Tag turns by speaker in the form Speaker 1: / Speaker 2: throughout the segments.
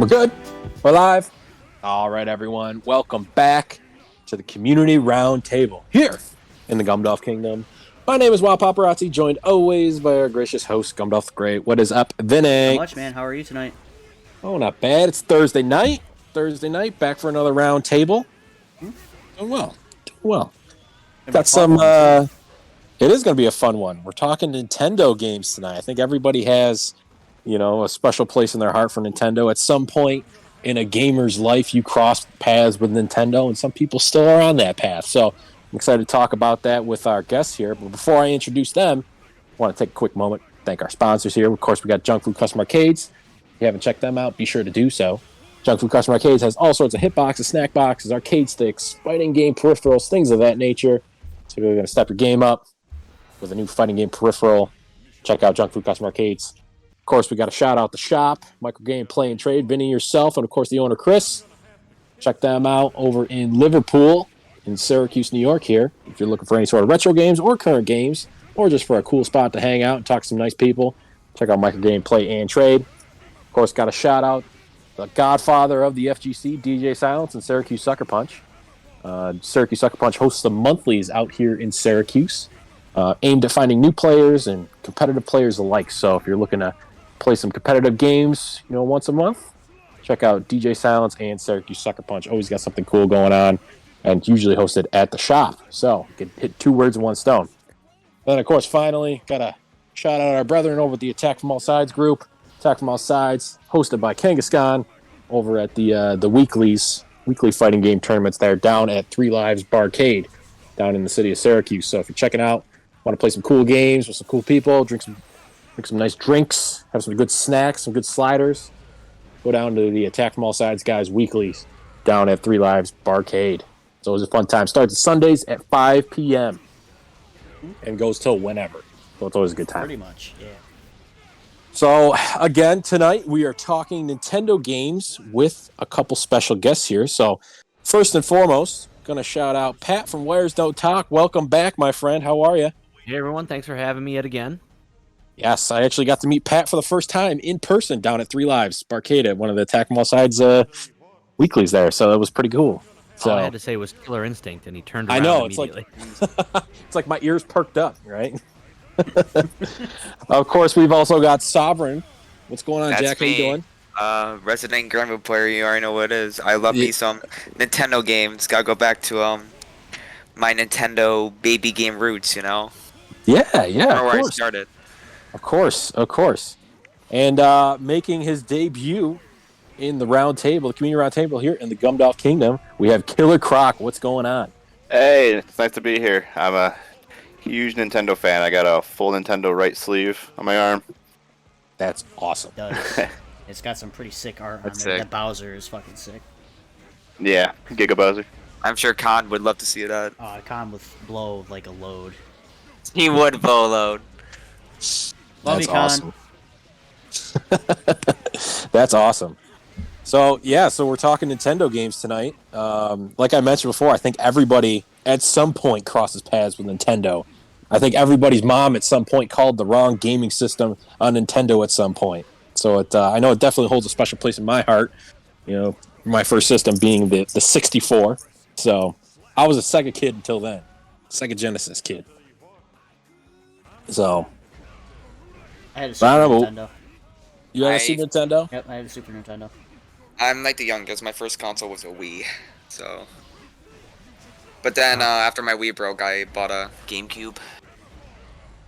Speaker 1: We're good. We're live. All right, everyone. Welcome back to the Community Roundtable here in the Gumdolph Kingdom. My name is Wild Paparazzi, joined always by our gracious host, Gumdolph the Great. What is up,
Speaker 2: Not
Speaker 1: Vinny?
Speaker 2: much, man. How are you tonight?
Speaker 1: Oh, not bad. It's Thursday night. Back for another round table.
Speaker 2: Hmm?
Speaker 1: Doing well. Doing well.
Speaker 2: Gonna be a
Speaker 1: Got
Speaker 2: fun
Speaker 1: some.
Speaker 2: one too.
Speaker 1: It is going to be a fun one. We're talking Nintendo games tonight. I think everybody has, a special place in their heart for Nintendo. At some point in a gamer's life, you cross paths with Nintendo, and some people still are on that path. So I'm excited to talk about that with our guests here. But before I introduce them, I want to take a quick moment, thank our sponsors here. Of course, we got Junk Food Custom Arcades. If you haven't checked them out, be sure to do so. Junk Food Custom Arcades has all sorts of hit boxes, snack boxes, arcade sticks, fighting game peripherals, things of that nature. So if you're going to step your game up with a new fighting game peripheral, check out Junk Food Custom Arcades. Of course, we got to shout out the shop, Micro Game Play and Trade, Vinny, yourself, and of course the owner, Chris. Check them out over in Liverpool, in Syracuse, New York here. If you're looking for any sort of retro games or current games, or just for a cool spot to hang out and talk to some nice people, check out Micro Game Play and Trade. Of course, got to shout out the godfather of the FGC, DJ Silence, and Syracuse Sucker Punch. Syracuse Sucker Punch hosts the monthlies out here in Syracuse, aimed at finding new players and competitive players alike. So if you're looking to play some competitive games, once a month, check out DJ Silence and Syracuse Sucker Punch. Always got something cool going on, and usually hosted at the shop. So you can hit two words in one stone. Then, of course, finally, got to shout out our brethren over at the Attack from All Sides group. Attack from All Sides, hosted by Kangaskhan over at the weekly fighting game tournaments there down at Three Lives Barcade down in the city of Syracuse. So if you're checking out, want to play some cool games with some cool people, drink some nice drinks, have some good snacks, some good sliders, go down to the Attack from All Sides guys weeklies down at Three Lives Barcade. It's always a fun time. Starts Sundays at 5 p.m. and goes till whenever. So it's always a good time.
Speaker 2: Pretty much, yeah.
Speaker 1: So, again, tonight we are talking Nintendo games with a couple special guests here. So, first and foremost, going to shout out Pat from Wires Don't Talk. Welcome back, my friend. How are you?
Speaker 3: Hey, everyone. Thanks for having me yet again.
Speaker 1: Yes, I actually got to meet Pat for the first time in person down at Three Lives Barcade at one of the Attack from All Sides weeklies there. So, that was pretty cool. So,
Speaker 3: All I had to say was Killer Instinct, and he turned around
Speaker 1: I know,
Speaker 3: immediately.
Speaker 1: it's like my ears perked up, right? Of course, we've also got Sovereign. What's going on,
Speaker 4: That's
Speaker 1: Jack? How you
Speaker 4: me.
Speaker 1: doing?
Speaker 4: Resident Grandma player, you already know what it is. I love me some Nintendo games. Gotta go back to my Nintendo baby game roots,
Speaker 1: Yeah,
Speaker 4: Remember
Speaker 1: of
Speaker 4: where I
Speaker 1: course.
Speaker 4: started.
Speaker 1: Of course. And making his debut in the round table, the community round table here in the Gumdolph Kingdom, we have Killer Croc. What's going on?
Speaker 5: Hey, it's nice to be here. I'm a huge Nintendo fan. I got a full Nintendo right sleeve on my arm.
Speaker 1: That's awesome.
Speaker 2: It does. It's got some pretty sick art on
Speaker 4: That's
Speaker 2: there.
Speaker 4: sick.
Speaker 2: The Bowser is fucking sick.
Speaker 5: Yeah, Giga Bowser.
Speaker 4: I'm sure Khan would love to see that.
Speaker 2: Con with blow like a load.
Speaker 4: He would load.
Speaker 2: Love
Speaker 1: That's
Speaker 2: you, Con.
Speaker 1: awesome. That's awesome. So we're talking Nintendo games tonight. Like I mentioned before, I think everybody at some point crosses paths with Nintendo. I think everybody's mom at some point called the wrong gaming system on Nintendo at some point. So I know it definitely holds a special place in my heart. My first system being the 64. So I was a Sega kid until then, Sega Genesis kid. So
Speaker 2: I had a Super
Speaker 1: I don't know.
Speaker 2: Nintendo.
Speaker 1: you had a
Speaker 4: I-
Speaker 1: Super Nintendo?
Speaker 2: Yep, I had a Super Nintendo.
Speaker 4: I'm like the youngest. My first console was a Wii, so. But then after my Wii broke, I bought a GameCube.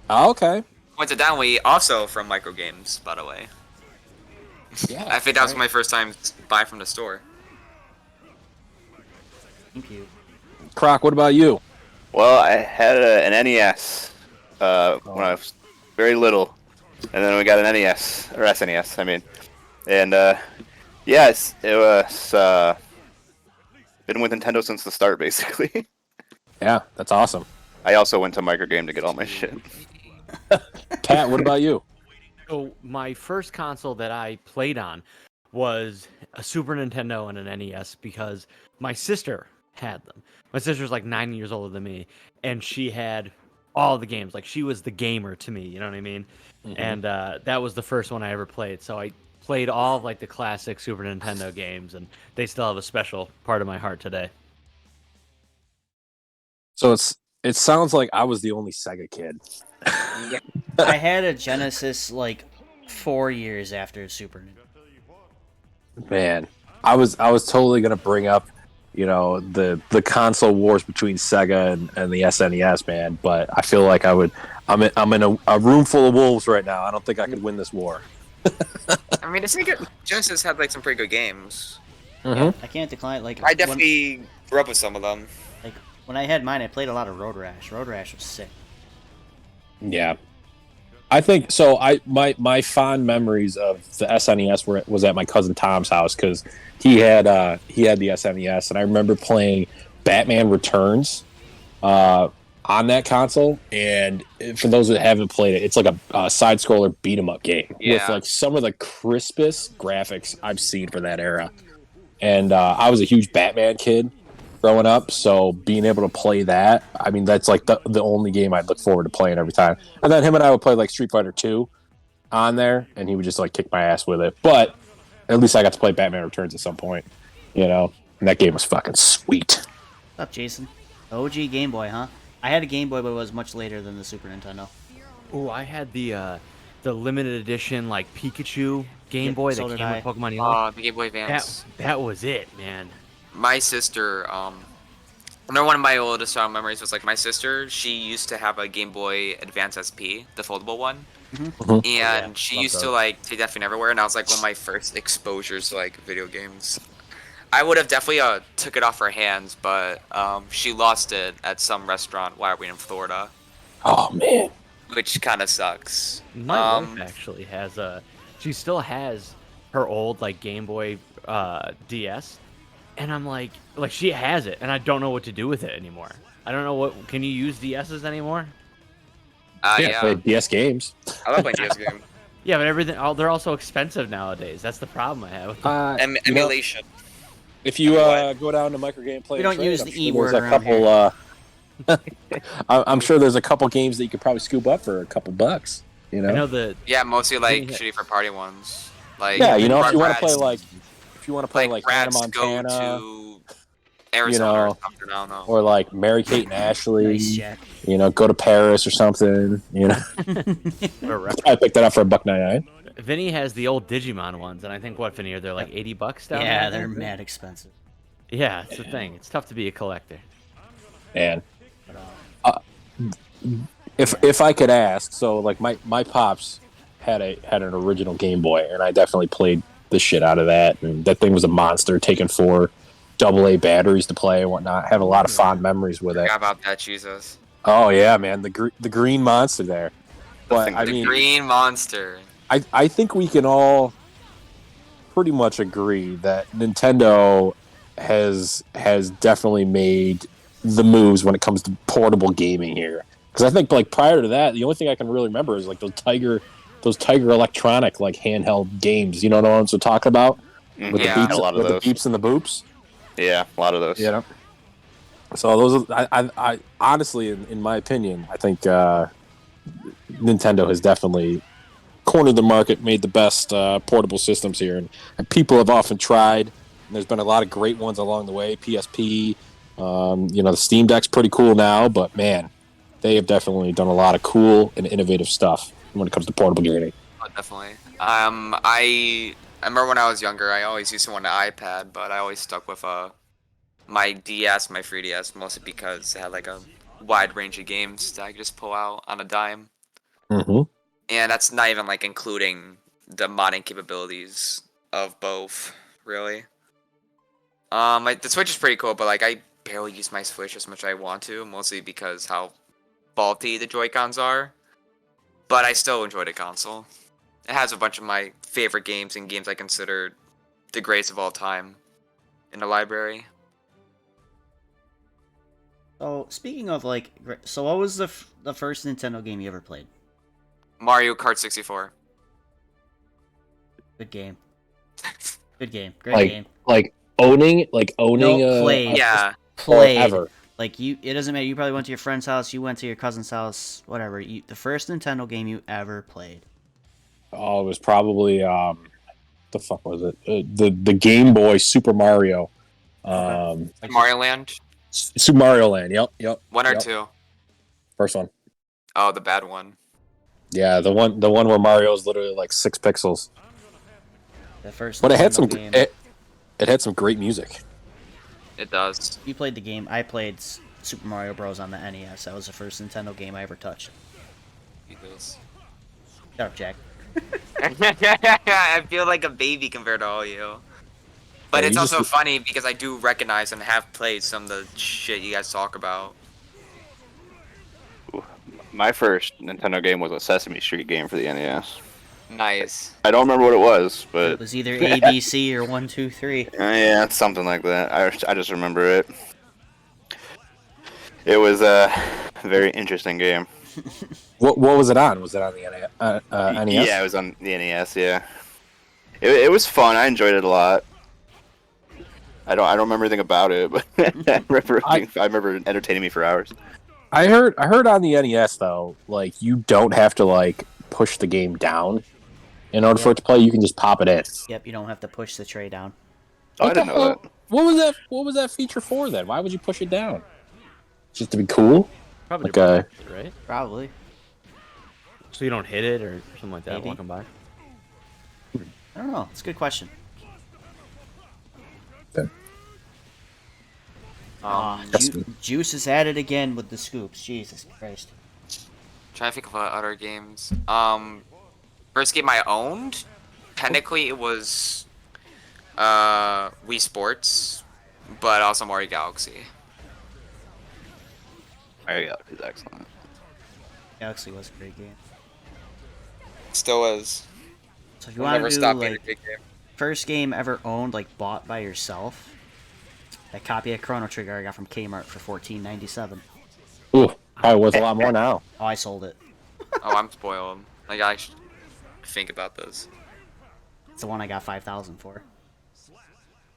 Speaker 1: Oh, okay.
Speaker 4: Coincidentally, also from Micro Games, by the way.
Speaker 1: Yeah.
Speaker 4: I think that was my first time buy from the store.
Speaker 2: Thank you.
Speaker 1: Croc, what about you?
Speaker 5: Well, I had an NES when I was very little, and then we got an NES or SNES. I mean, and yes, it was been with Nintendo since the start, basically.
Speaker 1: Yeah, that's awesome.
Speaker 5: I also went to Microgame to get all my shit.
Speaker 1: Pat, what about you?
Speaker 3: So my first console that I played on was a Super Nintendo and an NES because my sister had them. My sister's like 9 years older than me, and she had all the games. Like, she was the gamer to me, you know what I mean?
Speaker 1: Mhm.
Speaker 3: And that was the first one I ever played. So I played all of like the classic Super Nintendo games, and they still have a special part of my heart today.
Speaker 1: So it sounds like I was the only Sega kid.
Speaker 2: I had a Genesis like 4 years after Super Nintendo.
Speaker 1: Man, I was totally gonna bring up, the console wars between Sega and the SNES, man. But I feel like I'm in a room full of wolves right now. I don't think I could win this war.
Speaker 4: I mean, the Sega Genesis had like some pretty good games.
Speaker 1: Mm-hmm.
Speaker 2: I can't decline. Like
Speaker 4: I definitely grew up with some of them.
Speaker 2: when I had mine, I played a lot of Road Rash. Road Rash was sick.
Speaker 1: Yeah, I think so. My fond memories of the SNES was at my cousin Tom's house because he had the SNES, and I remember playing Batman Returns on that console. And for those that haven't played it, it's like a side scroller beat 'em up game with like some of the crispest graphics I've seen for that era. And I was a huge Batman kid growing up, so being able to play that, I mean, that's like the only game I'd look forward to playing every time. And then him and I would play like Street Fighter 2 on there, and he would just like kick my ass with it. But at least I got to play Batman Returns at some point, and that game was fucking sweet.
Speaker 2: What's up, Jason? OG Game Boy, huh? I had a Game Boy, but it was much later than the Super Nintendo.
Speaker 3: Oh, I had the limited edition like Pikachu Game
Speaker 2: Yep,
Speaker 3: Boy
Speaker 2: so
Speaker 3: that
Speaker 2: did
Speaker 3: came
Speaker 2: I.
Speaker 3: with Pokemon Yellow.
Speaker 4: The Game Boy Advance.
Speaker 3: That was it, man.
Speaker 4: My sister, another one of my oldest memories was like my sister. She used to have a Game Boy Advance SP, the foldable one, and she used to like take that thing everywhere. And I was like one of my first exposures to like video games. I would have definitely took it off her hands, but she lost it at some restaurant while we were in Florida,
Speaker 1: Oh man,
Speaker 4: which kind of sucks.
Speaker 3: My wife actually has she still has her old like Game Boy DS, and I'm like she has it, and I don't know what to do with it anymore. I don't know can you use DSs anymore?
Speaker 1: yeah, play DS games.
Speaker 4: I love playing DS games.
Speaker 3: Yeah, but they're also expensive nowadays. That's the problem I have with them.
Speaker 4: Emulation.
Speaker 1: If you go down to Microgame Play,
Speaker 2: We don't
Speaker 1: Trade,
Speaker 2: use
Speaker 1: I'm
Speaker 2: the
Speaker 1: sure
Speaker 2: E-word
Speaker 1: there's a
Speaker 2: around
Speaker 1: couple. I'm sure there's a couple games that you could probably scoop up for a couple bucks.
Speaker 3: I know the
Speaker 4: Yeah, mostly like shitty for party ones. Like
Speaker 1: Yeah, if you want to
Speaker 4: Rugrats,
Speaker 1: play like Hannah
Speaker 4: Rats
Speaker 1: Montana,
Speaker 4: go to Arizona or something. I don't know.
Speaker 1: or like Mary Kate and Ashley,
Speaker 2: Nice, Jack.
Speaker 1: go to Paris or something. I picked that up for $1.99.
Speaker 3: Vinny has the old Digimon ones, and I think Vinny, they're like $80 down
Speaker 2: Yeah,
Speaker 3: there?
Speaker 2: they're mad expensive.
Speaker 3: Yeah, it's the thing. It's tough to be a collector.
Speaker 1: And if I could ask, so like my pops had an original Game Boy, and I definitely played the shit out of that, and that thing was a monster. Taking 4 AA batteries to play and whatnot. Have a lot of fond memories with it.
Speaker 4: Forgot about that, Jesus.
Speaker 1: Oh yeah, man, the green monster there. But I
Speaker 4: The
Speaker 1: mean,
Speaker 4: green monster.
Speaker 1: I think we can all pretty much agree that Nintendo has definitely made the moves when it comes to portable gaming here. Because I think like prior to that, the only thing I can really remember is like those Tiger Electronic like handheld games. You know what I'm talking about? With
Speaker 4: Yeah,
Speaker 1: the beeps,
Speaker 5: a lot of
Speaker 1: with
Speaker 5: those.
Speaker 1: the beeps and the boops.
Speaker 5: Yeah, a lot of those.
Speaker 1: You know. So those, I honestly, in my opinion, I think Nintendo has definitely cornered the market, made the best portable systems here, and people have often tried. And there's been a lot of great ones along the way. PSP, the Steam Deck's pretty cool now, but man, they have definitely done a lot of cool and innovative stuff when it comes to portable gaming.
Speaker 4: Oh, definitely. I remember when I was younger, I always used to want an iPad, but I always stuck with my DS, my 3DS, mostly because it had like a wide range of games that I could just pull out on a dime.
Speaker 1: Mm-hmm.
Speaker 4: And that's not even like including the modding capabilities of both, really. The Switch is pretty cool, but like I barely use my Switch as much as I want to, mostly because how faulty the Joy-Cons are. But I still enjoy the console. It has a bunch of my favorite games and games I consider the greatest of all time in the library.
Speaker 2: So speaking of so what was the first Nintendo game you ever played?
Speaker 4: Mario Kart 64.
Speaker 2: Good game. Good game. Great game.
Speaker 1: Like owning
Speaker 2: No, played.
Speaker 4: Yeah.
Speaker 2: Played.
Speaker 1: forever.
Speaker 2: Like it doesn't matter. You probably went to your friend's house. You went to your cousin's house. Whatever. The first Nintendo game you ever played.
Speaker 1: Oh, it was probably the fuck was it? The Game Boy Super Mario.
Speaker 4: Mario Land,
Speaker 1: Super Mario Land. Yep.
Speaker 4: one or
Speaker 1: Yep.
Speaker 4: two.
Speaker 1: First one.
Speaker 4: Oh, the bad one.
Speaker 1: Yeah, the one where Mario is literally like 6 pixels.
Speaker 2: The first.
Speaker 1: But it had
Speaker 2: Nintendo
Speaker 1: some
Speaker 2: game.
Speaker 1: it had some great music.
Speaker 4: It does.
Speaker 2: You played the game. I played Super Mario Bros. On the NES. That was the first Nintendo game I ever touched.
Speaker 4: It does.
Speaker 2: Shut up, Jack.
Speaker 4: I feel like a baby compared to all you. But
Speaker 1: Yeah,
Speaker 4: it's
Speaker 1: you
Speaker 4: also
Speaker 1: just-
Speaker 4: funny because I do recognize and have played some of the shit you guys talk about.
Speaker 5: My first Nintendo game was a Sesame Street game for the NES.
Speaker 4: Nice.
Speaker 5: I don't remember what it was,
Speaker 2: It
Speaker 5: but
Speaker 2: was either ABC or 1, 2, 3.
Speaker 5: yeah, it's something like that. I just remember it. It was a very interesting game.
Speaker 1: What was it on? Was it on the NES?
Speaker 5: Yeah, it was on the NES. Yeah, it was fun. I enjoyed it a lot. I don't remember anything about it, but I remember it entertaining me for hours.
Speaker 1: I heard on the NES though, like you don't have to like push the game down in order for it to play. You can just pop it in.
Speaker 2: Yep, you don't have to push the tray down.
Speaker 5: Oh, I didn't know that.
Speaker 1: What was that? What was that feature for then? Why would you push it down? Just to be cool?
Speaker 3: Probably
Speaker 1: Like,
Speaker 3: to protect it, right?
Speaker 2: Probably.
Speaker 3: So you don't hit it or something like that
Speaker 2: Maybe.
Speaker 3: walking by.
Speaker 2: I don't know. It's a good question.
Speaker 1: That's
Speaker 2: Juice is at it again with the scoops. Jesus Christ.
Speaker 4: Trying to think of other games. First game I owned, technically it was Wii Sports, but also Mario Galaxy.
Speaker 5: Mario Galaxy is excellent.
Speaker 2: Galaxy was a great game.
Speaker 4: Still is.
Speaker 2: So if you
Speaker 4: Will
Speaker 2: want
Speaker 4: never
Speaker 2: to do
Speaker 4: stop being a
Speaker 2: like
Speaker 4: good game.
Speaker 2: first game ever owned, like bought by yourself, that copy of Chrono Trigger I got from Kmart for $14.97.
Speaker 1: Ooh, probably worth a lot more now.
Speaker 2: Oh, I sold it.
Speaker 4: Oh, I'm spoiled. Like I should think about this.
Speaker 2: It's the one I got 5,000 for.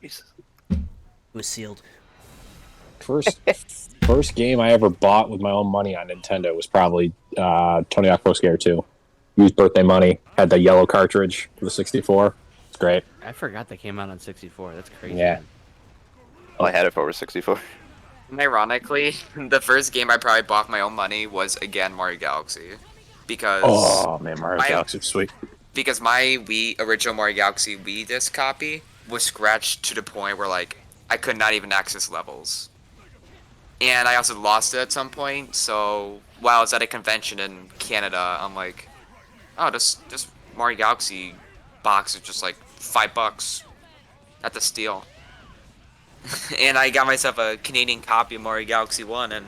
Speaker 5: Jesus.
Speaker 2: It was sealed.
Speaker 1: First game I ever bought with my own money on Nintendo was probably Tony Hawk Pro Skater 2. Used birthday money, had the yellow cartridge for the 64. It's great.
Speaker 3: I forgot that came out on 64. That's crazy.
Speaker 1: Yeah.
Speaker 3: man.
Speaker 5: Well, I had it for over 64.
Speaker 4: And ironically, the first game I probably bought with my own money was again Mario Galaxy, because
Speaker 1: Oh man, Mario
Speaker 4: I-
Speaker 1: Galaxy was sweet.
Speaker 4: because my original Mario Galaxy Wii disc copy was scratched to the point where like I could not even access levels. And I also lost it at some point, so while I was at a convention in Canada, I'm like, oh, this Mario Galaxy box is just like $5 at the steal. And I got myself a Canadian copy of Mario Galaxy 1, and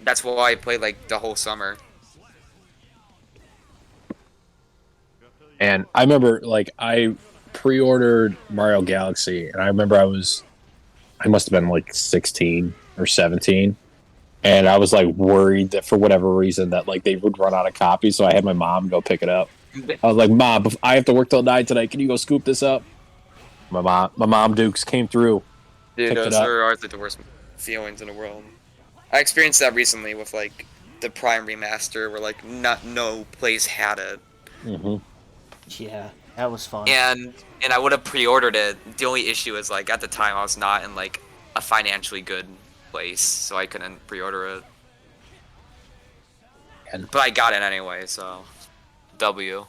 Speaker 4: that's why I played like the whole summer.
Speaker 1: And I remember, like, I pre-ordered Mario Galaxy, and I remember I must have been like 16 or 17, and I was like worried that for whatever reason that like they would run out of copies, so I had my mom go pick it up. I was like, Mom, I have to work till 9 tonight. Can you go scoop this up? My mom Dukes came through.
Speaker 4: Dude,
Speaker 1: Picked it
Speaker 4: those
Speaker 1: up.
Speaker 4: are always like the worst feelings in the world. I experienced that recently with like the Prime remaster, where like no place had it,
Speaker 1: Mm-hmm.
Speaker 2: Yeah, that was fun.
Speaker 4: and I would have pre-ordered it. The only issue is like at the time I was not in like a financially good place, so I couldn't pre-order it.
Speaker 1: And-
Speaker 4: But I got it anyway, so W.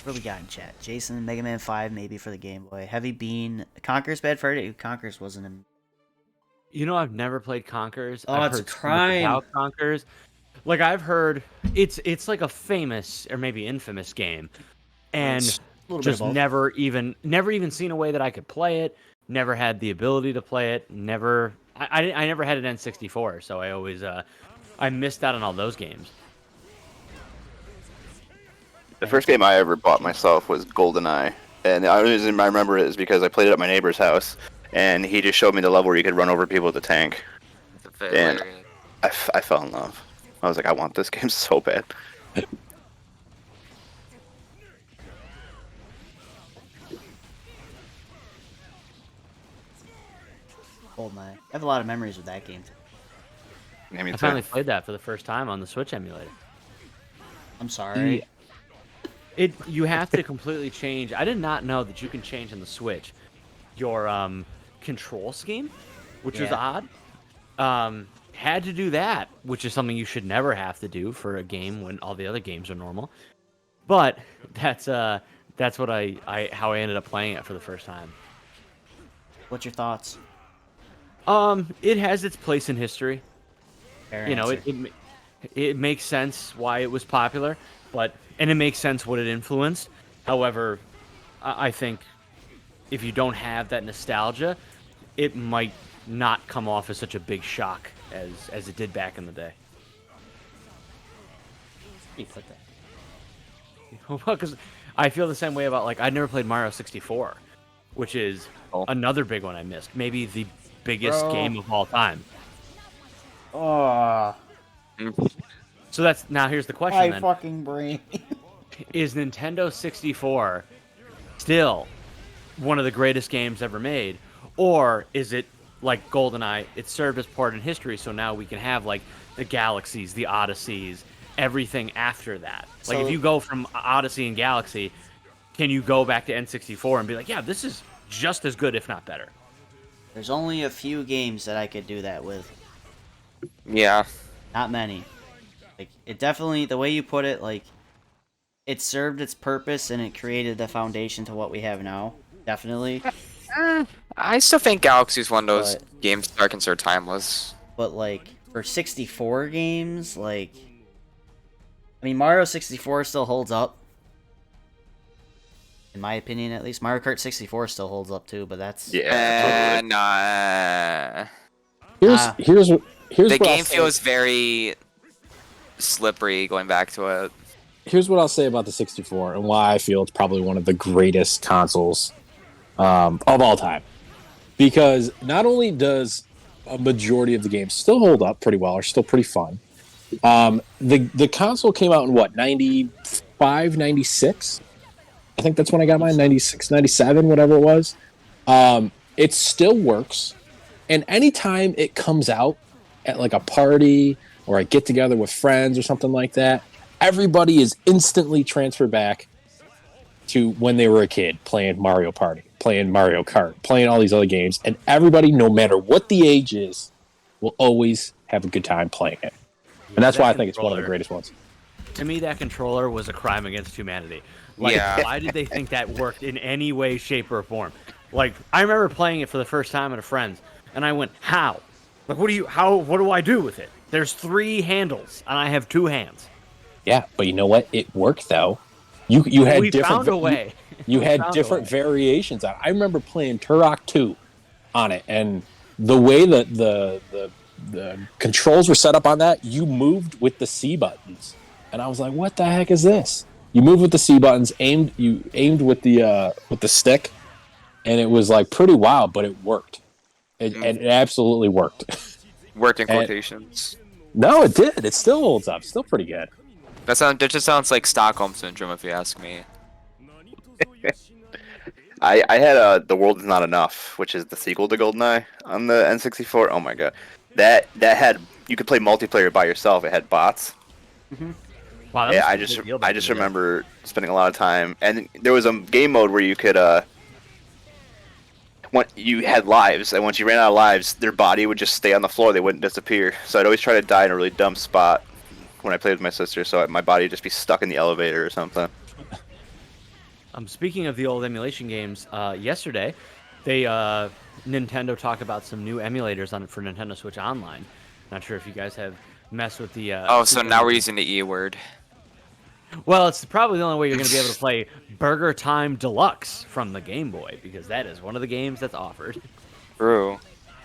Speaker 2: What do we got in chat? Jason, Mega Man 5, maybe for the Game Boy. Heavy Bean, Conker's Bad Fur Day. Conker's wasn't in.
Speaker 3: You know, I've never played Conkers.
Speaker 2: Oh,
Speaker 3: I've
Speaker 2: it's a
Speaker 3: heard so much
Speaker 2: crime.
Speaker 3: about Conkers. Like I've heard, it's like a famous or maybe infamous game, and
Speaker 2: It's a little bit
Speaker 3: just
Speaker 2: of both.
Speaker 3: never even seen a way that I could play it. Never had the ability to play it. I never had an N64, so I always I missed out on all those games.
Speaker 5: The first game I ever bought myself was GoldenEye, and the only reason I remember it is because I played it at my neighbor's house, and he just showed me the level where you could run over people with a tank. And I fell in love. I was like, I want this game so bad.
Speaker 2: Goldeneye. I have a lot of memories with that game.
Speaker 5: I mean,
Speaker 3: I finally played that for the first time on the Switch emulator.
Speaker 2: I'm sorry.
Speaker 3: You have to completely change. I did not know that you can change in the Switch your control scheme, which is
Speaker 2: Yeah.
Speaker 3: odd. Had to do that, which is something you should never have to do for a game when all the other games are normal. But that's what how I ended up playing it for the first time.
Speaker 2: What's your thoughts?
Speaker 3: It has its place in history.
Speaker 2: Fair
Speaker 3: You know,
Speaker 2: answer.
Speaker 3: it makes sense why it was popular, and it makes sense what it influenced. However, I think if you don't have that nostalgia, it might not come off as such a big shock as it did back in the day.
Speaker 2: You put that.
Speaker 3: Well, because I feel the same way about I never played Mario 64, which is
Speaker 5: Oh.
Speaker 3: another big one I missed. Maybe the biggest
Speaker 2: Bro.
Speaker 3: game of all time.
Speaker 2: Oh,
Speaker 3: So here's the question
Speaker 2: my
Speaker 3: then.
Speaker 2: fucking brain.
Speaker 3: Is Nintendo 64 still one of the greatest games ever made, or is it like GoldenEye? It served as part in history, so now we can have the Galaxies, the Odysseys, everything after that. Like
Speaker 2: So-
Speaker 3: if you go from Odyssey and Galaxy, can you go back to N64 and be like, yeah, this is just as good, if not better?
Speaker 2: There's only a few games that I could do that with.
Speaker 4: Yeah.
Speaker 2: Not many. It definitely, the way you put it, it served its purpose and it created the foundation to what we have now. Definitely.
Speaker 4: I still think Galaxy is one of those
Speaker 2: But-
Speaker 4: games that are considered timeless.
Speaker 2: But for 64 games, I mean, Mario 64 still holds up. In my opinion, at least. Mario Kart 64 still holds up too, but that's...
Speaker 5: Yeah.
Speaker 4: Nah.
Speaker 1: Here's
Speaker 4: The
Speaker 1: what I'll
Speaker 4: game
Speaker 1: say.
Speaker 4: feels very slippery going back to it.
Speaker 1: Here's what I'll say about the 64 and why I feel it's probably one of the greatest consoles of all time. Because not only does a majority of the games still hold up pretty well, are still pretty fun. The console came out in what, 95, 96? I think that's when I got mine, 96, 97, whatever it was. It still works. And anytime it comes out at a party or a get together with friends or something like that, everybody is instantly transferred back to when they were a kid playing Mario Party, playing Mario Kart, playing all these other games. And everybody, no matter what the age is, will always have a good time playing it. And that's why I think it's one of the greatest ones.
Speaker 3: To me, that controller was a crime against humanity.
Speaker 4: Yeah.
Speaker 3: Why did they think that worked in any way, shape, or form? I remember playing it for the first time at a friend's, and I went, "How? What do I do with it? There's 3 handles, and I have 2 hands."
Speaker 1: Yeah, but you know what? It worked though. You had
Speaker 3: We
Speaker 1: different
Speaker 3: found a way.
Speaker 1: You
Speaker 3: We
Speaker 1: had
Speaker 3: found a
Speaker 1: different
Speaker 3: way.
Speaker 1: variations on it. I remember playing Turok 2 on it, and the way that the controls were set up on that, you moved with the C buttons, and I was like, "What the heck is this?" You moved with the C buttons, aimed with the stick, and it was pretty wild, but it worked. It absolutely worked.
Speaker 4: Worked in
Speaker 1: And-
Speaker 4: quotations.
Speaker 1: No, it did. It still holds up. Still pretty good.
Speaker 4: That just sounds like Stockholm Syndrome, if you ask me.
Speaker 5: I had The World Is Not Enough, which is the sequel to GoldenEye on the N64. Oh my god, that had, you could play multiplayer by yourself. It had bots.
Speaker 3: Wow, that
Speaker 5: Yeah,
Speaker 3: must
Speaker 5: I
Speaker 3: be a
Speaker 5: just
Speaker 3: big deal back
Speaker 5: I
Speaker 3: in
Speaker 5: just
Speaker 3: the day.
Speaker 5: remember spending a lot of time, and there was a game mode where you could when you had lives, and once you ran out of lives, their body would just stay on the floor. They wouldn't disappear. So I'd always try to die in a really dumb spot when I played with my sister, so my body would just be stuck in the elevator or something.
Speaker 3: Speaking of the old emulation games, yesterday, Nintendo talked about some new emulators for Nintendo Switch Online. Not sure if you guys have messed with the.
Speaker 4: Oh, so now we're using the E word.
Speaker 3: Well, it's probably the only way you're going to be able to play Burger Time Deluxe from the Game Boy, because that is one of the games that's offered.
Speaker 4: True.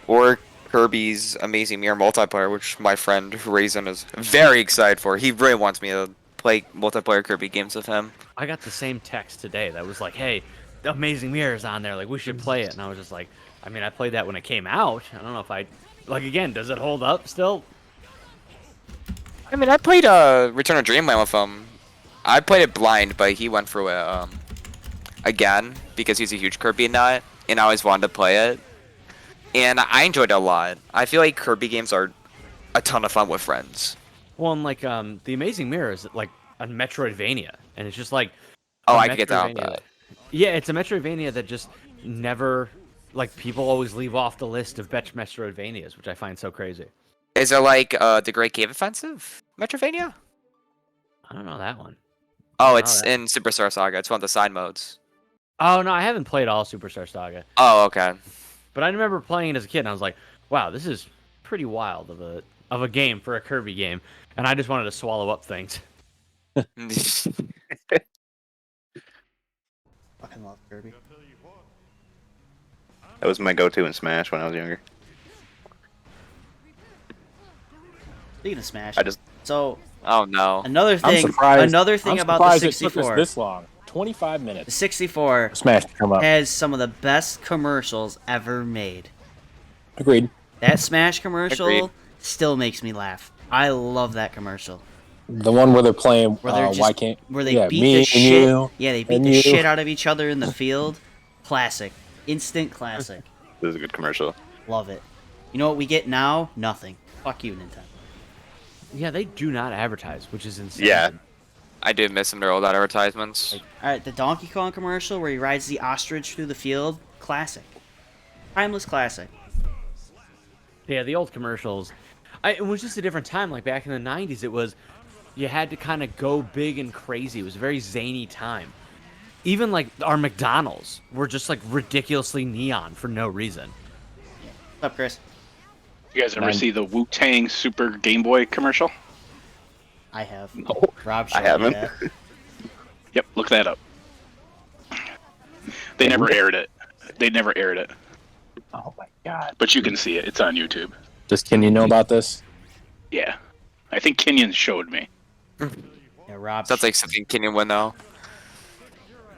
Speaker 4: Or Kirby's Amazing Mirror multiplayer, which my friend Raisin is very excited for. He really wants me to play multiplayer Kirby games with him.
Speaker 3: I got the same text today that was like, "Hey, the Amazing Mirror's on there. We should play it." And I was just like, I mean, I played that when it came out. I don't know if again, does it hold up still?
Speaker 4: I mean, I played Return of Dreamland with him. I played it blind, but he went through it again because he's a huge Kirby nut, and I always wanted to play it. And I enjoyed it a lot. I feel like Kirby games are a ton of fun with friends.
Speaker 3: Well, and the Amazing Mirror is like a Metroidvania, and it's just
Speaker 4: Oh,
Speaker 3: a
Speaker 4: I could get down with
Speaker 3: Metroidvania
Speaker 4: that.
Speaker 3: Yeah, it's a Metroidvania that just never, like, people always leave off the list of best Metroidvanias, which I find so crazy.
Speaker 4: Is there like the Great Cave Offensive Metrovania?
Speaker 3: I don't know that one.
Speaker 4: Oh,
Speaker 3: Oh,
Speaker 4: it's
Speaker 3: that-
Speaker 4: in Superstar Saga. It's one of the side modes.
Speaker 3: Oh no, I haven't played all Superstar Saga,
Speaker 4: Oh, okay.
Speaker 3: but I remember playing it as a kid, and I was like, "Wow, this is pretty wild of a game for a Kirby game," and I just wanted to swallow up things.
Speaker 2: Fucking love Kirby.
Speaker 5: That was my go-to in Smash when I was younger.
Speaker 2: Speaking of Smash,
Speaker 5: I just
Speaker 2: so
Speaker 4: Oh no.
Speaker 2: another
Speaker 1: I'm
Speaker 2: thing,
Speaker 1: surprised.
Speaker 2: another thing
Speaker 1: I'm
Speaker 2: about the
Speaker 1: surprised it took us
Speaker 2: 64.
Speaker 1: this long. 25
Speaker 2: The
Speaker 1: minutes.
Speaker 2: 64
Speaker 1: Smash to come up.
Speaker 2: has some of the best commercials ever made.
Speaker 1: Agreed.
Speaker 2: That Smash commercial
Speaker 4: Agreed.
Speaker 2: still makes me laugh. I love that commercial.
Speaker 1: The one where they're playing.
Speaker 2: Where they're
Speaker 1: Why
Speaker 2: just-
Speaker 1: can't?
Speaker 2: Where they
Speaker 1: yeah,
Speaker 2: beat
Speaker 1: me
Speaker 2: the
Speaker 1: and
Speaker 2: shit.
Speaker 1: you
Speaker 2: Yeah, they beat
Speaker 1: and
Speaker 2: the
Speaker 1: you.
Speaker 2: shit out of each other in the field. Classic. Instant classic.
Speaker 5: this is a good commercial.
Speaker 2: Love it. You know what we get now? Nothing. Fuck you, Nintendo.
Speaker 3: Yeah, they do not advertise, which is insane.
Speaker 5: Yeah.
Speaker 4: I did miss some of their old advertisements.
Speaker 2: Alright, the Donkey Kong commercial where he rides the ostrich through the field. Classic. Timeless classic.
Speaker 3: Yeah, the old commercials. It was just a different time. Like back in the '90s, it was you had to kind of go big and crazy. It was a very zany time. Even like our McDonald's were just like ridiculously neon for no reason.
Speaker 2: What's up, Chris?
Speaker 6: You guys ever
Speaker 1: Nine.
Speaker 6: see the Wu-Tang Super Game Boy commercial?
Speaker 2: I have.
Speaker 5: No,
Speaker 2: Rob
Speaker 5: I
Speaker 2: showed me
Speaker 5: haven't.
Speaker 2: that.
Speaker 6: Yep, look that up. They never aired it. They never aired it,
Speaker 1: Oh my god.
Speaker 6: but you can see it. It's on YouTube.
Speaker 1: Does Kenny know about this?
Speaker 6: Yeah, I think Kenyon showed me.
Speaker 2: Yeah, Rob.
Speaker 4: Sounds like something Kenyon would know.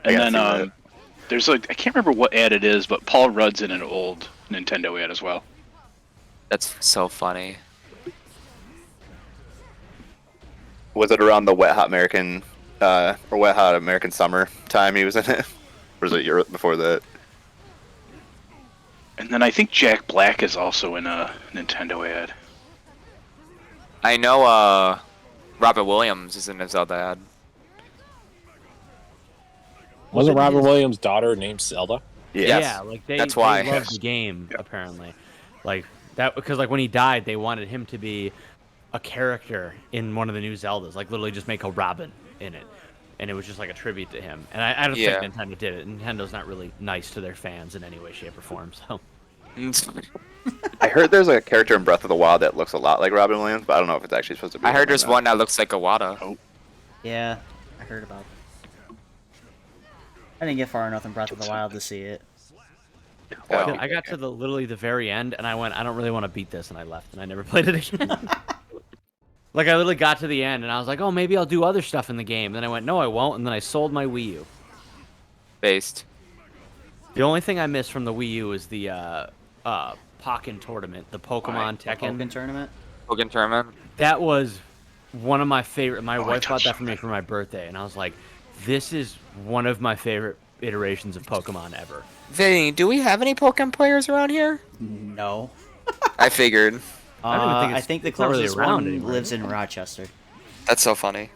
Speaker 5: I
Speaker 6: And
Speaker 5: gotta
Speaker 6: then
Speaker 5: see that.
Speaker 6: there's like I can't remember what ad it is, but Paul Rudd's in an old Nintendo ad as well.
Speaker 4: That's so funny.
Speaker 5: Was it around the Wet Hot American or Wet Hot American Summer time he was in it? Or was it Europe before that?
Speaker 6: And then I think Jack Black is also in a Nintendo ad.
Speaker 4: I know Robert Williams is in a Zelda ad.
Speaker 1: Wasn't
Speaker 3: it
Speaker 1: Robert
Speaker 3: his-
Speaker 1: Williams' daughter named Zelda?
Speaker 4: Yes.
Speaker 3: Yeah, like
Speaker 4: That's
Speaker 3: they
Speaker 4: why.
Speaker 3: loved the game apparently, like that because like when he died, they wanted him to be a character in one of the new Zeldas, like literally just make a Robin in it, and it was just like a tribute to him. And I don't
Speaker 4: Yeah.
Speaker 3: think Nintendo did it. Nintendo's not really nice to their fans in any way, shape, or form. So
Speaker 5: I heard there's a character in Breath of the Wild that looks a lot like Robin Williams, but I don't know if it's actually supposed to be.
Speaker 4: I heard
Speaker 5: him or
Speaker 4: there's
Speaker 5: not.
Speaker 4: one that looks like a Wada.
Speaker 2: Yeah, I heard about it. I didn't get far enough in Breath of the Wild to see it.
Speaker 5: Well,
Speaker 3: I got to literally the very end, and I went, I don't really want to beat this, and I left, and I never played it again. Like I literally got to the end, and I was like, oh, maybe I'll do other stuff in the game. Then I went, no, I won't, and then I sold my Wii U.
Speaker 4: Based.
Speaker 3: The only thing I missed from the Wii U is the Pokken tournament, the Pokemon Tekken.
Speaker 2: Pokken tournament.
Speaker 4: Pokemon Tournament.
Speaker 3: That was one of my favorite. My
Speaker 6: I
Speaker 3: wife bought
Speaker 6: touched
Speaker 3: that for
Speaker 6: on
Speaker 3: me
Speaker 6: that.
Speaker 3: for my birthday, and I was like, this is one of my favorite iterations of Pokemon ever.
Speaker 4: Vinny, do we have any Pokemon players around here?
Speaker 2: No.
Speaker 4: I figured.
Speaker 3: I don't even think
Speaker 2: I
Speaker 3: it's-
Speaker 2: think the
Speaker 3: it's not really
Speaker 2: closest
Speaker 3: around
Speaker 2: one
Speaker 3: anymore,
Speaker 2: lives
Speaker 3: is it?
Speaker 2: in Rochester.
Speaker 4: That's so funny.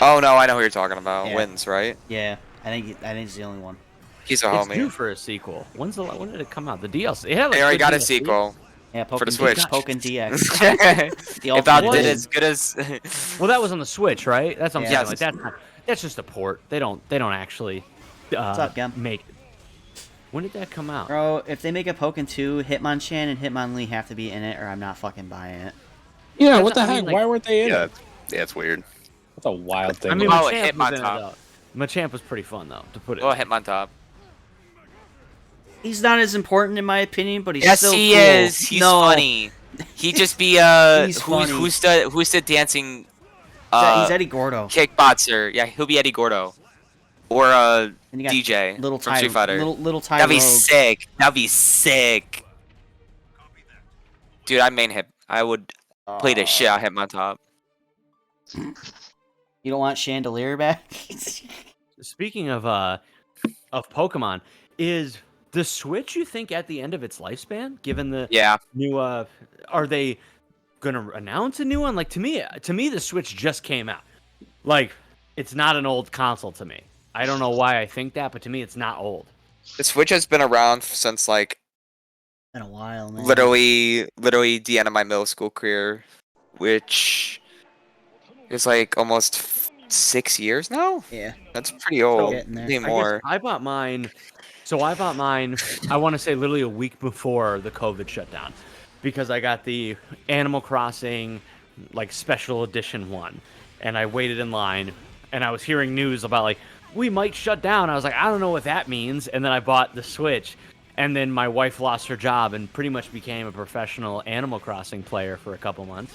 Speaker 4: Oh no, I know who you're talking about.
Speaker 2: Yeah.
Speaker 4: Wins, right?
Speaker 2: Yeah, I think it's the only one.
Speaker 4: He's a
Speaker 3: It's due
Speaker 4: homie.
Speaker 3: for a sequel. When did it come out? The DLC. It had, like,
Speaker 4: They already
Speaker 3: good
Speaker 4: got a
Speaker 3: DLC.
Speaker 4: sequel
Speaker 2: Yeah, Pokken
Speaker 4: for the Switch.
Speaker 2: Pokken DX. The
Speaker 4: About
Speaker 2: ultimate
Speaker 4: did
Speaker 2: edition.
Speaker 4: as good as.
Speaker 3: Well, that was on the Switch, right? That's what I'm
Speaker 2: Yeah.
Speaker 3: saying. Like that's just a port. They don't actually
Speaker 2: up, Gem?
Speaker 3: make it. When did that come out?
Speaker 2: Bro, if they make a Pokken 2, Hitmonchan and Hitmonlee have to be in it, or I'm not fucking buying it.
Speaker 1: Yeah,
Speaker 3: That's
Speaker 1: what the
Speaker 3: not- I
Speaker 1: heck?
Speaker 3: mean, like-
Speaker 1: Why weren't they in
Speaker 5: yeah,
Speaker 1: it?
Speaker 5: it's weird.
Speaker 1: That's a wild thing.
Speaker 3: I mean,
Speaker 4: Oh,
Speaker 3: Machamp was in it,
Speaker 4: Hitmontop.
Speaker 3: though. Machamp was pretty fun though to put it.
Speaker 4: Oh, Hitmontop.
Speaker 2: He's not as important in my opinion, but he's
Speaker 4: Yes,
Speaker 2: still
Speaker 4: he
Speaker 2: cool.
Speaker 4: is. He's
Speaker 2: no,
Speaker 4: funny. He just be
Speaker 2: He's
Speaker 4: who's
Speaker 2: funny.
Speaker 4: who's the dancing
Speaker 2: He's Eddie Gordo.
Speaker 4: kickboxer? Yeah, he'll be Eddie Gordo, or
Speaker 2: And you got
Speaker 4: DJ
Speaker 2: Little
Speaker 4: from
Speaker 2: Ty,
Speaker 4: Street Fighter.
Speaker 2: Little Ty
Speaker 4: That'd be
Speaker 2: Rogue.
Speaker 4: sick. That'd be sick. Dude, I main hit. I would play the shit out of Hitmontop.
Speaker 2: You don't want Chandelier back?
Speaker 3: Speaking of Pokemon, is the Switch you think at the end of its lifespan? Given the
Speaker 4: Yeah,
Speaker 3: new are they gonna announce a new one? Like to me the Switch just came out. Like it's not an old console to me. I don't know why I think that, but to me, it's not old.
Speaker 4: The Switch has been around since like
Speaker 2: Been a while, man.
Speaker 4: literally the end of my middle school career, which is like almost 6 years now.
Speaker 2: Yeah.
Speaker 4: That's pretty old.
Speaker 2: Getting there.
Speaker 4: Maybe
Speaker 3: I guess
Speaker 4: more.
Speaker 3: I bought mine. So I bought mine. I want to say literally a week before the COVID shutdown, because I got the Animal Crossing like special edition one, and I waited in line, and I was hearing news about like we might shut down. I was like, I don't know what that means, and then I bought the Switch, and then my wife lost her job and pretty much became a professional Animal Crossing player for a couple months,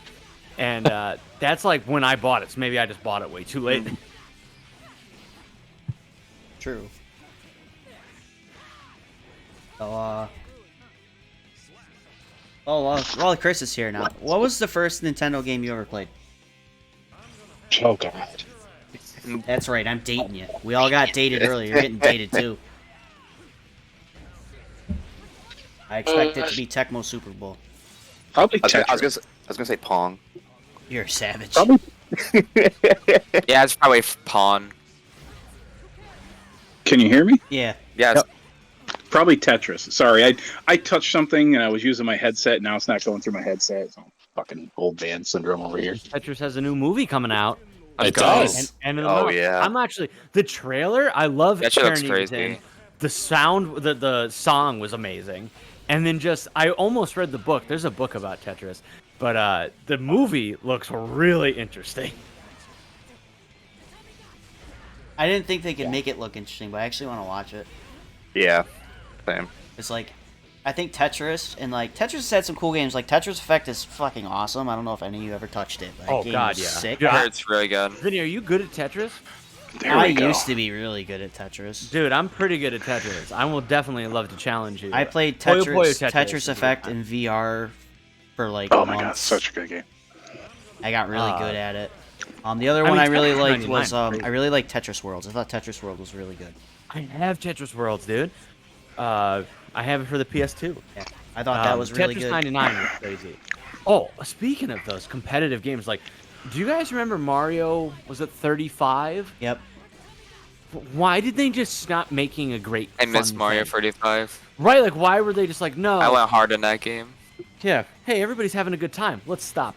Speaker 3: and that's like when I bought it. So maybe I just bought it way too late.
Speaker 2: True. So, well, Chris is here now. What was the first Nintendo game you ever played?
Speaker 1: Oh God.
Speaker 2: That's right, I'm dating you. We all got dated earlier. You're getting dated too. I expect it to be Tecmo Super Bowl.
Speaker 6: Probably
Speaker 5: I
Speaker 6: Tetris.
Speaker 5: was gonna say Pong.
Speaker 2: You're a savage.
Speaker 6: Probably.
Speaker 4: Yeah, it's probably Pawn.
Speaker 6: Can you hear me?
Speaker 2: Yeah.
Speaker 4: Yes.
Speaker 6: Probably Tetris. Sorry, I touched something and I was using my headset. Now it's not going through my headset. So fucking old man syndrome over here.
Speaker 3: Tetris has a new movie coming out.
Speaker 1: It
Speaker 4: go.
Speaker 1: does.
Speaker 3: And
Speaker 5: Oh, yeah.
Speaker 3: I'm actually the trailer. I love
Speaker 4: That shit looks
Speaker 3: Karen Egan's
Speaker 4: crazy.
Speaker 3: in. The sound, the song was amazing, and then just I almost read the book. There's a book about Tetris, but the movie looks really interesting.
Speaker 2: I didn't think they could make it look interesting, but I actually want to watch it.
Speaker 5: Yeah, same.
Speaker 2: It's like, I think Tetris, and like, Tetris has had some cool games. Like, Tetris Effect is fucking awesome. I don't know if any of you ever touched it. But that
Speaker 3: Oh,
Speaker 2: game
Speaker 3: God,
Speaker 2: was
Speaker 3: yeah.
Speaker 2: sick.
Speaker 3: Yeah.
Speaker 4: I heard it's really good.
Speaker 3: Vinny, are you good at Tetris?
Speaker 6: There
Speaker 2: I
Speaker 6: we go.
Speaker 2: used to be really good at Tetris.
Speaker 3: Dude, I'm pretty good at Tetris. I will definitely love to challenge you.
Speaker 2: I played
Speaker 3: Puyo
Speaker 2: Tetris,
Speaker 3: Puyo
Speaker 2: Tetris Effect in VR for like
Speaker 6: Oh my god,
Speaker 2: months.
Speaker 6: such a good game.
Speaker 2: I got really
Speaker 3: Uh,
Speaker 2: good at it. The other
Speaker 3: I
Speaker 2: one
Speaker 3: mean,
Speaker 2: I really
Speaker 3: Tetris
Speaker 2: liked
Speaker 3: 99
Speaker 2: was
Speaker 3: is
Speaker 2: I
Speaker 3: crazy.
Speaker 2: really liked Tetris Worlds. I thought Tetris World was really good.
Speaker 3: I have Tetris Worlds, dude. I have it for the PS2.
Speaker 2: Yeah, I thought that was really
Speaker 3: Tetris
Speaker 2: good.
Speaker 3: 99 was crazy. Oh, speaking of those competitive games, like, do you guys remember Mario? Was it 35?
Speaker 2: Yep.
Speaker 3: Why did they just stop making a great?
Speaker 4: I miss
Speaker 3: fun
Speaker 4: Mario
Speaker 3: thing?
Speaker 4: 35.
Speaker 3: Right, like, why were they just like, no?
Speaker 4: I went hard in that game.
Speaker 3: Yeah. Hey, everybody's having a good time. Let's stop.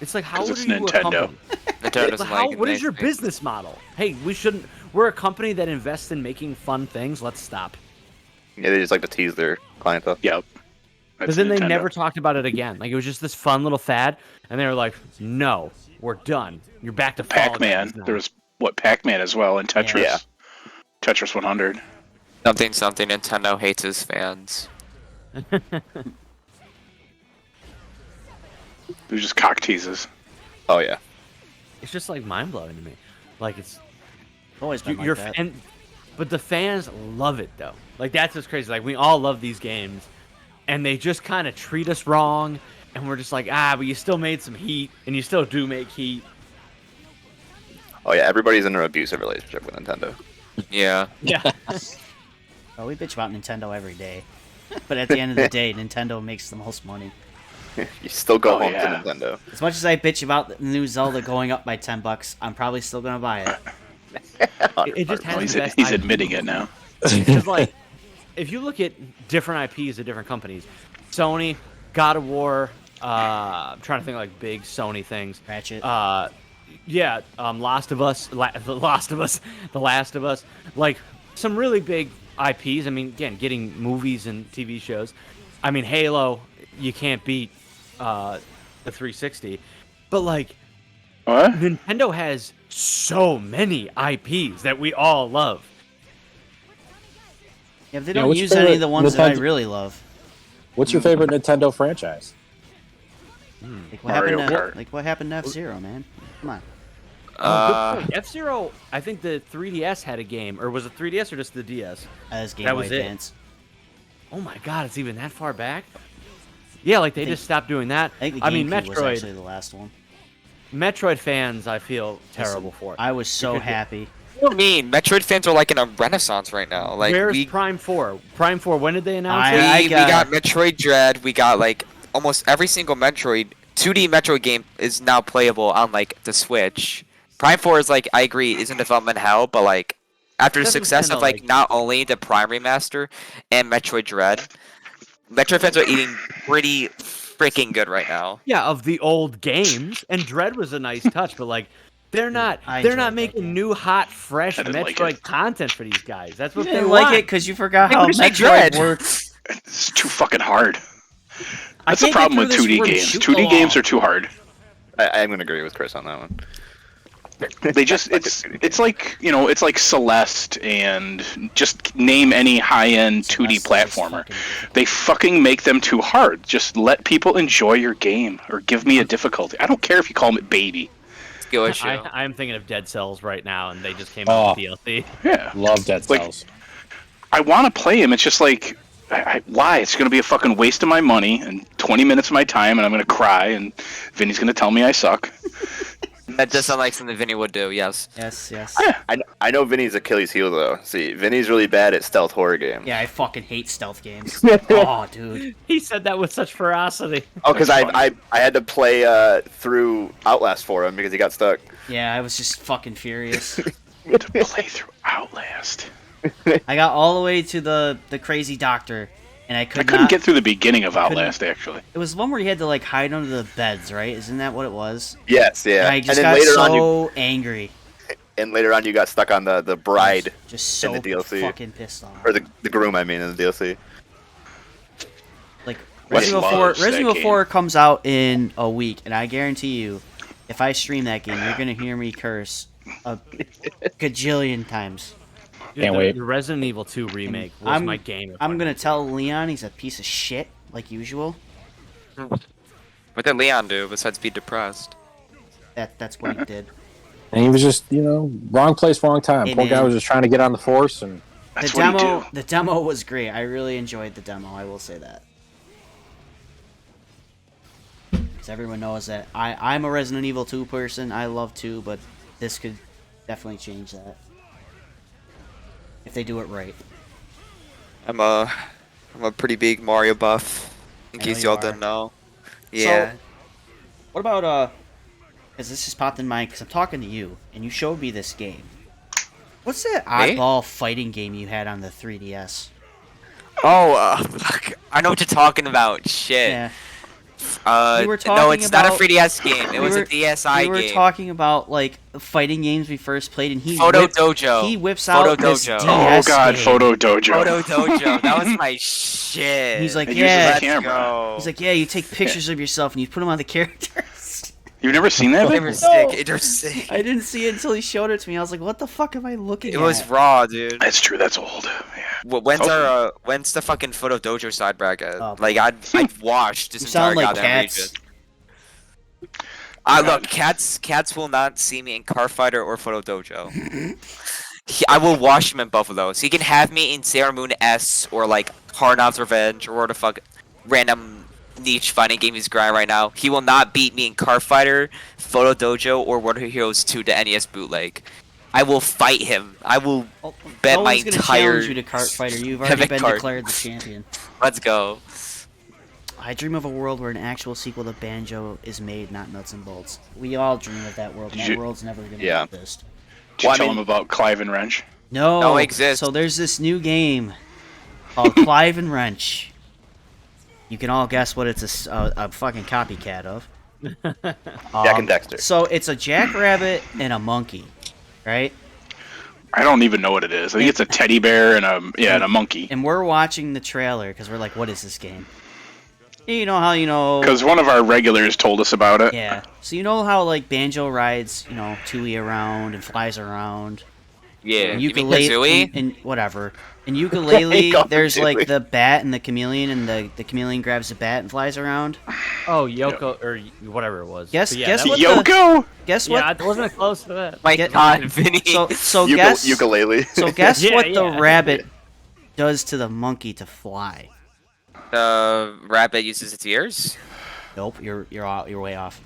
Speaker 3: It's like, how
Speaker 6: 'Cause
Speaker 3: are
Speaker 6: it's
Speaker 3: you a
Speaker 6: Nintendo.
Speaker 3: company?
Speaker 4: Nintendo doesn't
Speaker 3: How,
Speaker 4: like
Speaker 3: what is your
Speaker 4: anything.
Speaker 3: business model? Hey, we shouldn't. We're a company that invests in making fun things. Let's stop.
Speaker 5: Yeah, they just like to tease their clientele.
Speaker 6: Yep.
Speaker 3: Because then they never talked about it again. Like, it was just this fun little fad, and they were like, no, we're done. You're back to Fall
Speaker 6: Pac-Man.
Speaker 3: Guys now."
Speaker 6: There was Pac-Man as well, and Tetris.
Speaker 5: Yeah.
Speaker 6: Tetris 100.
Speaker 4: Something Nintendo hates his fans.
Speaker 6: It was just cock teases.
Speaker 5: Oh yeah.
Speaker 3: It's just like mind blowing to me. Like it's
Speaker 2: Always been like
Speaker 3: you're
Speaker 2: that.
Speaker 3: and but the fans love it though. Like that's what's crazy. Like we all love these games, and they just kind of treat us wrong, and we're just like but you still made some heat, and you still do make heat.
Speaker 5: Oh yeah. Everybody's in an abusive relationship with Nintendo.
Speaker 4: Yeah.
Speaker 3: Yeah.
Speaker 2: Oh, we bitch about Nintendo every day. But at the end of the day, Nintendo makes the most money.
Speaker 5: You still go
Speaker 6: Oh,
Speaker 5: home
Speaker 6: yeah.
Speaker 5: to Nintendo.
Speaker 2: As much as I bitch about the new Zelda going up by $10, I'm probably still gonna buy it.
Speaker 3: It just
Speaker 6: Oh,
Speaker 3: has
Speaker 6: he's
Speaker 3: the best
Speaker 6: he's
Speaker 3: IP.
Speaker 6: admitting it now.
Speaker 3: Because like, if you look at different IPs of different companies, Sony, God of War, I'm trying to think of like big Sony things.
Speaker 2: Ratchet.
Speaker 3: Yeah, Last of Us, The Last of Us, like some really big IPs. I mean, again, getting movies and TV shows. I mean, Halo, you can't beat the 360, but like
Speaker 6: What?
Speaker 3: Nintendo has so many IPs that we all love.
Speaker 2: Yeah, but they
Speaker 1: Yeah,
Speaker 2: don't
Speaker 1: which
Speaker 2: use any of
Speaker 1: favorite
Speaker 2: the ones that I
Speaker 1: Nintendo-
Speaker 2: really love.
Speaker 1: What's your favorite Nintendo franchise?
Speaker 2: Like what
Speaker 6: Mario
Speaker 2: happened to
Speaker 6: Kart.
Speaker 2: like what happened to F-Zero, man? Come on.
Speaker 3: F-Zero, I think the 3DS had a game, or was it 3DS or just the DS?
Speaker 2: As Game
Speaker 3: That
Speaker 2: Boy
Speaker 3: was it.
Speaker 2: Advance.
Speaker 3: Oh my god, it's even that far back? Yeah, like they
Speaker 2: think-
Speaker 3: just stopped doing that.
Speaker 2: I think the
Speaker 3: I mean,
Speaker 2: GameCube was
Speaker 3: Metroid.
Speaker 2: actually the last one.
Speaker 3: Metroid fans, I feel terrible for.
Speaker 2: I was so happy.
Speaker 4: What do you mean? Metroid fans are like in a renaissance right now. Like
Speaker 3: Where's
Speaker 4: we
Speaker 3: Prime 4? Prime 4, when did they announce
Speaker 2: I
Speaker 3: it?
Speaker 4: we
Speaker 2: got-
Speaker 4: got Metroid Dread. We got like almost every single Metroid 2D Metroid game is now playable on like the Switch. Prime 4 is like I agree is in development hell, but like after the
Speaker 3: That's
Speaker 4: success
Speaker 3: kinda
Speaker 4: of like not only the Prime remaster and Metroid Dread, Metroid fans are eating pretty freaking good right now.
Speaker 3: Yeah, of the old games, and Dread was a nice touch, but like they're not
Speaker 2: I
Speaker 3: they're
Speaker 2: enjoyed
Speaker 3: not
Speaker 2: that
Speaker 3: making
Speaker 2: game.
Speaker 3: new hot fresh
Speaker 6: I didn't like
Speaker 3: Metroid
Speaker 6: it.
Speaker 3: content for these guys. That's
Speaker 2: You
Speaker 3: what they
Speaker 2: didn't like
Speaker 3: want.
Speaker 2: it because you forgot
Speaker 4: Hey,
Speaker 2: how
Speaker 4: what is that
Speaker 2: Metroid
Speaker 4: Dread?
Speaker 2: works.
Speaker 6: It's too fucking hard.
Speaker 2: I
Speaker 6: That's the
Speaker 2: can't get
Speaker 6: problem with
Speaker 2: through this
Speaker 6: 2D
Speaker 2: from
Speaker 6: games.
Speaker 2: shoot
Speaker 6: 2D
Speaker 2: the
Speaker 6: games
Speaker 2: wall.
Speaker 6: are too hard.
Speaker 5: I'm gonna agree with Chris on that one.
Speaker 6: They just it's like it's like Celeste and just name any high-end 2D
Speaker 2: Celeste is
Speaker 6: platformer.
Speaker 2: fucking difficult.
Speaker 6: They fucking make them too hard. Just let people enjoy your game or give me a difficulty. I don't care if you call it baby.
Speaker 4: Skill issue.
Speaker 3: I'm thinking of Dead Cells right now, and they just came out with DLC.
Speaker 6: Yeah.
Speaker 1: Love Dead
Speaker 6: Like-
Speaker 1: Cells.
Speaker 6: I want to play him. It's just like, why? It's going to be a fucking waste of my money and 20 minutes of my time, and I'm going to cry, and Vinny's going to tell me I suck.
Speaker 4: That does sound like something Vinny would do. Yes.
Speaker 2: Yes, yes.
Speaker 5: I know Vinny's Achilles heel though. See, Vinny's really bad at stealth horror games.
Speaker 2: Yeah, I fucking hate stealth games. Oh, dude.
Speaker 3: He said that with such ferocity.
Speaker 5: Oh, because
Speaker 6: That's
Speaker 5: I had to play through Outlast for him because he got stuck.
Speaker 2: Yeah, I was just fucking furious.
Speaker 6: To play through Outlast.
Speaker 2: I got all the way to the crazy doctor, and I
Speaker 6: I
Speaker 2: couldn't
Speaker 6: couldn't get through the beginning of
Speaker 2: couldn't-
Speaker 6: Outlast, actually.
Speaker 2: It was one where you had to like hide under the beds, right? Isn't that what it was?
Speaker 5: Yes, yeah.
Speaker 2: And I just
Speaker 5: then
Speaker 2: got
Speaker 5: later on,
Speaker 2: so angry.
Speaker 5: you got stuck on the bride
Speaker 2: Just
Speaker 5: in
Speaker 2: so
Speaker 5: the DLC.
Speaker 2: fucking pissed off.
Speaker 5: or the groom. I mean, in the DLC.
Speaker 2: Like
Speaker 6: Wes
Speaker 2: Resident Evil 4,
Speaker 6: loves that
Speaker 2: Resident Evil
Speaker 6: game.
Speaker 2: 4 comes out in a week, and I guarantee you, if I stream that game, you're gonna hear me curse a gajillion times.
Speaker 3: Dude,
Speaker 1: Can't wait.
Speaker 3: The Resident Evil 2 remake was
Speaker 2: I'm-
Speaker 3: my game.
Speaker 2: I'm gonna tell Leon he's a piece of shit, like usual.
Speaker 4: What did Leon do besides be depressed?
Speaker 2: That's what he did.
Speaker 1: And he was just, wrong place, wrong time.
Speaker 2: Hey,
Speaker 1: Poor guy
Speaker 2: man.
Speaker 1: was just trying to get on the force, and
Speaker 6: That's
Speaker 2: the
Speaker 6: what you
Speaker 2: demo,
Speaker 6: do.
Speaker 2: the demo was great. I really enjoyed the demo. I will say that. 'Cause everyone knows that I'm a Resident Evil 2 person. I love 2, but this could definitely change that if they do it right.
Speaker 4: I'm a pretty big Mario buff. In
Speaker 2: I
Speaker 4: case
Speaker 2: know you
Speaker 4: y'all didn't
Speaker 2: are.
Speaker 4: know. Yeah.
Speaker 2: What about because this just popped in mind because I'm talking to you and you showed me this game. What's that
Speaker 4: Me?
Speaker 2: oddball fighting game you had on the 3DS?
Speaker 4: Fuck. I know what you're talking about. Shit.
Speaker 2: Yeah.
Speaker 4: No,
Speaker 2: We were talking
Speaker 4: it's not a
Speaker 2: about-
Speaker 4: 3DS game. It
Speaker 2: we
Speaker 4: was
Speaker 2: were-
Speaker 4: a DSI
Speaker 2: we were
Speaker 4: game.
Speaker 2: talking about like fighting games we first played, and
Speaker 4: Photo Dojo.
Speaker 2: He whips
Speaker 4: Photo
Speaker 2: out this
Speaker 4: Dojo.
Speaker 6: Oh
Speaker 2: DS
Speaker 6: god,
Speaker 2: game.
Speaker 6: Photo Dojo.
Speaker 4: Photo Dojo. That was my shit.
Speaker 2: He's like,
Speaker 6: It
Speaker 2: yeah.
Speaker 6: uses a camera.
Speaker 4: Go.
Speaker 2: He's like, yeah. You take pictures of yourself and you put them on the characters.
Speaker 6: You've never seen that?
Speaker 4: They
Speaker 6: Vin?
Speaker 4: were sick. They were sick.
Speaker 2: I didn't see it until he showed it to me. I was like, what the fuck am I looking
Speaker 4: It
Speaker 2: at?
Speaker 4: was raw, dude.
Speaker 6: That's true. That's old. Yeah.
Speaker 4: When's the fucking Photo Dojo side bracket?
Speaker 2: Oh,
Speaker 4: Like I'd watch this
Speaker 2: You
Speaker 4: entire
Speaker 2: sound like
Speaker 4: goddamn
Speaker 2: cats.
Speaker 4: region. Look, cats will not see me in Car Fighter or Photo Dojo. I will wash him in both of those. He can have me in Sailor Moon S or like Karnav's Revenge or what the fuck random niche fighting game he's grinding right now. He will not beat me in Car Fighter, Photo Dojo, or World of Heroes 2 to NES bootleg. I will fight him. I will
Speaker 2: Oh,
Speaker 4: bet
Speaker 2: no
Speaker 4: my
Speaker 2: one's gonna
Speaker 4: entire
Speaker 2: challenge you to Kart Fighter. You've already
Speaker 4: Epic
Speaker 2: been
Speaker 4: cart.
Speaker 2: declared the champion.
Speaker 4: Let's go.
Speaker 2: I dream of a world where an actual sequel to Banjo is made, not nuts and bolts. We all dream of that world. And that
Speaker 6: You-
Speaker 2: world's never gonna
Speaker 5: Yeah.
Speaker 2: exist.
Speaker 6: Did you
Speaker 5: Well, I
Speaker 6: tell
Speaker 5: mean-
Speaker 6: him about Clive and Wrench?
Speaker 2: No,
Speaker 4: No, it exists.
Speaker 2: So there's this new game called Clive and Wrench. You can all guess what it's a fucking copycat of.
Speaker 5: Jack and Dexter.
Speaker 2: So it's a jackrabbit and a monkey, right?
Speaker 6: I don't even know what it is. I think it's a teddy bear and a monkey.
Speaker 2: And we're watching the trailer because we're like, what is this game? You know how
Speaker 6: Because one of our regulars told us about it.
Speaker 2: Yeah. So you know how like Banjo rides, Tui around and flies around.
Speaker 4: Yeah.
Speaker 2: And
Speaker 4: You mean
Speaker 2: ukulele
Speaker 4: Kazooie?
Speaker 2: and whatever. And ukulele,
Speaker 5: Call it
Speaker 2: there's like
Speaker 5: Kazooie.
Speaker 2: the bat and the chameleon, and the chameleon grabs the bat and flies around.
Speaker 3: Oh, Yoko or whatever it was.
Speaker 2: Guess-
Speaker 3: But yeah,
Speaker 2: guess
Speaker 3: that
Speaker 2: what
Speaker 3: was-
Speaker 2: the-
Speaker 6: Yoko?
Speaker 2: Guess what?
Speaker 3: Yeah, I wasn't close to that.
Speaker 4: My
Speaker 2: Get-
Speaker 4: God, Vinny.
Speaker 2: So guess
Speaker 5: Ukulele.
Speaker 2: so guess
Speaker 3: Yeah,
Speaker 2: what the
Speaker 3: yeah.
Speaker 2: rabbit does to the monkey to fly.
Speaker 4: The rabbit uses its ears.
Speaker 2: Nope, you're way off.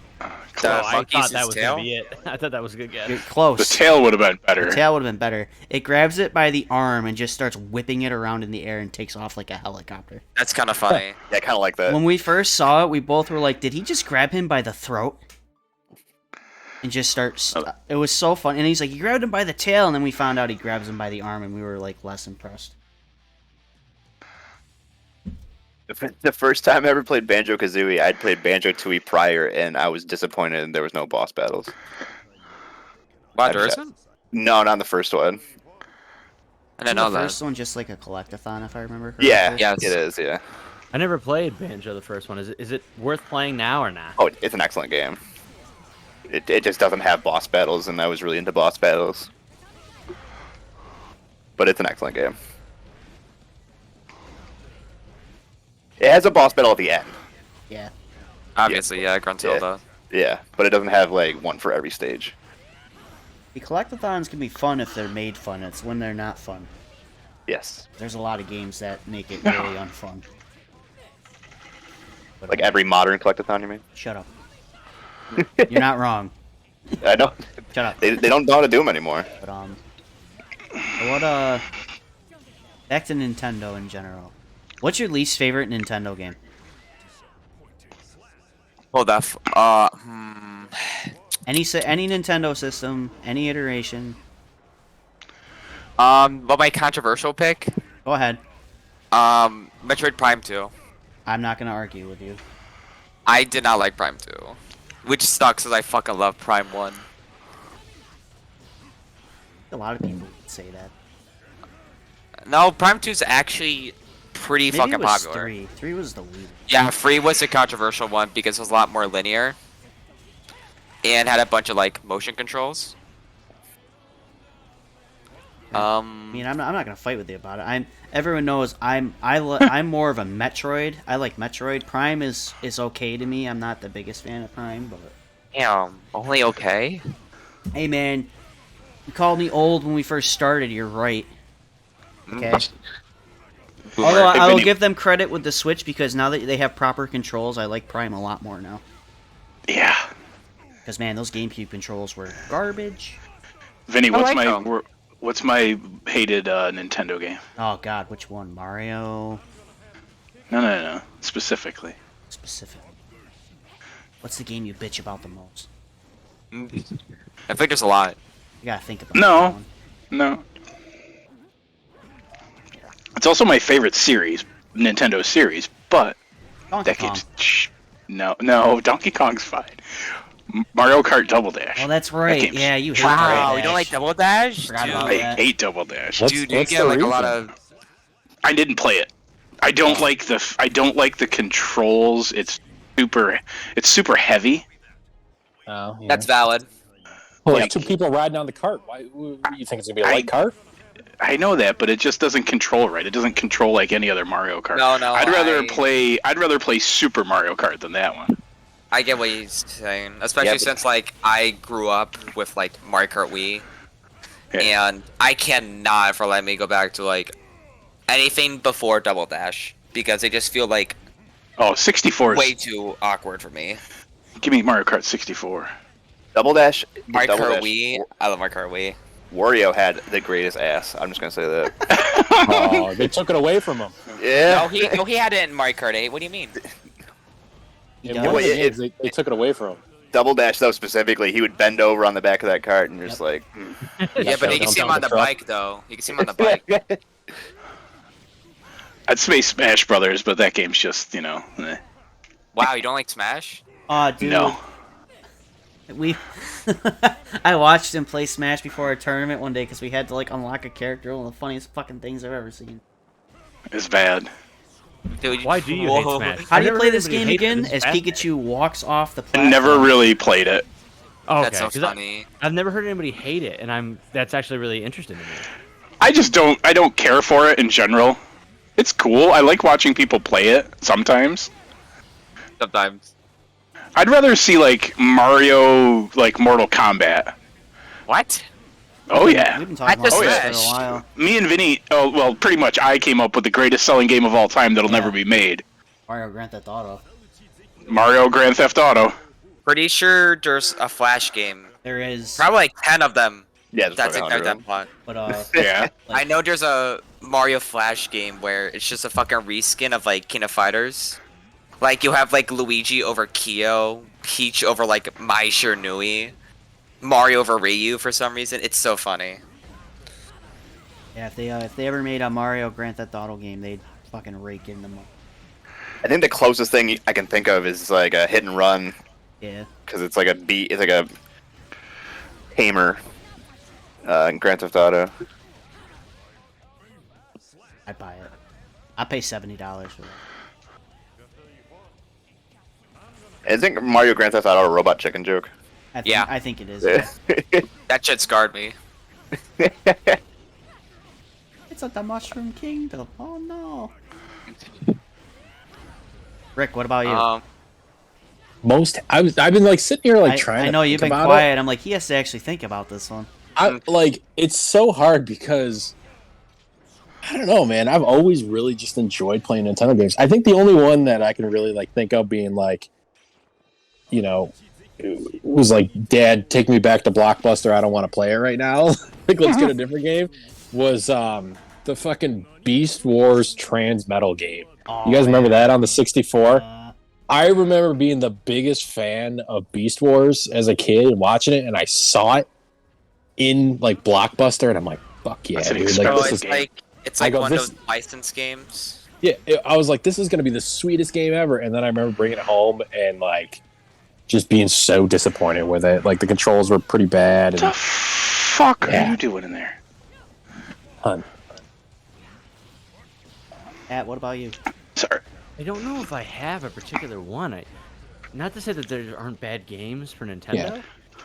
Speaker 4: The
Speaker 3: Oh, I
Speaker 4: monkey
Speaker 3: thought
Speaker 4: uses
Speaker 3: that was
Speaker 4: tail?
Speaker 3: gonna be it. I thought that was a good guess.
Speaker 2: You're close.
Speaker 6: The tail would have been better.
Speaker 2: The tail would have been better. It grabs it by the arm and just starts whipping it around in the air and takes off like a helicopter.
Speaker 4: That's kind of funny.
Speaker 5: Yeah, I kind of like that.
Speaker 2: When we first saw it, we both were like, did he just grab him by the throat? and just start. It was so fun, and he's like, he grabbed him by the tail, and then we found out he grabs him by the arm, and we were like less impressed.
Speaker 5: The first time I ever played Banjo-Kazooie, I'd played Banjo-Tooie prior, and I was disappointed and there was no boss battles.
Speaker 4: Wow, there isn't?
Speaker 5: No, not the first one.
Speaker 4: I didn't know
Speaker 2: the
Speaker 4: that.
Speaker 2: first one just like a collectathon, if I remember correctly.
Speaker 5: Yeah,
Speaker 4: Yes.
Speaker 5: it is, yeah.
Speaker 3: I never played Banjo the first one. Is it worth playing now or not?
Speaker 5: Oh, it's an excellent game. It just doesn't have boss battles, and I was really into boss battles. But it's an excellent game. It has a boss battle at the end.
Speaker 2: Yeah.
Speaker 4: Obviously, yeah, Gruntilda.
Speaker 5: Yeah, but it doesn't have like one for every stage.
Speaker 2: The collectathons can be fun if they're made fun. It's when they're not fun.
Speaker 5: Yes.
Speaker 2: There's a lot of games that make it really unfun. But,
Speaker 5: Like every modern collectathon, you mean?
Speaker 2: shut up. You're not wrong.
Speaker 5: I know.
Speaker 2: Shut up.
Speaker 5: They don't know how to do them anymore.
Speaker 2: But what back to Nintendo in general. What's your least favorite Nintendo game?
Speaker 4: Hold up.
Speaker 2: Any Nintendo system, any iteration.
Speaker 4: But my controversial pick,
Speaker 2: Go ahead.
Speaker 4: Metroid Prime 2.
Speaker 2: I'm not gonna argue with you.
Speaker 4: I did not like Prime 2, which sucks because I fucking love Prime 1.
Speaker 2: A lot of people would say that.
Speaker 4: No, Prime 2 is actually pretty
Speaker 2: Maybe
Speaker 4: fucking
Speaker 2: it was
Speaker 4: popular.
Speaker 2: 3. 3 was the leader.
Speaker 4: Yeah, 3 was a controversial one because it was a lot more linear and had a bunch of like motion controls.
Speaker 2: I mean, I'm not gonna fight with you about it. Everyone knows I'm more of a Metroid. I like Metroid. Prime is okay to me. I'm not the biggest fan of Prime, but
Speaker 4: Damn, only okay.
Speaker 2: hey man, you called me old when we first started. You're right. Okay.
Speaker 4: Boomer.
Speaker 2: Although I will
Speaker 6: Vinny-
Speaker 2: give them credit with the Switch because now that they have proper controls, I like Prime a lot more now.
Speaker 6: Yeah.
Speaker 2: Because man, those GameCube controls were garbage.
Speaker 6: Vinny,
Speaker 4: I like
Speaker 6: what's my hated Nintendo game?
Speaker 2: Oh god, which one? Mario
Speaker 6: No. Specifically.
Speaker 2: specifically. What's the game you bitch about the most?
Speaker 4: I think there's a lot.
Speaker 2: You gotta think about
Speaker 6: No.
Speaker 2: that one.
Speaker 6: No. It's also my favorite series, Nintendo series, but
Speaker 2: Donkey
Speaker 6: that
Speaker 2: Kong.
Speaker 6: game's no, Donkey Kong's fine. Mario Kart Double Dash.
Speaker 2: Oh, that's right.
Speaker 6: game's
Speaker 2: Yeah, you hate
Speaker 4: Wow,
Speaker 2: Double
Speaker 4: you don't like
Speaker 2: Dash.
Speaker 4: Double Dash?
Speaker 2: Forgot
Speaker 4: Dude,
Speaker 2: about
Speaker 6: I
Speaker 2: that.
Speaker 6: hate Double Dash.
Speaker 1: What's-
Speaker 4: dude, you
Speaker 1: what's
Speaker 4: get
Speaker 1: the
Speaker 4: like a lot
Speaker 1: reason?
Speaker 4: of.
Speaker 6: I didn't play it. I don't like the controls. It's super heavy.
Speaker 1: Oh, yeah.
Speaker 4: That's valid.
Speaker 1: Well,
Speaker 6: like-
Speaker 1: two people riding on the cart. Why? You think it's gonna be a
Speaker 6: I-
Speaker 1: light cart?
Speaker 6: I know that, but it just doesn't control right. It doesn't control like any other Mario Kart.
Speaker 4: No,
Speaker 6: I'd rather play Super Mario Kart than that one.
Speaker 4: I get what he's saying, especially
Speaker 5: Yeah, but-
Speaker 4: since like I grew up with like Mario Kart Wii,
Speaker 6: Yeah.
Speaker 4: and I cannot for let me go back to like anything before Double Dash because they just feel like
Speaker 6: Oh, 64 is...
Speaker 4: way too awkward for me.
Speaker 6: Give me Mario Kart 64.
Speaker 5: Double Dash.
Speaker 4: Mario
Speaker 5: Double
Speaker 4: Kart
Speaker 5: Dash,
Speaker 4: Wii, I love Mario Kart Wii.
Speaker 5: Wario had the greatest ass. I'm just gonna say that.
Speaker 1: Oh, they took it away from him.
Speaker 5: Yeah.
Speaker 4: No, he had it in Mario Kart 8. What do you mean?
Speaker 1: In
Speaker 2: Yeah,
Speaker 1: one of the
Speaker 5: it-
Speaker 1: games, they took it away from him.
Speaker 5: Double Dash though specifically, he would bend over on the back of that cart and just like.
Speaker 4: Yeah, but you can
Speaker 1: Jump
Speaker 4: see him
Speaker 1: on
Speaker 4: on
Speaker 1: the
Speaker 4: the
Speaker 1: truck.
Speaker 4: bike though. You can see him on the bike.
Speaker 6: I'd say Smash Brothers, but that game's just, eh.
Speaker 4: Wow, you don't like Smash?
Speaker 2: Dude.
Speaker 6: No.
Speaker 2: We, I watched him play Smash before our tournament one day because we had to like unlock a character. One of the funniest fucking things I've ever seen.
Speaker 6: It's bad.
Speaker 4: Dude,
Speaker 3: Why do you
Speaker 4: whoa.
Speaker 3: hate Smash?
Speaker 2: How
Speaker 3: I've
Speaker 2: do you
Speaker 3: never
Speaker 2: play
Speaker 3: heard
Speaker 2: this
Speaker 3: anybody
Speaker 2: game
Speaker 3: hate it.
Speaker 2: again?
Speaker 3: It's
Speaker 2: As
Speaker 3: bad.
Speaker 2: Pikachu walks off the
Speaker 6: I
Speaker 2: platform.
Speaker 6: never really played it.
Speaker 3: Oh,
Speaker 4: That's
Speaker 3: okay,
Speaker 4: so
Speaker 3: 'cause I-
Speaker 4: funny.
Speaker 3: I've never heard anybody hate it, and that's actually really interesting to me.
Speaker 6: I don't care for it in general. It's cool. I like watching people play it sometimes.
Speaker 4: Sometimes.
Speaker 6: I'd rather see like Mario, like Mortal Kombat.
Speaker 4: What?
Speaker 6: Oh yeah.
Speaker 2: We've been talking
Speaker 4: I
Speaker 2: about
Speaker 4: just
Speaker 2: this
Speaker 4: Smash.
Speaker 2: for a while.
Speaker 6: Me and Vinny, well, pretty much I came up with the greatest selling game of all time that'll never be made.
Speaker 2: Mario Grand Theft Auto.
Speaker 6: Mario Grand Theft Auto.
Speaker 4: Pretty sure there's a Flash game.
Speaker 2: There is,
Speaker 4: Probably like 10 of them.
Speaker 5: Yeah, there's
Speaker 4: That's
Speaker 5: probably
Speaker 4: like
Speaker 5: 100 of
Speaker 4: that
Speaker 5: them.
Speaker 4: plot.
Speaker 2: but
Speaker 6: Yeah.
Speaker 4: I know there's a Mario Flash game where it's just a fucking reskin of like King of Fighters. Like you have like Luigi over Kyo, Peach over like Mai Shiranui, Mario over Ryu for some reason. It's so funny.
Speaker 2: Yeah, if they ever made a Mario Grand Theft Auto game, they'd fucking rake in them.
Speaker 5: I think the closest thing I can think of is like a hit and run,
Speaker 2: Yeah.
Speaker 5: because it's like a hammer in Grand Theft Auto.
Speaker 2: I'd buy it. I'd pay $70 for that.
Speaker 5: I think Mario Grand Theft Auto a robot chicken joke.
Speaker 2: I think it is. Yeah.
Speaker 4: That shit scarred me.
Speaker 2: It's like the Mushroom Kingdom. Oh no. Rick, what about you?
Speaker 1: I've been like sitting here like trying.
Speaker 2: I know
Speaker 1: to
Speaker 2: you've
Speaker 1: think
Speaker 2: been
Speaker 1: about
Speaker 2: quiet.
Speaker 1: It.
Speaker 2: I'm like, he has to actually think about this one.
Speaker 1: I like it's so hard because I don't know, man. I've always really just enjoyed playing Nintendo games. I think the only one that I can really like think of being like, you know, it was like, Dad, take me back to Blockbuster. I don't want to play it right now. Like, let's get a different game. Was the fucking Beast Wars Trans Metal game?
Speaker 2: Oh,
Speaker 1: You guys remember
Speaker 2: yeah.
Speaker 1: that on the 64? I remember being the biggest fan of Beast Wars as a kid and watching it, and I saw it in like Blockbuster, and I'm like, "Fuck yeah,
Speaker 6: That's an
Speaker 1: dude!"
Speaker 6: expensive
Speaker 1: Like,
Speaker 4: So
Speaker 1: this is,
Speaker 4: it's
Speaker 1: I
Speaker 4: like
Speaker 1: go,
Speaker 4: one of
Speaker 1: this-
Speaker 4: those licensed games.
Speaker 1: yeah. I was like, "This is gonna be the sweetest game ever," and then I remember bringing it home and like just being so disappointed with it. Like the controls were pretty bad.
Speaker 6: What the
Speaker 1: And,
Speaker 6: fuck
Speaker 1: Yeah.
Speaker 6: are you doing in there?
Speaker 1: Hun.
Speaker 2: Matt, what about you?
Speaker 6: Sorry.
Speaker 3: I don't know if I have a particular one. Not to say that there aren't bad games for Nintendo,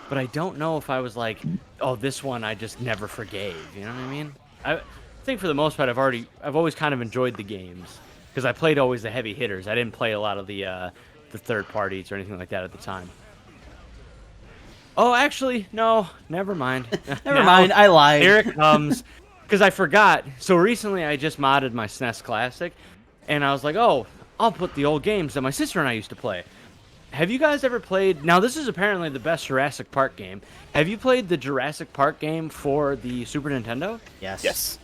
Speaker 3: but I don't know if I was like, oh, this one I just never forgave. You know what I mean? I think for the most part, I've always kind of enjoyed the games because I played always the heavy hitters. I didn't play a lot of the third parties or anything like that at the time. Oh, actually, no, never mind.
Speaker 2: Never mind, I lied.
Speaker 3: Here it comes. Because I forgot. So recently I just modded my SNES Classic, and I was like, oh, I'll put the old games that my sister and I used to play. Have you guys ever played... Now, this is apparently the best Jurassic Park game. Have you played the Jurassic Park game for the Super Nintendo?
Speaker 2: Yes.
Speaker 5: Yes.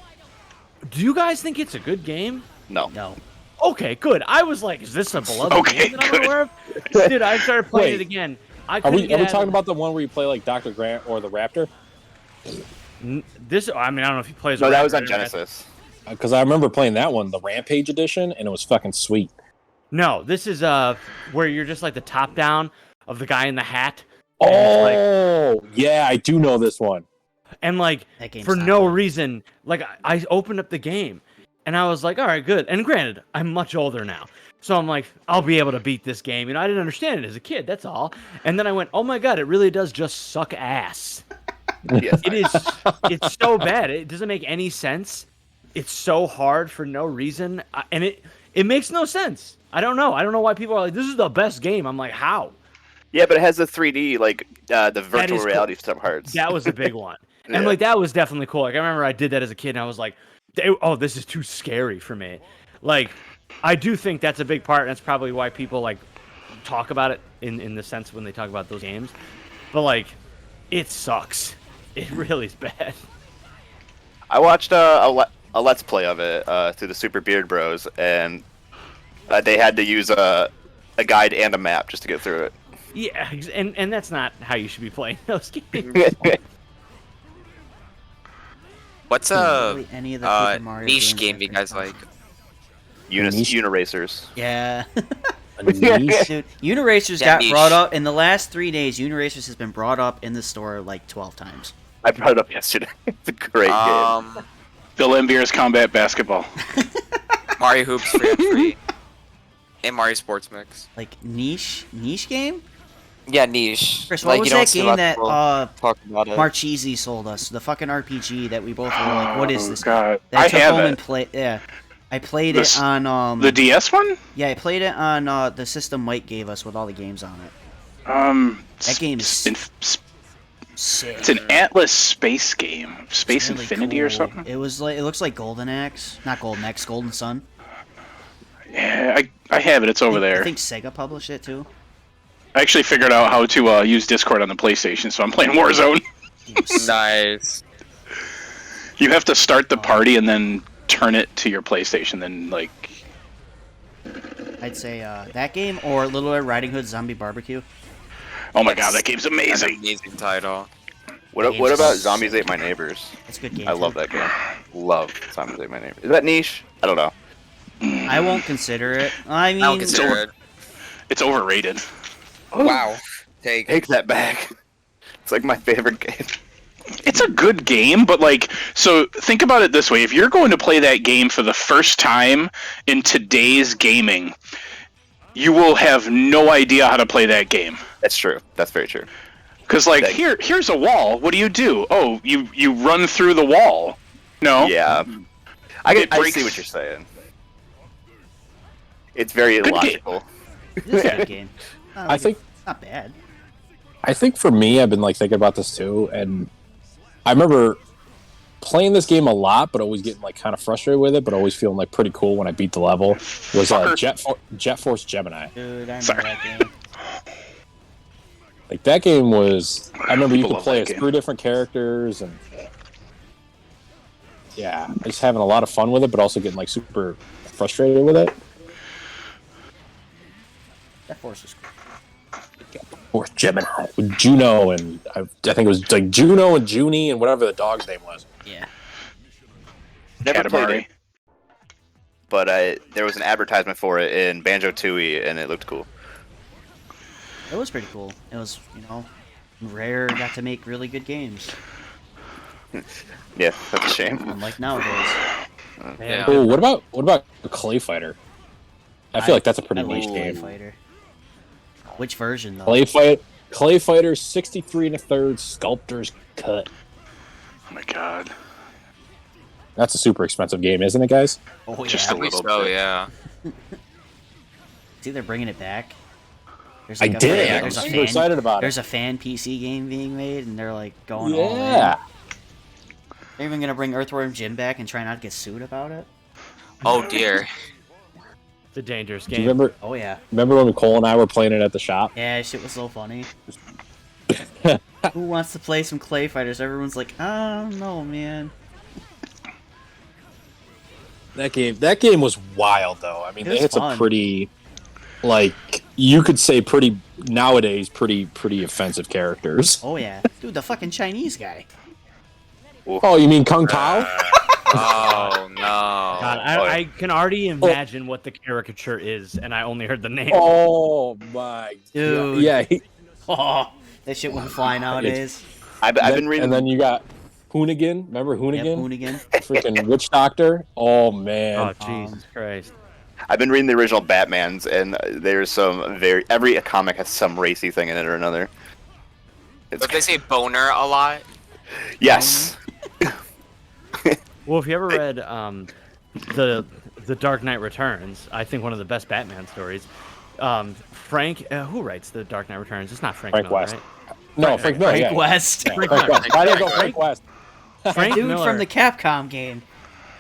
Speaker 3: Do you guys think it's a good game?
Speaker 5: No.
Speaker 2: No.
Speaker 3: Okay, good. I was like, is this a beloved
Speaker 6: Okay,
Speaker 3: game that I'm
Speaker 6: good.
Speaker 3: aware of? Dude, I started playing
Speaker 1: Wait.
Speaker 3: it again. I
Speaker 1: Are
Speaker 3: couldn't
Speaker 1: we
Speaker 3: get out of
Speaker 1: talking
Speaker 3: it.
Speaker 1: about the one where you play like Dr. Grant or the Raptor?
Speaker 3: This? I mean, I don't know if he plays...
Speaker 5: No, that was
Speaker 3: Raptor
Speaker 5: on
Speaker 3: or-
Speaker 5: Genesis.
Speaker 1: Because I remember playing that one, the Rampage edition, and it was fucking sweet.
Speaker 3: No, this is where you're just like the top down of the guy in the hat. And it's like,
Speaker 1: Oh, yeah, I do know this one.
Speaker 3: and like
Speaker 2: That game's
Speaker 3: for
Speaker 2: not
Speaker 3: no
Speaker 2: good.
Speaker 3: reason, like I opened up the game and I was like, all right, good. And granted, I'm much older now, so I'm like, I'll be able to beat this game. You know, I didn't understand it as a kid. That's all. And then I went, oh my god, it really does just suck ass.
Speaker 5: Yes.
Speaker 3: It is. It's so bad. It doesn't make any sense. It's so hard for no reason, and it makes no sense. I don't know. I don't know why people are like, this is the best game. I'm like, how?
Speaker 5: Yeah, but it has the 3D, like the virtual
Speaker 3: is cool.
Speaker 5: reality subparts.
Speaker 3: That was a big one. And
Speaker 5: Yeah.
Speaker 3: like that was definitely cool. Like I remember I did that as a kid and I was like, oh, this is too scary for me. Like I do think that's a big part, and that's probably why people like talk about it in the sense when they talk about those games. But like it sucks. It really is bad.
Speaker 5: I watched a Let's Play of it through the Super Beard Bros, and they had to use a guide and a map just to get through it.
Speaker 3: Yeah, and that's not how you should be playing those games.
Speaker 4: What's
Speaker 2: Really any of the Paper Mario
Speaker 4: niche
Speaker 2: games
Speaker 4: game
Speaker 2: I've
Speaker 4: you
Speaker 2: been
Speaker 4: guys
Speaker 2: playing.
Speaker 4: like?
Speaker 5: Unis Uniracers.
Speaker 2: Yeah.
Speaker 1: A niche?
Speaker 2: Dude, Uniracers
Speaker 4: Yeah,
Speaker 2: got
Speaker 4: niche.
Speaker 2: brought up in the last 3 days. Uniracers has been brought up in the store like 12 times.
Speaker 5: I brought it up yesterday. It's a great game.
Speaker 6: Bill Lambire's Combat Basketball.
Speaker 4: Mario Hoops free on free. And Mario Sports Mix.
Speaker 2: Like niche game?
Speaker 4: Yeah, niche.
Speaker 2: Chris, what
Speaker 4: Like,
Speaker 2: was
Speaker 4: you don't
Speaker 2: that
Speaker 4: see a
Speaker 2: game
Speaker 4: lot of
Speaker 2: that
Speaker 4: people talk about it.
Speaker 2: Marchese sold us? The fucking RPG that we both were like, what is
Speaker 6: Oh,
Speaker 2: this?
Speaker 6: God.
Speaker 2: That
Speaker 6: I
Speaker 2: took
Speaker 6: have
Speaker 2: home
Speaker 6: it.
Speaker 2: and play. Yeah, I played
Speaker 6: This-
Speaker 2: it on
Speaker 6: The DS one?
Speaker 2: yeah, I played it on the system Mike gave us with all the games on it. That game is sick.
Speaker 6: It's an Atlas space game. Space
Speaker 2: Really
Speaker 6: Infinity or
Speaker 2: cool.
Speaker 6: something?
Speaker 2: It was like, it looks like Golden Axe, not Golden Axe, Golden Sun.
Speaker 6: Yeah, I have it. It's over
Speaker 2: I
Speaker 6: there.
Speaker 2: think Sega published it too.
Speaker 6: I actually figured out how to use Discord on the PlayStation, so I'm playing Warzone.
Speaker 2: It was-
Speaker 4: Nice.
Speaker 6: You have to start the party and then turn it to your PlayStation, then like...
Speaker 2: I'd say that game or Little Red Riding Hood Zombie Barbecue.
Speaker 6: Oh my god, that game's
Speaker 4: That's an
Speaker 6: amazing!
Speaker 4: amazing title.
Speaker 5: What about Zombies Ate My Neighbors?
Speaker 2: It's a good game.
Speaker 5: I love that game. Love Zombies Ate My Neighbors. Is that niche? I don't know.
Speaker 2: I won't consider it. I mean,
Speaker 4: I don't consider it.
Speaker 6: It's overrated.
Speaker 4: Wow. Take.
Speaker 5: That back. It's like my favorite game.
Speaker 6: It's a good game, but like, so think about it this way: if you're going to play that game for the first time in today's gaming, you will have no idea how to play that game.
Speaker 5: That's true. That's very true.
Speaker 6: Because like, here's a wall. What do? Oh, you run through the wall. No.
Speaker 5: Yeah. I see what you're saying. It's very illogical.
Speaker 2: This is a good game.
Speaker 1: I think
Speaker 2: it's not bad.
Speaker 1: I think for me, I've been like thinking about this too, and I remember playing this game a lot, but always getting like kind of frustrated with it, but always feeling like pretty cool when I beat the level. Was Jet Force Gemini.
Speaker 2: Dude, I remember that game.
Speaker 1: Like that game was. I remember you
Speaker 6: People
Speaker 1: could play
Speaker 6: love
Speaker 1: as
Speaker 6: that game.
Speaker 1: 3 different characters, and yeah, just having a lot of fun with it, but also getting like super frustrated with it.
Speaker 2: That Force was cool.
Speaker 1: Or Gemini with Juno, and I think it was like Juno and Junie and whatever the dog's name was.
Speaker 2: Yeah.
Speaker 5: Never played
Speaker 6: Katamari.
Speaker 5: it, but there was an advertisement for it in Banjo-Tooie, and it looked cool.
Speaker 2: It was pretty cool. It was, Rare got to make really good games.
Speaker 5: Yeah, that's a shame.
Speaker 2: Unlike nowadays.
Speaker 4: Yeah.
Speaker 1: Oh, what about Clay Fighter? I feel like that's a pretty
Speaker 2: I love
Speaker 1: niche
Speaker 2: Clay
Speaker 1: game.
Speaker 2: Fighter. Which version though?
Speaker 1: Clay Fighter 63 1/3 Sculptor's Cut.
Speaker 6: Oh my god.
Speaker 1: That's a super expensive game, isn't it, guys?
Speaker 2: Oh yeah.
Speaker 6: Just a
Speaker 4: I think
Speaker 6: little
Speaker 4: so,
Speaker 6: bit.
Speaker 4: yeah.
Speaker 2: See, they're bringing it back. There's
Speaker 1: I
Speaker 2: a
Speaker 1: did.
Speaker 2: fan-
Speaker 1: I'm
Speaker 2: there's a
Speaker 1: super
Speaker 2: fan-
Speaker 1: excited about it.
Speaker 2: There's a fan PC game being made, and they're like going all in.
Speaker 1: Yeah.
Speaker 2: They're even gonna bring Earthworm Jim back and try not to get sued about it.
Speaker 4: Oh dear.
Speaker 3: It's a dangerous
Speaker 1: Do you
Speaker 3: game.
Speaker 2: Oh yeah.
Speaker 1: remember when Nicole and I were playing it at the shop?
Speaker 2: Yeah, shit was so funny. Who wants to play some Clay Fighters? Everyone's like, oh no, man.
Speaker 1: That game was wild though. I mean,
Speaker 2: It
Speaker 1: they
Speaker 2: was
Speaker 1: had some
Speaker 2: fun.
Speaker 1: pretty, like you could say pretty nowadays pretty offensive characters.
Speaker 2: Oh yeah, dude, the fucking Chinese guy.
Speaker 1: Oh, you mean Kung Tao?
Speaker 4: Oh no.
Speaker 3: God, I can already imagine what the caricature is, and I only heard the name.
Speaker 1: Oh my
Speaker 2: Dude.
Speaker 1: God. Yeah.
Speaker 2: Oh, that shit wouldn't fly nowadays.
Speaker 5: I've been reading.
Speaker 1: And then you got Hoonigan. Remember
Speaker 2: Yep,
Speaker 1: Hoonigan?
Speaker 2: Hoonigan.
Speaker 1: Freaking witch doctor. Oh man.
Speaker 3: Oh, Jesus Christ.
Speaker 5: I've been reading the original Batmans, and there's some every comic has some racy thing in it or another.
Speaker 4: But they say boner a lot.
Speaker 5: Yes.
Speaker 3: Well, if you ever read the Dark Knight Returns, I think one of the best Batman stories. Frank, who writes the Dark Knight Returns? It's not Frank
Speaker 1: Frank
Speaker 3: Miller,
Speaker 1: West.
Speaker 3: right?
Speaker 1: No, Frank Miller.
Speaker 2: Frank
Speaker 1: Yeah.
Speaker 2: West.
Speaker 1: Yeah, Frank West. Why did I go Frank West?
Speaker 3: Frank
Speaker 2: Dude
Speaker 3: Miller,
Speaker 2: from the Capcom game.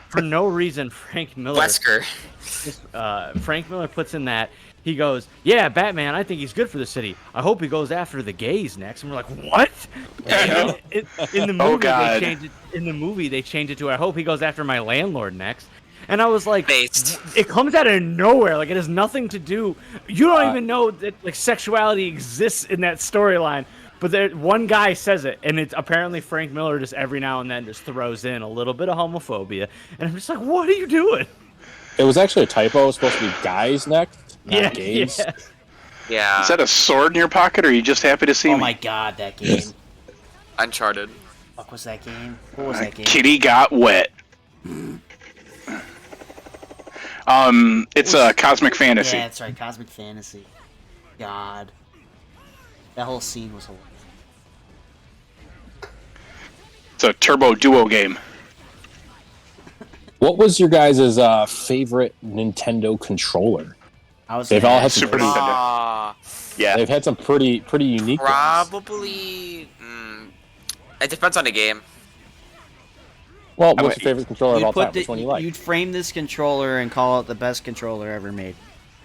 Speaker 3: for no reason, Frank Miller.
Speaker 4: Wesker.
Speaker 3: Frank Miller puts in that he goes, "Yeah, Batman. I think he's good for the city. I hope he goes after the gays next." And we're like, "What?" And in the movie,
Speaker 6: Oh, God.
Speaker 3: they changed it. In the movie, they changed it to, "I hope he goes after my landlord next." And I was like,
Speaker 4: Based.
Speaker 3: it comes out of nowhere. Like it has nothing to do. You don't even know that like sexuality exists in that storyline. But one guy says it, and it's apparently Frank Miller just every now and then just throws in a little bit of homophobia, and I'm just like, "What are you doing?"
Speaker 1: It was actually a typo. It was supposed to be guys next, not gays.
Speaker 3: yeah.
Speaker 4: Yeah.
Speaker 6: Is that a sword in your pocket, or are you just happy to see
Speaker 2: Oh
Speaker 6: me?
Speaker 2: my god, that game.
Speaker 4: Uncharted.
Speaker 2: Fuck was that game? What was that game?
Speaker 6: Kitty got wet. It's a Cosmic Fantasy.
Speaker 2: Yeah, that's right, Cosmic Fantasy. God. That whole scene was hilarious.
Speaker 6: It's a turbo duo game.
Speaker 1: What was your guys' favorite Nintendo controller?
Speaker 2: I was
Speaker 1: They've
Speaker 2: gonna
Speaker 1: all had
Speaker 2: ask
Speaker 1: some
Speaker 6: Super
Speaker 2: you-
Speaker 6: Nintendo.
Speaker 5: Yeah.
Speaker 1: They've had some pretty unique ones.
Speaker 4: Probably. It depends on the game.
Speaker 1: Well,
Speaker 5: I
Speaker 1: what's
Speaker 5: mean,
Speaker 1: your favorite controller of
Speaker 2: You'd
Speaker 1: all time?
Speaker 2: put
Speaker 1: Which one you like?
Speaker 2: You'd frame this controller and call it the best controller ever made.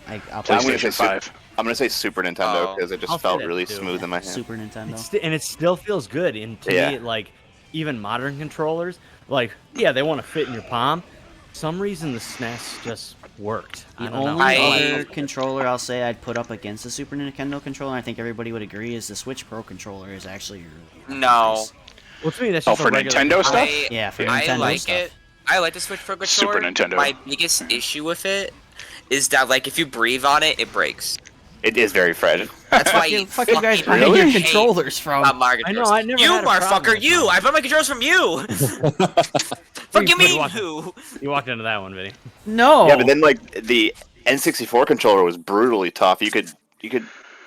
Speaker 2: I'll
Speaker 5: I'm
Speaker 2: play
Speaker 5: gonna say
Speaker 6: PlayStation 5.
Speaker 5: I'm gonna say Super Nintendo
Speaker 4: Oh.
Speaker 5: because it just
Speaker 3: I'll
Speaker 5: felt
Speaker 3: say that
Speaker 5: really
Speaker 3: too.
Speaker 5: smooth in my hand.
Speaker 2: Super Nintendo.
Speaker 3: And it still feels good. And to
Speaker 5: Yeah.
Speaker 3: me, like, even modern controllers, like, yeah, they want to fit in your palm. Some reason the SNES just worked. I
Speaker 2: The
Speaker 3: don't know.
Speaker 2: only other controller I'll say I'd put up against the Super Nintendo controller, and I think everybody would agree, is the Switch Pro controller is actually really
Speaker 4: No.
Speaker 2: nice.
Speaker 3: Well, to me, that's
Speaker 6: Oh,
Speaker 3: just a
Speaker 6: for
Speaker 3: regular
Speaker 6: Nintendo stuff?
Speaker 2: Yeah, for
Speaker 4: I
Speaker 2: Nintendo
Speaker 4: like
Speaker 2: stuff.
Speaker 4: it. I like the Switch Pro controller.
Speaker 6: Super Nintendo.
Speaker 4: My biggest issue with it is that like if you breathe on it, it breaks.
Speaker 5: It is very fragile.
Speaker 4: That's why
Speaker 2: Fuck you guys
Speaker 4: fucking
Speaker 2: buying your
Speaker 4: hate
Speaker 2: controllers from.
Speaker 4: Mario
Speaker 3: I know,
Speaker 4: controllers.
Speaker 3: I never
Speaker 4: You
Speaker 3: had a problem
Speaker 4: motherfucker,
Speaker 3: with
Speaker 4: you!
Speaker 3: mine.
Speaker 4: I bought my controllers from you. Fuck you
Speaker 3: Wait,
Speaker 4: mean
Speaker 3: what?
Speaker 4: who?
Speaker 3: You walked into that one, Vinny.
Speaker 2: No.
Speaker 5: Yeah, but then like the N64 controller was brutally tough. You could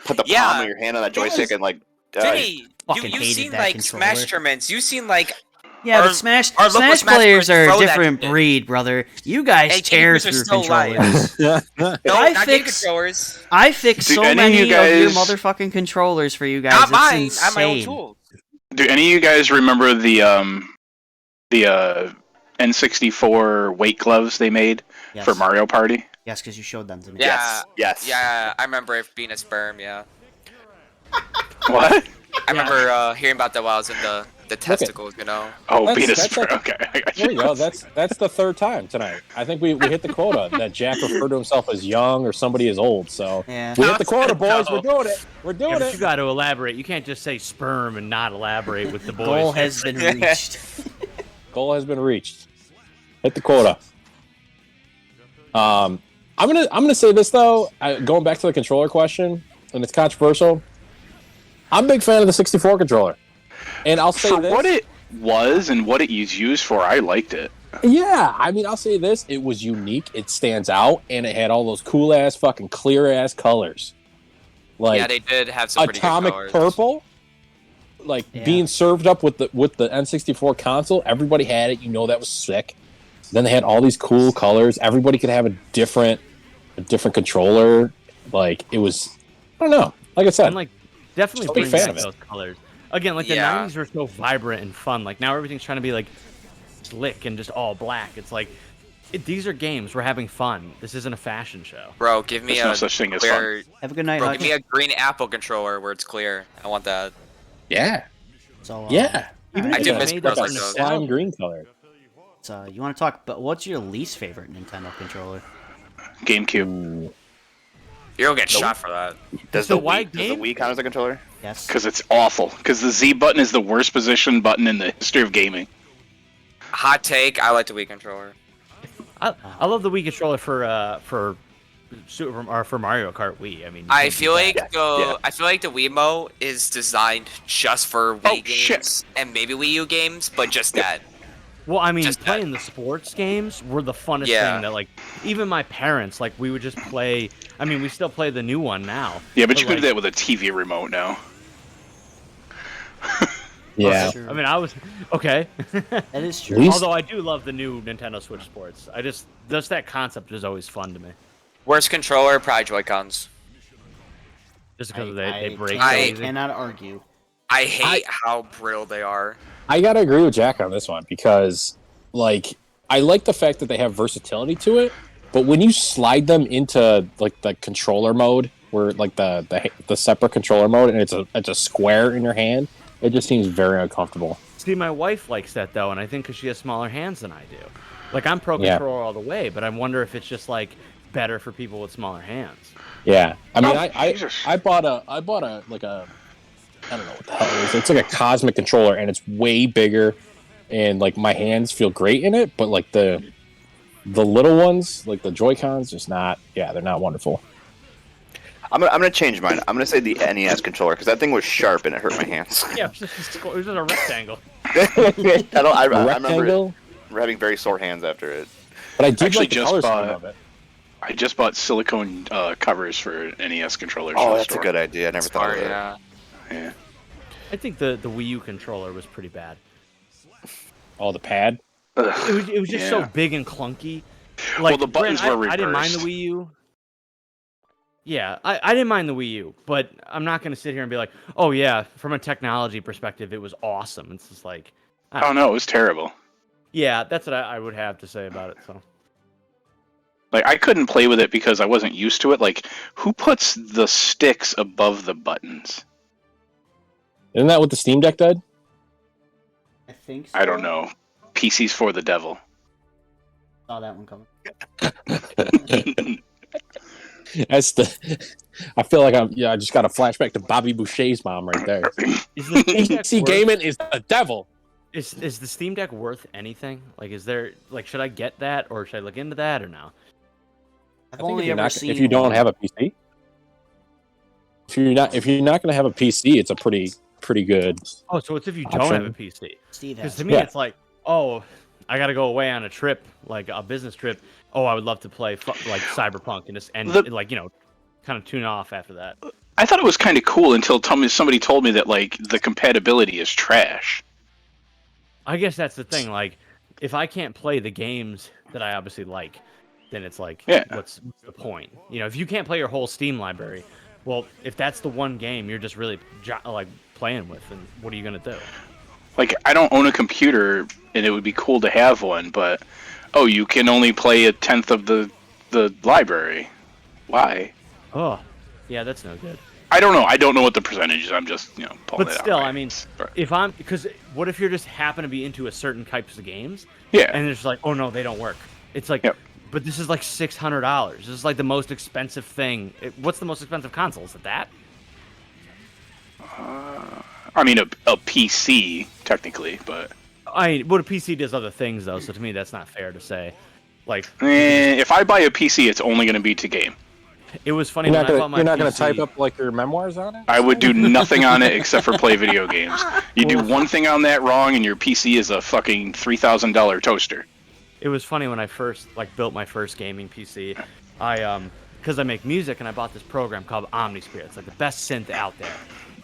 Speaker 5: put the
Speaker 4: Yeah.
Speaker 5: palm of your hand on that joystick and like.
Speaker 4: Vinny,
Speaker 2: fucking
Speaker 4: you've
Speaker 2: hated
Speaker 4: seen
Speaker 2: that
Speaker 4: like
Speaker 2: controller.
Speaker 4: Smash tournaments. You've seen like
Speaker 2: yeah,
Speaker 4: our-
Speaker 2: but Smash
Speaker 4: our local
Speaker 2: Smash
Speaker 4: Smash
Speaker 2: players
Speaker 4: players
Speaker 2: are a
Speaker 4: throw that
Speaker 2: different
Speaker 4: shit.
Speaker 2: breed, brother. You guys
Speaker 4: Hey,
Speaker 2: tear
Speaker 4: gamers are
Speaker 2: through
Speaker 4: still alive.
Speaker 2: controllers.
Speaker 4: no,
Speaker 2: I
Speaker 4: not game
Speaker 2: fix-
Speaker 4: controllers.
Speaker 2: I fixed
Speaker 6: Do
Speaker 2: so
Speaker 6: any of
Speaker 2: many
Speaker 6: you
Speaker 2: of your
Speaker 6: guys-
Speaker 2: motherfucking controllers for you guys.
Speaker 4: Not
Speaker 2: It's
Speaker 4: mine. I
Speaker 2: insane.
Speaker 4: have my own tools.
Speaker 6: Do any of you guys remember the N64 weight gloves they made
Speaker 2: Yes.
Speaker 6: for Mario Party?
Speaker 2: Yes, because you showed them to me.
Speaker 4: Yeah.
Speaker 5: Yes.
Speaker 4: Yeah, I remember it being a sperm. Yeah,
Speaker 6: What?
Speaker 4: I remember hearing about that while I was in the testicles. You know.
Speaker 6: Oh,
Speaker 1: That's-
Speaker 6: penis.
Speaker 1: that's like-
Speaker 6: Okay. I got
Speaker 1: There you go. That's the third time tonight. I think we hit the quota that Jack referred to himself as young or somebody as old. So
Speaker 2: Yeah.
Speaker 1: we hit the quota, boys. We're doing it. We're
Speaker 3: Yeah,
Speaker 1: doing
Speaker 3: but
Speaker 1: it.
Speaker 3: you got to elaborate. You can't just say sperm and not elaborate with the boys.
Speaker 2: Goal has been reached.
Speaker 1: Goal has been reached. Hit the quota. I'm gonna say this though. Going back to the controller question, and it's controversial. I'm a big fan of the 64 controller, and I'll say
Speaker 6: For
Speaker 1: this.
Speaker 6: what it was and what it was used for, I liked it.
Speaker 1: Yeah, I mean, I'll say this: it was unique. It stands out, and it had all those cool ass, fucking clear ass colors, like
Speaker 4: Yeah, they did have some pretty
Speaker 1: atomic
Speaker 4: good colors.
Speaker 1: purple. Like
Speaker 2: Yeah.
Speaker 1: being served up with the N64 console, everybody had it. You know that was sick. Then they had all these cool colors. Everybody could have a different controller. Like it was, I don't know. Like I said,
Speaker 3: And like, definitely
Speaker 1: Just a big
Speaker 3: bring
Speaker 1: fan
Speaker 3: back
Speaker 1: of it.
Speaker 3: those colors. Again, like the
Speaker 4: Yeah.
Speaker 3: 90s were so vibrant and fun. Like now everything's trying to be like slick and just all black. It's like these are games. We're having fun. This isn't a fashion show.
Speaker 4: Bro, give me
Speaker 6: There's
Speaker 4: a
Speaker 6: no such thing as
Speaker 4: clear.
Speaker 2: Have a good night,
Speaker 4: Bro,
Speaker 2: Hutch.
Speaker 4: give me a green Apple controller where it's clear. I want that.
Speaker 1: yeah,
Speaker 2: So,
Speaker 1: yeah.
Speaker 3: Even
Speaker 4: I
Speaker 3: if
Speaker 4: do
Speaker 3: they
Speaker 4: miss
Speaker 3: made
Speaker 4: those
Speaker 3: that
Speaker 4: like
Speaker 3: for
Speaker 4: those.
Speaker 1: Slime
Speaker 3: nostalgia.
Speaker 1: green color.
Speaker 2: so you want to talk? But what's your least favorite Nintendo controller?
Speaker 6: GameCube.
Speaker 4: You'll get shot for that.
Speaker 5: Does
Speaker 3: So
Speaker 5: the
Speaker 3: why
Speaker 5: Wii, does the
Speaker 3: game-
Speaker 5: Wii count as a controller?
Speaker 2: Yes.
Speaker 6: Because it's awful. Because the Z button is the worst positioned button in the history of gaming.
Speaker 4: Hot take. I like the Wii controller.
Speaker 3: I love the Wii controller for Super or for Mario Kart Wii. I mean, you
Speaker 4: I
Speaker 3: can't
Speaker 4: feel
Speaker 3: beat
Speaker 4: like
Speaker 3: that.
Speaker 4: I feel like the Wiimote is designed just for Wii
Speaker 6: Oh,
Speaker 4: games
Speaker 6: shit.
Speaker 4: and maybe Wii U games, but just that.
Speaker 3: Well, I mean,
Speaker 4: just that.
Speaker 3: playing the sports games were the funnest
Speaker 4: Yeah.
Speaker 3: thing. That like even my parents like we would just play. I mean, we still play the new one now.
Speaker 6: Yeah, but you can
Speaker 3: like,
Speaker 6: do that with a TV remote now.
Speaker 1: Yeah,
Speaker 2: True.
Speaker 3: I mean, I was okay.
Speaker 2: That is true.
Speaker 1: Least-
Speaker 3: Although I do love the new Nintendo Switch Sports. Just that concept is always fun to me.
Speaker 4: Worst controller, probably Joy-Cons.
Speaker 3: Just because
Speaker 2: I
Speaker 3: they break.
Speaker 4: I-
Speaker 3: so
Speaker 2: I
Speaker 3: easy.
Speaker 2: cannot argue.
Speaker 4: I hate how brittle they are.
Speaker 1: I gotta agree with Jack on this one because, like, I like the fact that they have versatility to it, but when you slide them into like the controller mode, where like the separate controller mode, and it's a square in your hand, it just seems very uncomfortable.
Speaker 3: See, my wife likes that though, and I think because she has smaller hands than I do. Like I'm pro
Speaker 1: Yeah.
Speaker 3: controller all the way, but I wonder if it's just like better for people with smaller hands.
Speaker 1: Yeah, I mean,
Speaker 6: Oh,
Speaker 1: I
Speaker 6: Jesus.
Speaker 1: bought a like a I don't know what the hell it is. It's like a cosmic controller, and it's way bigger, and like my hands feel great in it, but like the little ones, like the Joy-Cons, just not. Yeah, they're not wonderful.
Speaker 5: I'm gonna change mine. I'm gonna say the NES controller because that thing was sharp and it hurt my hands.
Speaker 3: Yeah, it was just a rectangle.
Speaker 5: I remember
Speaker 1: Rectangle,
Speaker 5: having very sore hands after it.
Speaker 1: but I do
Speaker 6: Actually
Speaker 1: like the
Speaker 6: just
Speaker 1: color
Speaker 6: bought-
Speaker 1: scheme of it.
Speaker 6: I just bought silicone covers for NES controllers.
Speaker 5: Oh,
Speaker 6: in the
Speaker 5: that's a
Speaker 6: store.
Speaker 5: good idea. I never thought
Speaker 4: Smart,
Speaker 5: of that.
Speaker 4: yeah.
Speaker 6: Yeah.
Speaker 3: I think the Wii U controller was pretty bad.
Speaker 1: Oh, the pad.
Speaker 3: It was just so
Speaker 6: Yeah.
Speaker 3: big and clunky.
Speaker 6: Well, the buttons
Speaker 3: granted,
Speaker 6: were
Speaker 3: I didn't mind the
Speaker 6: reversed.
Speaker 3: Wii U. Yeah, I didn't mind the Wii U, but I'm not going to sit here and be like, oh yeah, from a technology perspective, it was awesome. It's just like,
Speaker 6: Oh no, it was terrible.
Speaker 3: yeah, that's what I would have to say about it. So
Speaker 6: Like I couldn't play with it because I wasn't used to it. Like, who puts the sticks above the buttons?
Speaker 1: Isn't that what the Steam Deck did?
Speaker 2: I think so.
Speaker 6: I don't know. PC's for the devil.
Speaker 2: Saw that one coming.
Speaker 1: That's the. I feel like I just got a flashback to Bobby Boucher's mom right there.
Speaker 3: is the Steam Deck
Speaker 1: PC
Speaker 3: worse?
Speaker 1: gaming is the devil.
Speaker 3: Is the Steam Deck worth anything? Like, is there like, should I get that or should I look into that or no?
Speaker 2: I've
Speaker 1: I think
Speaker 2: only
Speaker 1: if, you're
Speaker 2: ever
Speaker 1: not,
Speaker 2: seen
Speaker 1: if you don't
Speaker 2: one.
Speaker 1: have a PC, if you're not going to have a PC, it's a pretty good.
Speaker 3: Oh, so it's if you don't have a PC.
Speaker 2: Steve
Speaker 3: Because
Speaker 2: has.
Speaker 3: to me,
Speaker 1: Yeah.
Speaker 3: it's like, oh, I got to go away on a trip, like a business trip. Oh, I would love to play like Cyberpunk and like kind of tune off after that.
Speaker 6: I thought it was kind of cool until somebody told me that like the compatibility is trash.
Speaker 3: I guess that's the thing. Like, if I can't play the games that I obviously like, then it's like,
Speaker 6: Yeah.
Speaker 3: what's the point? If you can't play your whole Steam library, well, if that's the one game you're just really like playing with, then what are you gonna do?
Speaker 6: Like, I don't own a computer, and it would be cool to have one, but you can only play a tenth of the library. Why?
Speaker 3: Oh, yeah, that's no good.
Speaker 6: I don't know. I don't know what the percentage is. I'm just pulling
Speaker 3: But
Speaker 6: it
Speaker 3: still,
Speaker 6: out.
Speaker 3: I mean, because what if you're just happen to be into a certain types of games,
Speaker 6: Yeah.
Speaker 3: and it's like, oh no, they don't work. It's like,
Speaker 6: Yep.
Speaker 3: but this is like $600. This is like the most expensive thing. What's the most expensive console? Is it that?
Speaker 6: I mean, a PC technically, but
Speaker 3: A PC does other things though, so to me that's not fair to say. Like,
Speaker 6: if I buy a PC, it's only going to be to game.
Speaker 3: it was funny
Speaker 1: You're
Speaker 3: when
Speaker 1: not
Speaker 3: I
Speaker 1: gonna
Speaker 3: bought my
Speaker 1: you're not gonna
Speaker 3: PC.
Speaker 1: type up like your memoirs on it.
Speaker 6: I would do nothing on it except for play video games. You do one thing on that wrong, and your PC is a fucking $3,000 toaster.
Speaker 3: It was funny when I first built my first gaming PC. Because I make music and I bought this program called Omnisphere. It's like the best synth out there.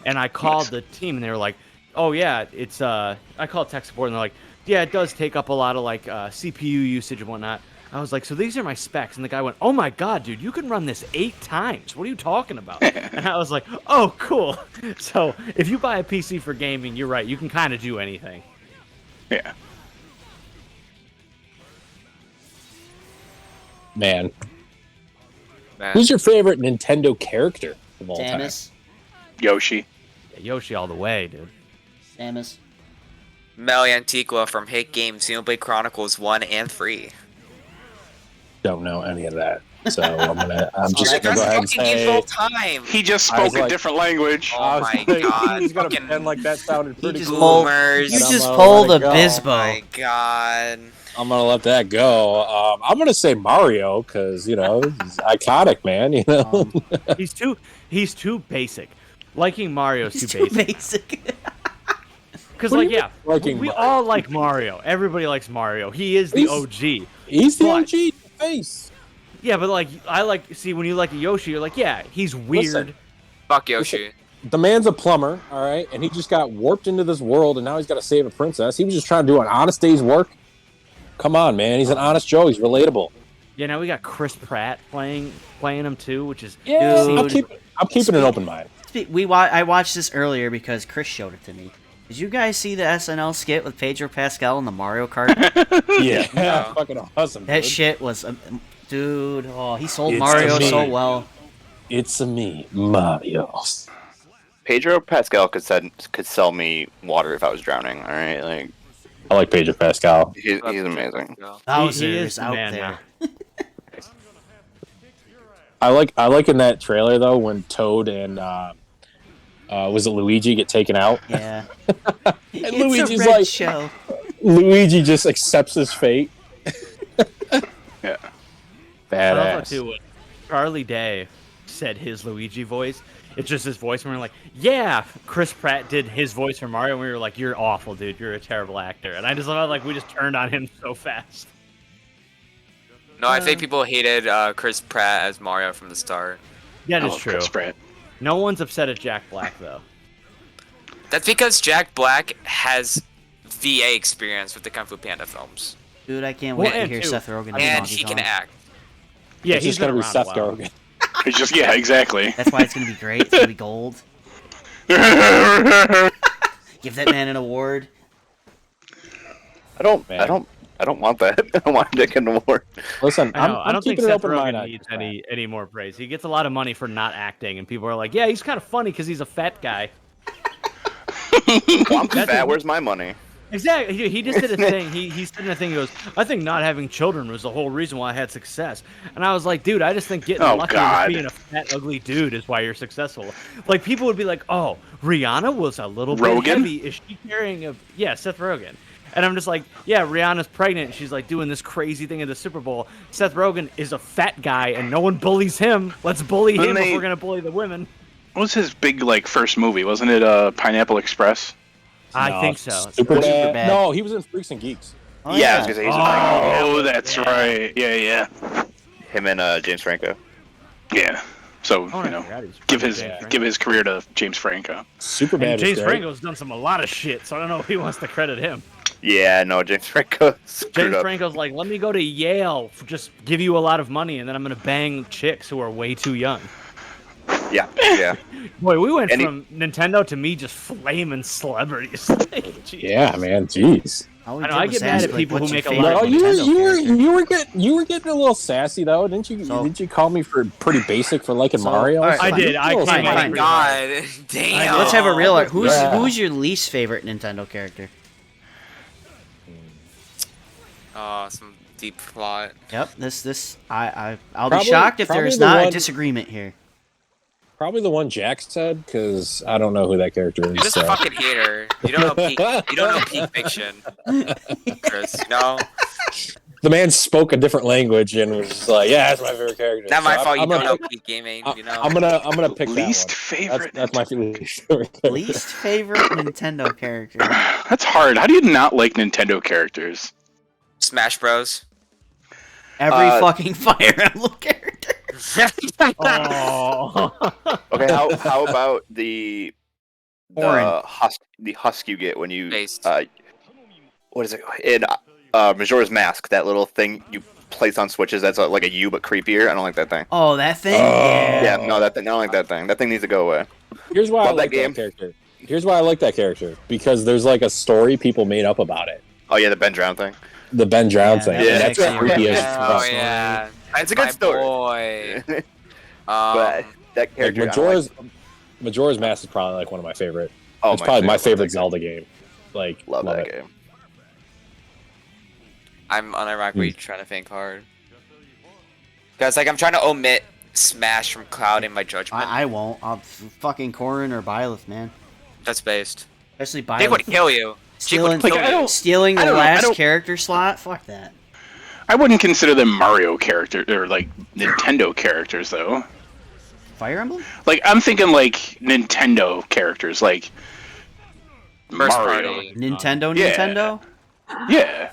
Speaker 3: And I called the team and they were like, "Oh yeah, it's I called tech support and they're like, "Yeah, it does take up a lot of like CPU usage and whatnot." I was like, "So these are my specs." And the guy went, "Oh my god, dude, you can run this 8 times. What are you talking about?" And I was like, "Oh, cool." So, if you buy a PC for gaming, you're right. You can kind of do anything.
Speaker 6: Yeah.
Speaker 1: Man,
Speaker 4: Man.
Speaker 1: who's your favorite Nintendo character of all time?
Speaker 2: Samus.
Speaker 6: Yoshi.
Speaker 3: Yeah, Yoshi all the way, dude.
Speaker 2: Samus.
Speaker 4: Mel Antiqua from Hit Games, Xenoblade Chronicles 1 and 3.
Speaker 1: Don't know any of that, so I'm just
Speaker 2: that's
Speaker 1: gonna go ahead and
Speaker 4: fucking games
Speaker 1: say.
Speaker 4: all time.
Speaker 6: He just
Speaker 1: I was
Speaker 6: spoke a
Speaker 1: like-
Speaker 6: different language.
Speaker 4: Oh my god.
Speaker 1: He's gonna
Speaker 4: Fucking
Speaker 1: pretend like that sounded pretty
Speaker 2: just
Speaker 1: cool.
Speaker 2: pulled-
Speaker 4: boomers.
Speaker 2: You
Speaker 1: And I'm
Speaker 2: just
Speaker 1: gonna
Speaker 2: pulled
Speaker 1: let
Speaker 2: a
Speaker 1: it go.
Speaker 4: Oh
Speaker 2: Bisbo.
Speaker 4: my god.
Speaker 1: I'm gonna let that go. I'm gonna say Mario because he's iconic, man.
Speaker 3: He's too basic. Liking Mario is
Speaker 2: He's
Speaker 3: too
Speaker 2: too
Speaker 3: basic.
Speaker 2: basic.
Speaker 3: Because,
Speaker 1: What do
Speaker 3: like,
Speaker 1: you
Speaker 3: yeah,
Speaker 1: mean liking
Speaker 3: we
Speaker 1: Mario?
Speaker 3: all like Mario. Everybody likes Mario. He is the
Speaker 1: He's-
Speaker 3: OG.
Speaker 1: He's the
Speaker 3: But-
Speaker 1: OG face.
Speaker 3: Yeah, but like, see, when you like a Yoshi, you're like, yeah, he's weird.
Speaker 1: Listen.
Speaker 4: Fuck Yoshi.
Speaker 1: The man's a plumber, all right, and he just got warped into this world, and now he's got to save a princess. He was just trying to do an honest day's work. Come on, man. He's an honest Joe. He's relatable.
Speaker 3: Yeah, now we got Chris Pratt playing him too, which is
Speaker 1: Yeah,
Speaker 2: Dude.
Speaker 1: I'm keeping an open mind.
Speaker 2: I watched this earlier because Chris showed it to me. Did you guys see the SNL skit with Pedro Pascal and the Mario Kart?
Speaker 1: Yeah,
Speaker 4: No.
Speaker 1: fucking awesome.
Speaker 2: That
Speaker 1: dude.
Speaker 2: shit was, dude. Oh, he sold
Speaker 1: It's
Speaker 2: Mario
Speaker 1: amazing.
Speaker 2: so well.
Speaker 1: It's a me, Mario.
Speaker 5: Pedro Pascal could sell me water if I was drowning. All right, like
Speaker 1: I like Pedro Pascal.
Speaker 5: he's amazing.
Speaker 2: Bowser
Speaker 3: he is
Speaker 2: is
Speaker 3: the
Speaker 2: out
Speaker 3: man
Speaker 2: there.
Speaker 1: I like in that trailer though when Toad and was it Luigi get taken out?
Speaker 2: Yeah.
Speaker 1: And
Speaker 2: It's
Speaker 1: Luigi's
Speaker 2: a red
Speaker 1: like-
Speaker 2: show.
Speaker 1: Luigi just accepts his fate.
Speaker 6: Yeah.
Speaker 3: I love how
Speaker 1: Badass.
Speaker 3: too when Charlie Day said his Luigi voice. It's just his voice, and we're like, yeah, Chris Pratt did his voice for Mario, and we were like, you're awful, dude. You're a terrible actor. And I just love like we just turned on him so fast.
Speaker 4: No, I think people hated Chris Pratt as Mario from the start.
Speaker 3: That
Speaker 6: I
Speaker 3: is
Speaker 6: love
Speaker 3: true.
Speaker 6: Chris Pratt.
Speaker 3: No one's upset at Jack Black though.
Speaker 4: That's because Jack Black has VA experience with the Kung Fu Panda films.
Speaker 2: Dude, I can't
Speaker 3: Well,
Speaker 2: wait to
Speaker 3: and
Speaker 2: hear
Speaker 3: too-
Speaker 2: Seth Rogen do
Speaker 4: And
Speaker 2: Donkey
Speaker 4: he can
Speaker 2: Kong.
Speaker 4: act.
Speaker 3: Yeah,
Speaker 1: It's
Speaker 3: he's
Speaker 1: just gonna
Speaker 3: been
Speaker 1: be
Speaker 3: around
Speaker 1: Seth
Speaker 3: a while.
Speaker 1: Rogen.
Speaker 6: It's just exactly.
Speaker 2: That's why it's gonna be great. It's gonna be gold. Give that man an award.
Speaker 5: I don't
Speaker 1: Man.
Speaker 5: want that. I want him to get an award.
Speaker 1: Listen,
Speaker 3: I know. I
Speaker 1: I'm
Speaker 3: don't think
Speaker 1: keeping an
Speaker 3: Seth
Speaker 1: open mind
Speaker 3: Rogen
Speaker 1: on
Speaker 3: needs
Speaker 1: Chris Pratt.
Speaker 3: any more praise. He gets a lot of money for not acting, and people are like, yeah, he's kind of funny because he's a fat guy.
Speaker 5: Well, I'm
Speaker 3: That's
Speaker 5: fat.
Speaker 3: a-
Speaker 5: Where's my money?
Speaker 3: Exactly. He just did a thing. He said in a thing. He goes, "I think not having children was the whole reason why I had success." And I was like, "Dude, I just think getting
Speaker 6: Oh,
Speaker 3: lucky
Speaker 6: God.
Speaker 3: with being a fat, ugly dude is why you're successful." Like people would be like, "Oh, Rihanna was a little bit
Speaker 6: Rogan?
Speaker 3: heavy. Is she carrying a yeah, Seth Rogen?" And I'm just like, "Yeah, Rihanna's pregnant. She's like doing this crazy thing at the Super Bowl. Seth Rogen is a fat guy, and no one bullies him. Let's bully him if we're gonna bully the women."
Speaker 6: What was his big like first movie? Wasn't it Pineapple Express?
Speaker 3: I think so.
Speaker 1: Superbad.
Speaker 2: Superbad.
Speaker 1: No, he was in Freaks and Geeks.
Speaker 2: Oh,
Speaker 5: Yeah, I was gonna say he's
Speaker 6: Oh, that's right. Yeah.
Speaker 5: him and James Franco.
Speaker 6: Yeah. So
Speaker 3: Oh,
Speaker 6: you
Speaker 3: I
Speaker 6: know,
Speaker 3: forgot he was
Speaker 6: give
Speaker 3: fucking
Speaker 6: his
Speaker 3: James Franco.
Speaker 6: give his career to James Franco.
Speaker 1: Superbad.
Speaker 3: And
Speaker 1: is
Speaker 3: James
Speaker 1: great.
Speaker 3: Franco's done a lot of shit, so I don't know if he wants to credit him.
Speaker 5: Yeah, no, James Franco screwed
Speaker 3: James
Speaker 5: up.
Speaker 3: Franco's like, let me go to Yale, just give you a lot of money, and then I'm gonna bang chicks who are way too young.
Speaker 5: Yeah.
Speaker 3: Boy, we went
Speaker 5: And he-
Speaker 3: from Nintendo to me just flaming celebrities. Like, jeez.
Speaker 1: Yeah, man. Jeez.
Speaker 2: All we
Speaker 3: I know,
Speaker 2: did
Speaker 3: I
Speaker 2: was
Speaker 3: get mad
Speaker 2: ask,
Speaker 3: at
Speaker 2: like,
Speaker 3: people who
Speaker 2: what's your
Speaker 3: make a
Speaker 2: favorite
Speaker 3: lot
Speaker 1: No,
Speaker 3: of
Speaker 2: Nintendo character?
Speaker 1: you were getting a little sassy though, didn't you?
Speaker 2: So-
Speaker 1: Didn't you call me for pretty basic for liking
Speaker 2: So-
Speaker 1: Mario?
Speaker 2: all right,
Speaker 3: I
Speaker 2: fine.
Speaker 3: did. I
Speaker 1: Oh,
Speaker 3: came
Speaker 1: fine,
Speaker 3: at it
Speaker 4: my
Speaker 3: pretty hard.
Speaker 4: God, damn.
Speaker 2: Let's have a real. Who's
Speaker 1: Yeah.
Speaker 2: who's your least favorite Nintendo character?
Speaker 4: Some deep plot.
Speaker 2: Yep. I'll be
Speaker 1: Probably-
Speaker 2: shocked if
Speaker 1: probably
Speaker 2: there's
Speaker 1: the
Speaker 2: not a
Speaker 1: one-
Speaker 2: disagreement here.
Speaker 1: Probably the one Jack said, because I don't know who that character
Speaker 4: You're
Speaker 1: is.
Speaker 4: just a
Speaker 1: So.
Speaker 4: fucking hater. You don't know peak. You don't know peak fiction, Chris. You know,
Speaker 1: The man spoke a different language and was just like, "Yeah, that's my favorite character."
Speaker 4: not my
Speaker 1: So
Speaker 4: fault. You
Speaker 1: I'm
Speaker 4: don't
Speaker 1: gonna,
Speaker 4: know peak gaming. You know.
Speaker 1: I'm gonna pick
Speaker 6: Least
Speaker 1: that
Speaker 6: favorite.
Speaker 1: one. That's my least favorite character.
Speaker 2: Least favorite Nintendo character.
Speaker 6: That's hard. How do you not like Nintendo characters?
Speaker 4: Smash Bros.
Speaker 2: Every
Speaker 5: Uh,
Speaker 2: fucking Fire Emblem character.
Speaker 3: Oh.
Speaker 5: Okay, how about the
Speaker 2: Orin.
Speaker 5: husk you get when you
Speaker 4: Based.
Speaker 5: what is it in Majora's Mask? That little thing you place on switches that's like a U but creepier. I don't like that thing.
Speaker 2: Oh, that thing.
Speaker 5: Yeah, no, that thing. I don't like that thing. That thing needs to go away.
Speaker 1: Here's why I
Speaker 5: Love that
Speaker 1: like
Speaker 5: game.
Speaker 1: that character. Here's why I like that character, because there's like a story people made up about it.
Speaker 5: Oh yeah, the Ben Drown thing.
Speaker 1: The Ben Drown
Speaker 2: Yeah,
Speaker 1: thing.
Speaker 5: that's
Speaker 1: And that's
Speaker 2: actually
Speaker 1: creepy
Speaker 2: a
Speaker 1: as
Speaker 2: really
Speaker 1: fuck.
Speaker 4: Oh yeah,
Speaker 5: It's a good
Speaker 4: my
Speaker 5: story.
Speaker 4: boy.
Speaker 5: But that
Speaker 1: Like
Speaker 5: character, I don't like-
Speaker 1: Majora's Mask is probably like one of my favorite.
Speaker 5: oh,
Speaker 1: It's probably my favorite
Speaker 5: that
Speaker 1: Zelda game. Like,
Speaker 5: game. Love that
Speaker 1: it.
Speaker 5: game.
Speaker 4: I'm unironically trying to think hard. Guys, like I'm trying to omit Smash from clouding my judgment.
Speaker 2: I won't. I'll fucking Corrin or Byleth, man.
Speaker 4: That's based.
Speaker 2: Especially
Speaker 4: They would
Speaker 2: Byleth.
Speaker 4: kill you. She would
Speaker 2: Stealing,
Speaker 4: kill
Speaker 6: Like, I
Speaker 4: you.
Speaker 6: don't-
Speaker 2: stealing
Speaker 6: I
Speaker 2: the
Speaker 6: don't know, I
Speaker 2: last
Speaker 6: don't-
Speaker 2: character slot. Fuck that.
Speaker 6: I wouldn't consider them Mario characters or like Nintendo characters though.
Speaker 2: Fire Emblem?
Speaker 6: Like I'm thinking like Nintendo characters, like
Speaker 4: First
Speaker 6: Mario.
Speaker 4: party.
Speaker 2: Nintendo?
Speaker 6: Yeah.
Speaker 2: Nintendo?
Speaker 6: Yeah,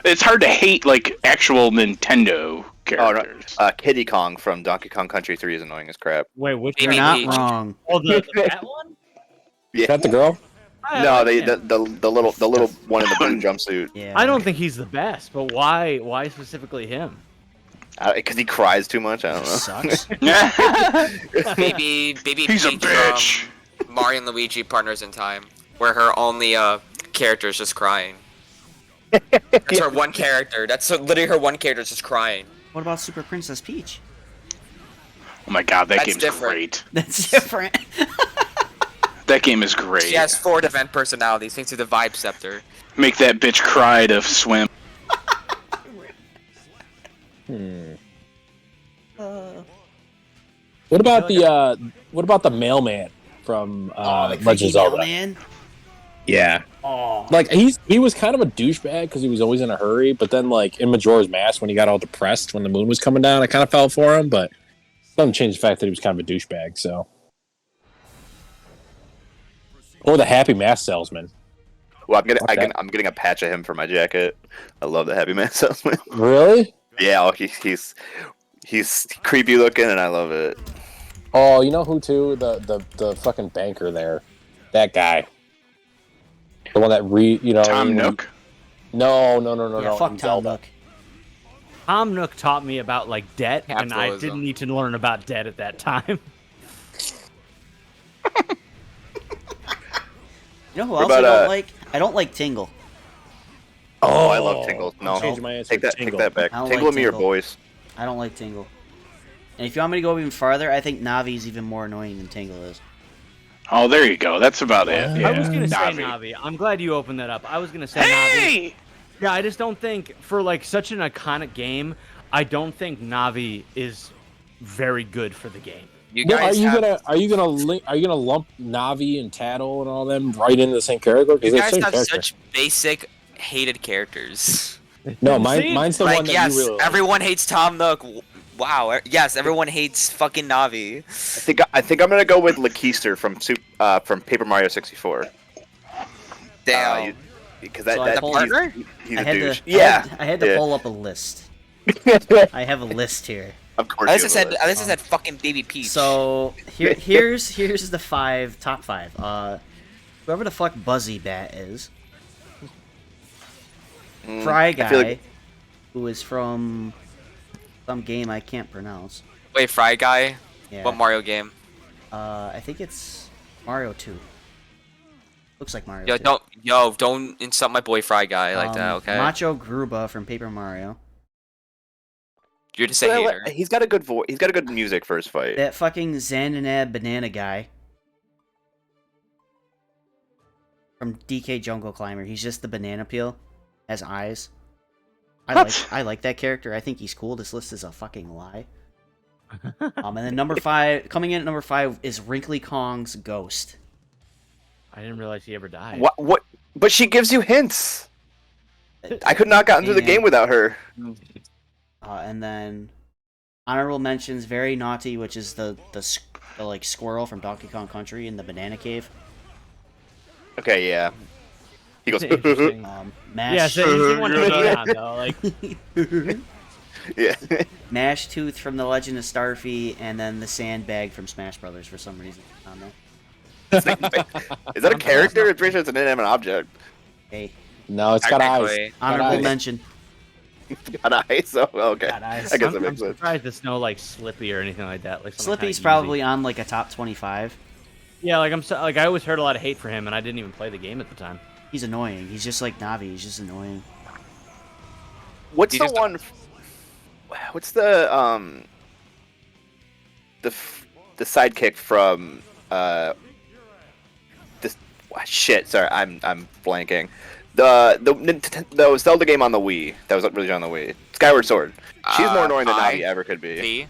Speaker 6: it's hard to hate like actual Nintendo
Speaker 5: Oh,
Speaker 6: characters.
Speaker 5: no. Kitty Kong from Donkey Kong Country 3 is annoying as crap.
Speaker 3: Wait, which
Speaker 2: You're
Speaker 4: Maybe
Speaker 2: not
Speaker 4: Peach.
Speaker 2: wrong.
Speaker 3: Oh, the fat one?
Speaker 1: Is that the girl?
Speaker 5: No, the little one in the blue jumpsuit.
Speaker 2: Yeah.
Speaker 3: I don't think he's the best, but why? Why specifically him?
Speaker 5: Because he cries too much. I don't know.
Speaker 2: Sucks.
Speaker 4: Baby
Speaker 6: He's a
Speaker 4: Peach
Speaker 6: bitch.
Speaker 4: from Mario and Luigi Partners in Time, where her only character is just crying. That's her one character. That's literally her one character is just crying.
Speaker 2: What about Super Princess Peach?
Speaker 6: Oh my god, that
Speaker 4: That's
Speaker 6: game's
Speaker 4: different.
Speaker 6: great.
Speaker 2: That's different.
Speaker 6: That game is great.
Speaker 4: She has 4 different personalities thanks to the Vibe Scepter.
Speaker 6: Make that bitch cry to swim.
Speaker 1: What about the mailman from
Speaker 2: The
Speaker 1: Legend
Speaker 2: creepy
Speaker 1: of Zelda?
Speaker 2: mailman?
Speaker 1: Yeah.
Speaker 2: Oh.
Speaker 1: Like he was kind of a douchebag because he was always in a hurry, but then like in Majora's Mask when he got all depressed when the moon was coming down, I kind of felt for him, but it doesn't change the fact that he was kind of a douchebag. So, or the Happy Mask salesman.
Speaker 5: Well,
Speaker 1: Okay.
Speaker 5: I'm getting a patch of him for my jacket. I love the Happy Man salesman.
Speaker 1: Really?
Speaker 5: Yeah, oh, he's creepy looking, and I love it.
Speaker 1: Oh, you know who too? The fucking banker there, that guy, the one that
Speaker 6: Tom Nook.
Speaker 1: No,
Speaker 2: Yeah, fuck
Speaker 1: in
Speaker 2: Tom
Speaker 1: Zelda.
Speaker 2: Nook.
Speaker 3: Tom Nook taught me about like debt, and I
Speaker 4: Capitalism.
Speaker 3: didn't need to learn about debt at that time.
Speaker 2: You know who
Speaker 5: What
Speaker 2: else I
Speaker 5: about,
Speaker 2: don't like? I don't like Tingle.
Speaker 5: Oh, I love Tingle. No,
Speaker 1: I'm changing my answer
Speaker 5: take
Speaker 1: to
Speaker 5: that
Speaker 1: Tingle.
Speaker 5: back.
Speaker 2: I don't
Speaker 5: Tingle
Speaker 2: like
Speaker 5: and me are
Speaker 2: Tingle.
Speaker 5: boys.
Speaker 2: I don't like Tingle. And if you want me to go even farther, I think Navi's even more annoying than Tingle is.
Speaker 6: Oh, there you go. That's about it. Yeah.
Speaker 3: I was gonna say
Speaker 6: Navi.
Speaker 3: Navi. I'm glad you opened that up. I was gonna say Navi.
Speaker 6: Hey!
Speaker 3: Yeah, I just don't think for like such an iconic game, I don't think Navi is very good for the game.
Speaker 4: You
Speaker 1: Well,
Speaker 4: guys
Speaker 1: are you gonna lump Navi and Tattle and all them right into the same category? 'Cause
Speaker 4: you
Speaker 1: they're
Speaker 4: guys
Speaker 1: the same
Speaker 4: have
Speaker 1: character.
Speaker 4: such basic hated characters.
Speaker 1: No,
Speaker 3: See?
Speaker 1: mine's the
Speaker 4: Like,
Speaker 1: one that
Speaker 4: yes,
Speaker 1: you really like.
Speaker 4: everyone hates Tom Nook. Wow. Yes, everyone hates fucking Navi.
Speaker 5: I think I'm gonna go with Lakeister from Paper Mario 64.
Speaker 4: Damn.
Speaker 5: Because
Speaker 2: So I
Speaker 5: that
Speaker 2: pulled-
Speaker 4: partner?
Speaker 5: he's
Speaker 2: I
Speaker 5: a
Speaker 2: had
Speaker 5: douche.
Speaker 2: to,
Speaker 5: Yeah,
Speaker 2: I had to
Speaker 5: yeah.
Speaker 2: pull up a list. I have a list here.
Speaker 5: Of course.
Speaker 4: At least
Speaker 5: you
Speaker 4: it said,
Speaker 5: have a
Speaker 4: at
Speaker 5: list.
Speaker 4: least it said fucking Baby Peach.
Speaker 2: So here's the top five. Whoever the fuck Buzzy Bat is, Fry
Speaker 5: I
Speaker 2: Guy,
Speaker 5: feel like-
Speaker 2: who is from some game I can't pronounce.
Speaker 4: Wait, Fry Guy?
Speaker 2: Yeah.
Speaker 4: What Mario game?
Speaker 2: I think it's Mario 2. Looks like Mario. 2.
Speaker 4: Don't insult my boy Fry Guy like that, okay?
Speaker 2: Macho Gruba from Paper Mario.
Speaker 4: You're just a hater.
Speaker 5: He's got a good voice. He's got a good music for his fight.
Speaker 2: That fucking Xananab Banana Guy. From DK Jungle Climber. He's just the banana peel. Has eyes. I like that character. I think he's cool. This list is a fucking lie. And then coming in at number 5 is Wrinkly Kong's Ghost.
Speaker 3: I didn't realize he ever died.
Speaker 5: What? But she gives you hints. I could not gotten through the
Speaker 2: Hey, man.
Speaker 5: game without her.
Speaker 2: And then honorable mentions, Very Naughty, which is the like squirrel from Donkey Kong Country in the banana cave.
Speaker 5: Okay, yeah. He goes.
Speaker 3: Interesting.
Speaker 2: Mash.
Speaker 3: Yeah, so easy one to be on though. Like,
Speaker 5: Yeah.
Speaker 2: Mash Tooth from The Legend of Starfy, and then the Sandbag from Smash Brothers for some reason on there.
Speaker 5: Is that a character? I'm pretty sure it's an inanimate object.
Speaker 2: Okay,
Speaker 1: No, it's got eyes.
Speaker 4: Technically.
Speaker 2: honorable
Speaker 1: eyes.
Speaker 2: mention.
Speaker 5: Got eyes. So okay.
Speaker 2: Got eyes.
Speaker 5: I guess
Speaker 3: I'm
Speaker 5: that makes sense.
Speaker 3: surprised it's no like Slippy or anything like that. Like something
Speaker 2: Slippy's
Speaker 3: kinda
Speaker 2: probably
Speaker 3: easy.
Speaker 2: on like a top 25.
Speaker 3: Yeah, like I always heard a lot of hate for him, and I didn't even play the game at the time.
Speaker 2: He's annoying. He's just like Navi. He's just annoying.
Speaker 5: What's
Speaker 4: He
Speaker 5: the
Speaker 4: just-
Speaker 5: one? What's the the sidekick from this? Shit, sorry, I'm blanking. The Zelda game on the Wii that was really on the Wii. Skyward Sword. She's more annoying than Navi ever could be.
Speaker 4: V?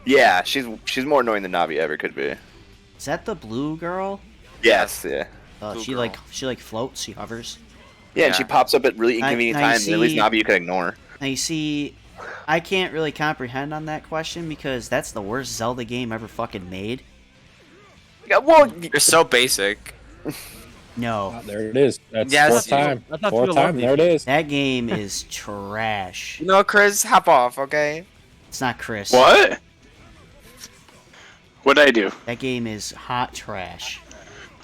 Speaker 5: Yeah, she's more annoying than Navi ever could be.
Speaker 2: Is that the blue girl?
Speaker 5: Yes, yeah.
Speaker 4: Blue
Speaker 2: She
Speaker 4: girl.
Speaker 2: like floats. She hovers.
Speaker 5: Yeah, and
Speaker 4: Yeah.
Speaker 5: she pops up at really
Speaker 2: Now-
Speaker 5: inconvenient
Speaker 2: now you
Speaker 5: times, and at least
Speaker 2: see-
Speaker 5: Navi you can ignore.
Speaker 2: Now you see, I can't really comprehend on that question because that's the worst Zelda game ever fucking made.
Speaker 5: Yeah, well,
Speaker 4: You're so basic.
Speaker 2: No,
Speaker 1: There it is. That's
Speaker 4: Yes,
Speaker 1: fourth
Speaker 4: you-
Speaker 1: time.
Speaker 3: I thought you
Speaker 1: Fourth
Speaker 3: were
Speaker 1: time.
Speaker 3: lovely.
Speaker 1: There it is.
Speaker 2: that game is trash.
Speaker 4: You know, Chris, hop off, okay?
Speaker 2: It's not Chris.
Speaker 6: What? What'd I do?
Speaker 2: That game is hot trash.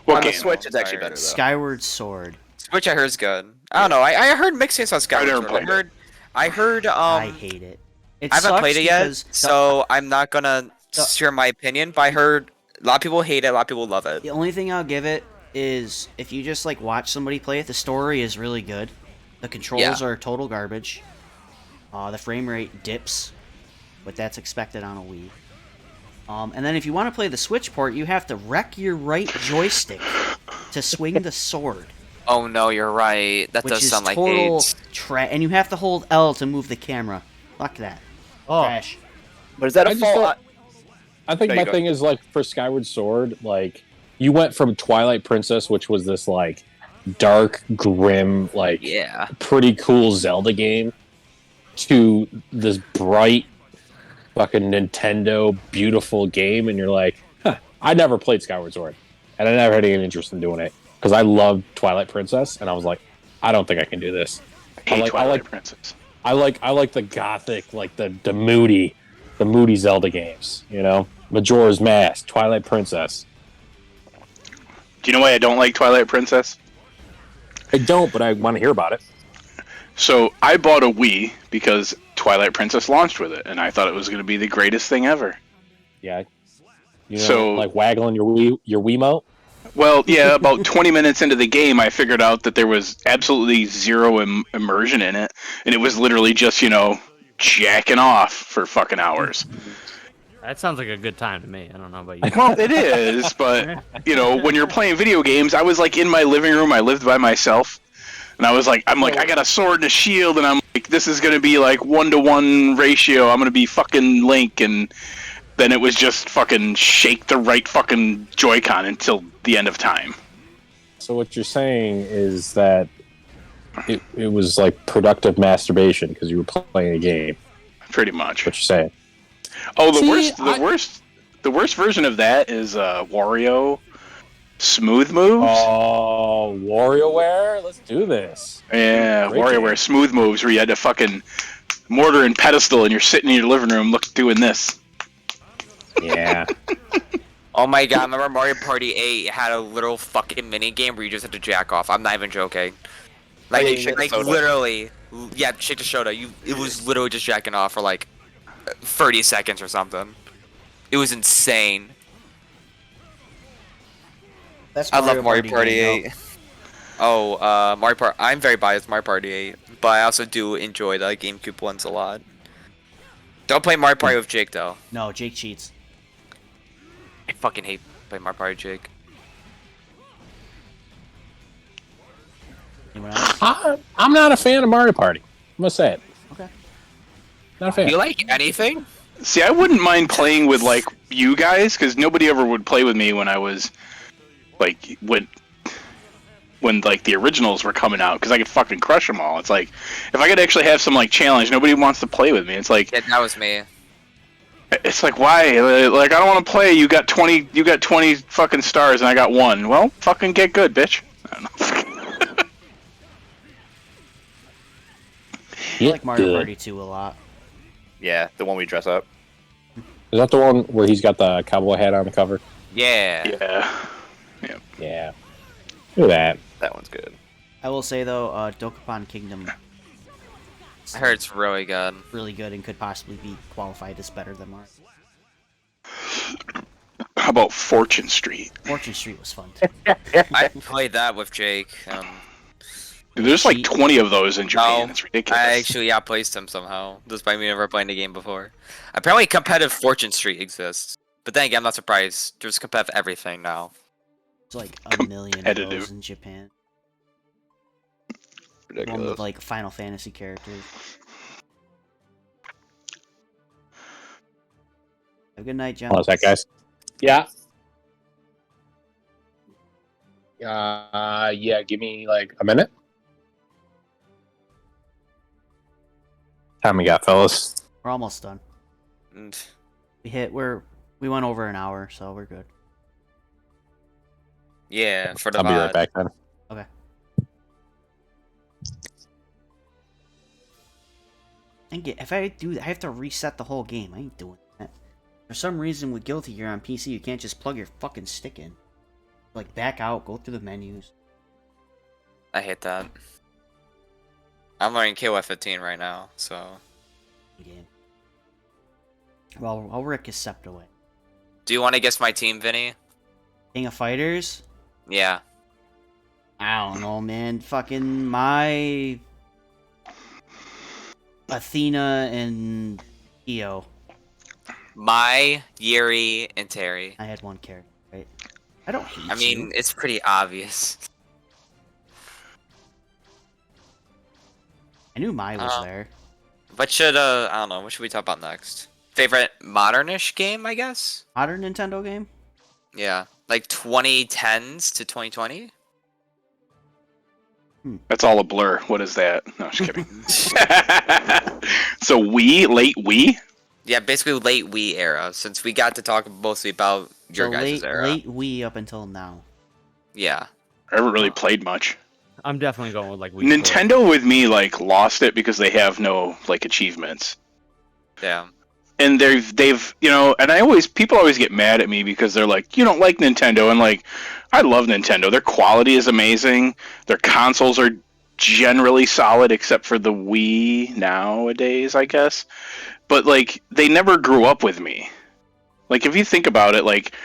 Speaker 6: What
Speaker 5: on the
Speaker 6: game?
Speaker 5: Switch, it's actually
Speaker 4: Sorry.
Speaker 5: better though.
Speaker 2: Skyward Sword.
Speaker 4: Which I heard is good. I don't know. I heard mixed things on Skyward
Speaker 6: never
Speaker 4: Sword.
Speaker 6: played
Speaker 4: I heard
Speaker 2: I hate it. It
Speaker 4: I haven't
Speaker 2: sucks
Speaker 4: played it yet,
Speaker 2: because
Speaker 4: so I'm not gonna
Speaker 2: the-
Speaker 4: share my opinion. But I heard a lot of people hate it, a lot of people love it.
Speaker 2: the only thing I'll give it is if you just like watch somebody play it, the story is really good. The controls
Speaker 4: Yeah.
Speaker 2: are total garbage. The frame rate dips, but that's expected on a Wii. And then if you want to play the Switch port, you have to wreck your right joystick to swing the sword,
Speaker 4: Oh no, you're right. That
Speaker 2: which
Speaker 4: does
Speaker 2: is
Speaker 4: sound like
Speaker 2: total
Speaker 4: hate.
Speaker 2: trash. And you have to hold L to move the camera. Fuck that.
Speaker 3: Oh,
Speaker 2: Trash.
Speaker 5: But is that
Speaker 1: I
Speaker 5: a
Speaker 1: just
Speaker 5: fault?
Speaker 1: thought- I think
Speaker 5: There you
Speaker 1: my
Speaker 5: go.
Speaker 1: thing is like for Skyward Sword, like you went from Twilight Princess, which was this like dark, grim, like
Speaker 4: Yeah.
Speaker 1: pretty cool Zelda game, to this bright, fucking Nintendo beautiful game, and you're like, huh, I never played Skyward Sword, and I never had any interest in doing it because I loved Twilight Princess, and I was like, I don't think I can do this.
Speaker 6: Hey,
Speaker 1: I
Speaker 6: Twilight
Speaker 1: like
Speaker 6: Princess.
Speaker 1: I like the gothic, like the moody Zelda games, you know, Majora's Mask, Twilight Princess.
Speaker 6: Do you know why I don't like Twilight Princess?
Speaker 1: I don't, but I want to hear about it.
Speaker 6: So I bought a Wii because Twilight Princess launched with it, and I thought it was going to be the greatest thing ever.
Speaker 1: Yeah, you know,
Speaker 6: So-
Speaker 1: like waggling your Wiimote.
Speaker 6: Well, yeah, about 20 minutes into the game, I figured out that there was absolutely zero immersion in it, and it was literally just, jacking off for fucking hours.
Speaker 3: That sounds like a good time to me. I don't know about you.
Speaker 6: Well, it is, but you know, when you're playing video games, I was like in my living room. I lived by myself, and I was like, I got a sword and a shield, and I'm like, this is gonna be like 1-to-1 ratio. I'm gonna be fucking Link, and then it was just fucking shake the right fucking Joy-Con until the end of time.
Speaker 1: So what you're saying is that it was like productive masturbation because you were playing a game.
Speaker 6: Pretty much.
Speaker 1: What you're saying?
Speaker 6: Oh, the
Speaker 1: See,
Speaker 6: worst version of that is Wario Smooth Moves.
Speaker 1: Oh, WarioWare, let's do this.
Speaker 6: Yeah,
Speaker 1: Great
Speaker 6: WarioWare
Speaker 1: game.
Speaker 6: Smooth Moves, where you had to fucking mortar and pedestal, and you're sitting in your living room, doing this.
Speaker 1: Yeah.
Speaker 4: Oh my god, remember Mario Party 8 had a little fucking mini game where you just had to jack off. I'm not even joking. Like,
Speaker 5: yeah, you shake the soda.
Speaker 4: literally, yeah, shake the soda. It was literally just jacking off for like 30 seconds or something. It was insane.
Speaker 2: That's
Speaker 4: I love Mario Party
Speaker 2: game,
Speaker 4: 8. Oh, Mario Party. I'm very biased Mario Party 8, but I also do enjoy the GameCube ones a lot. Don't play Mario Party with Jake though.
Speaker 2: No, Jake cheats.
Speaker 4: I fucking hate playing Mario Party with Jake.
Speaker 2: Anyone else?
Speaker 1: I'm not a fan of Mario Party. I'm gonna say it.
Speaker 2: Okay.
Speaker 1: Not a fan.
Speaker 4: Do you like anything?
Speaker 6: See, I wouldn't mind playing with like you guys, because nobody ever would play with me when I was like when like the originals were coming out, because I could fucking crush them all. It's like if I could actually have some like challenge, nobody wants to play with me. It's like
Speaker 4: Yeah, that was me.
Speaker 6: it's like why? Like I don't want to play. You got 20 fucking stars, and I got 1. Well, fucking get good, bitch. I don't know.
Speaker 2: I like Mario
Speaker 1: Good.
Speaker 2: Party 2 a lot.
Speaker 5: Yeah, the one we dress up.
Speaker 1: Is that the one where he's got the cowboy hat on the cover?
Speaker 4: Yeah.
Speaker 6: Yeah.
Speaker 1: Yeah. Look at that.
Speaker 5: That one's good.
Speaker 2: I will say though, Dokapon Kingdom
Speaker 4: I heard it's really good.
Speaker 2: really good and could possibly be qualified as better than Mario.
Speaker 6: How about Fortune Street?
Speaker 2: Fortune Street was fun too.
Speaker 4: I played that with Jake.
Speaker 6: Dude, there's like 20 of those in Japan.
Speaker 4: No,
Speaker 6: It's ridiculous.
Speaker 4: I actually outplaced him somehow, despite me never playing the game before. Apparently, competitive Fortune Street exists. But then again, I'm not surprised. There's competitive everything now.
Speaker 2: There's like a million of those
Speaker 6: Competitive.
Speaker 2: in Japan. One
Speaker 5: Ridiculous.
Speaker 2: with like Final Fantasy characters. Have a good night, John.
Speaker 1: How's that, guys? Yeah. Yeah. Give me like a minute. Time we got, fellas.
Speaker 2: We're almost done.
Speaker 4: And
Speaker 2: We went over an hour, so we're good.
Speaker 4: yeah, for the
Speaker 1: I'll be right
Speaker 4: mod.
Speaker 1: back then.
Speaker 2: Okay. And if I have to reset the whole game. I ain't doing that. For some reason with Guilty Gear on PC, you can't just plug your fucking stick in. Like back out, go through the menus.
Speaker 4: I hate that. I'm learning KOF 15 right now, so.
Speaker 2: Game. Well, I'll Rick is stepped away.
Speaker 4: Do you want to guess my team, Vinny?
Speaker 2: King of Fighters?
Speaker 4: Yeah.
Speaker 2: I don't know, man. Fucking my Athena and Io.
Speaker 4: Mai, Yuri, and Terry.
Speaker 2: I had one character, right? I don't hate
Speaker 4: I mean,
Speaker 2: you.
Speaker 4: it's pretty obvious.
Speaker 2: I knew Mai was there.
Speaker 4: What should, I don't know, what should we talk about next? Favorite modernish game, I guess?
Speaker 2: Modern Nintendo game?
Speaker 4: Yeah. Like 2010s to 2020?
Speaker 6: That's all a blur. What is that? No, just kidding. So late Wii?
Speaker 4: Yeah, basically late Wii era, since we got to talk mostly about your
Speaker 2: So
Speaker 4: guys' era.
Speaker 2: late Wii up until now.
Speaker 4: Yeah.
Speaker 6: I haven't really played much.
Speaker 3: I'm definitely going with like Wii
Speaker 6: Nintendo with me like lost it because they have no like achievements.
Speaker 4: Yeah.
Speaker 6: And they've you know, and people always get mad at me because they're like, you don't like Nintendo, and like I love Nintendo. Their quality is amazing. Their consoles are generally solid except for the Wii nowadays, I guess. But like they never grew up with me. Like if you think about it, like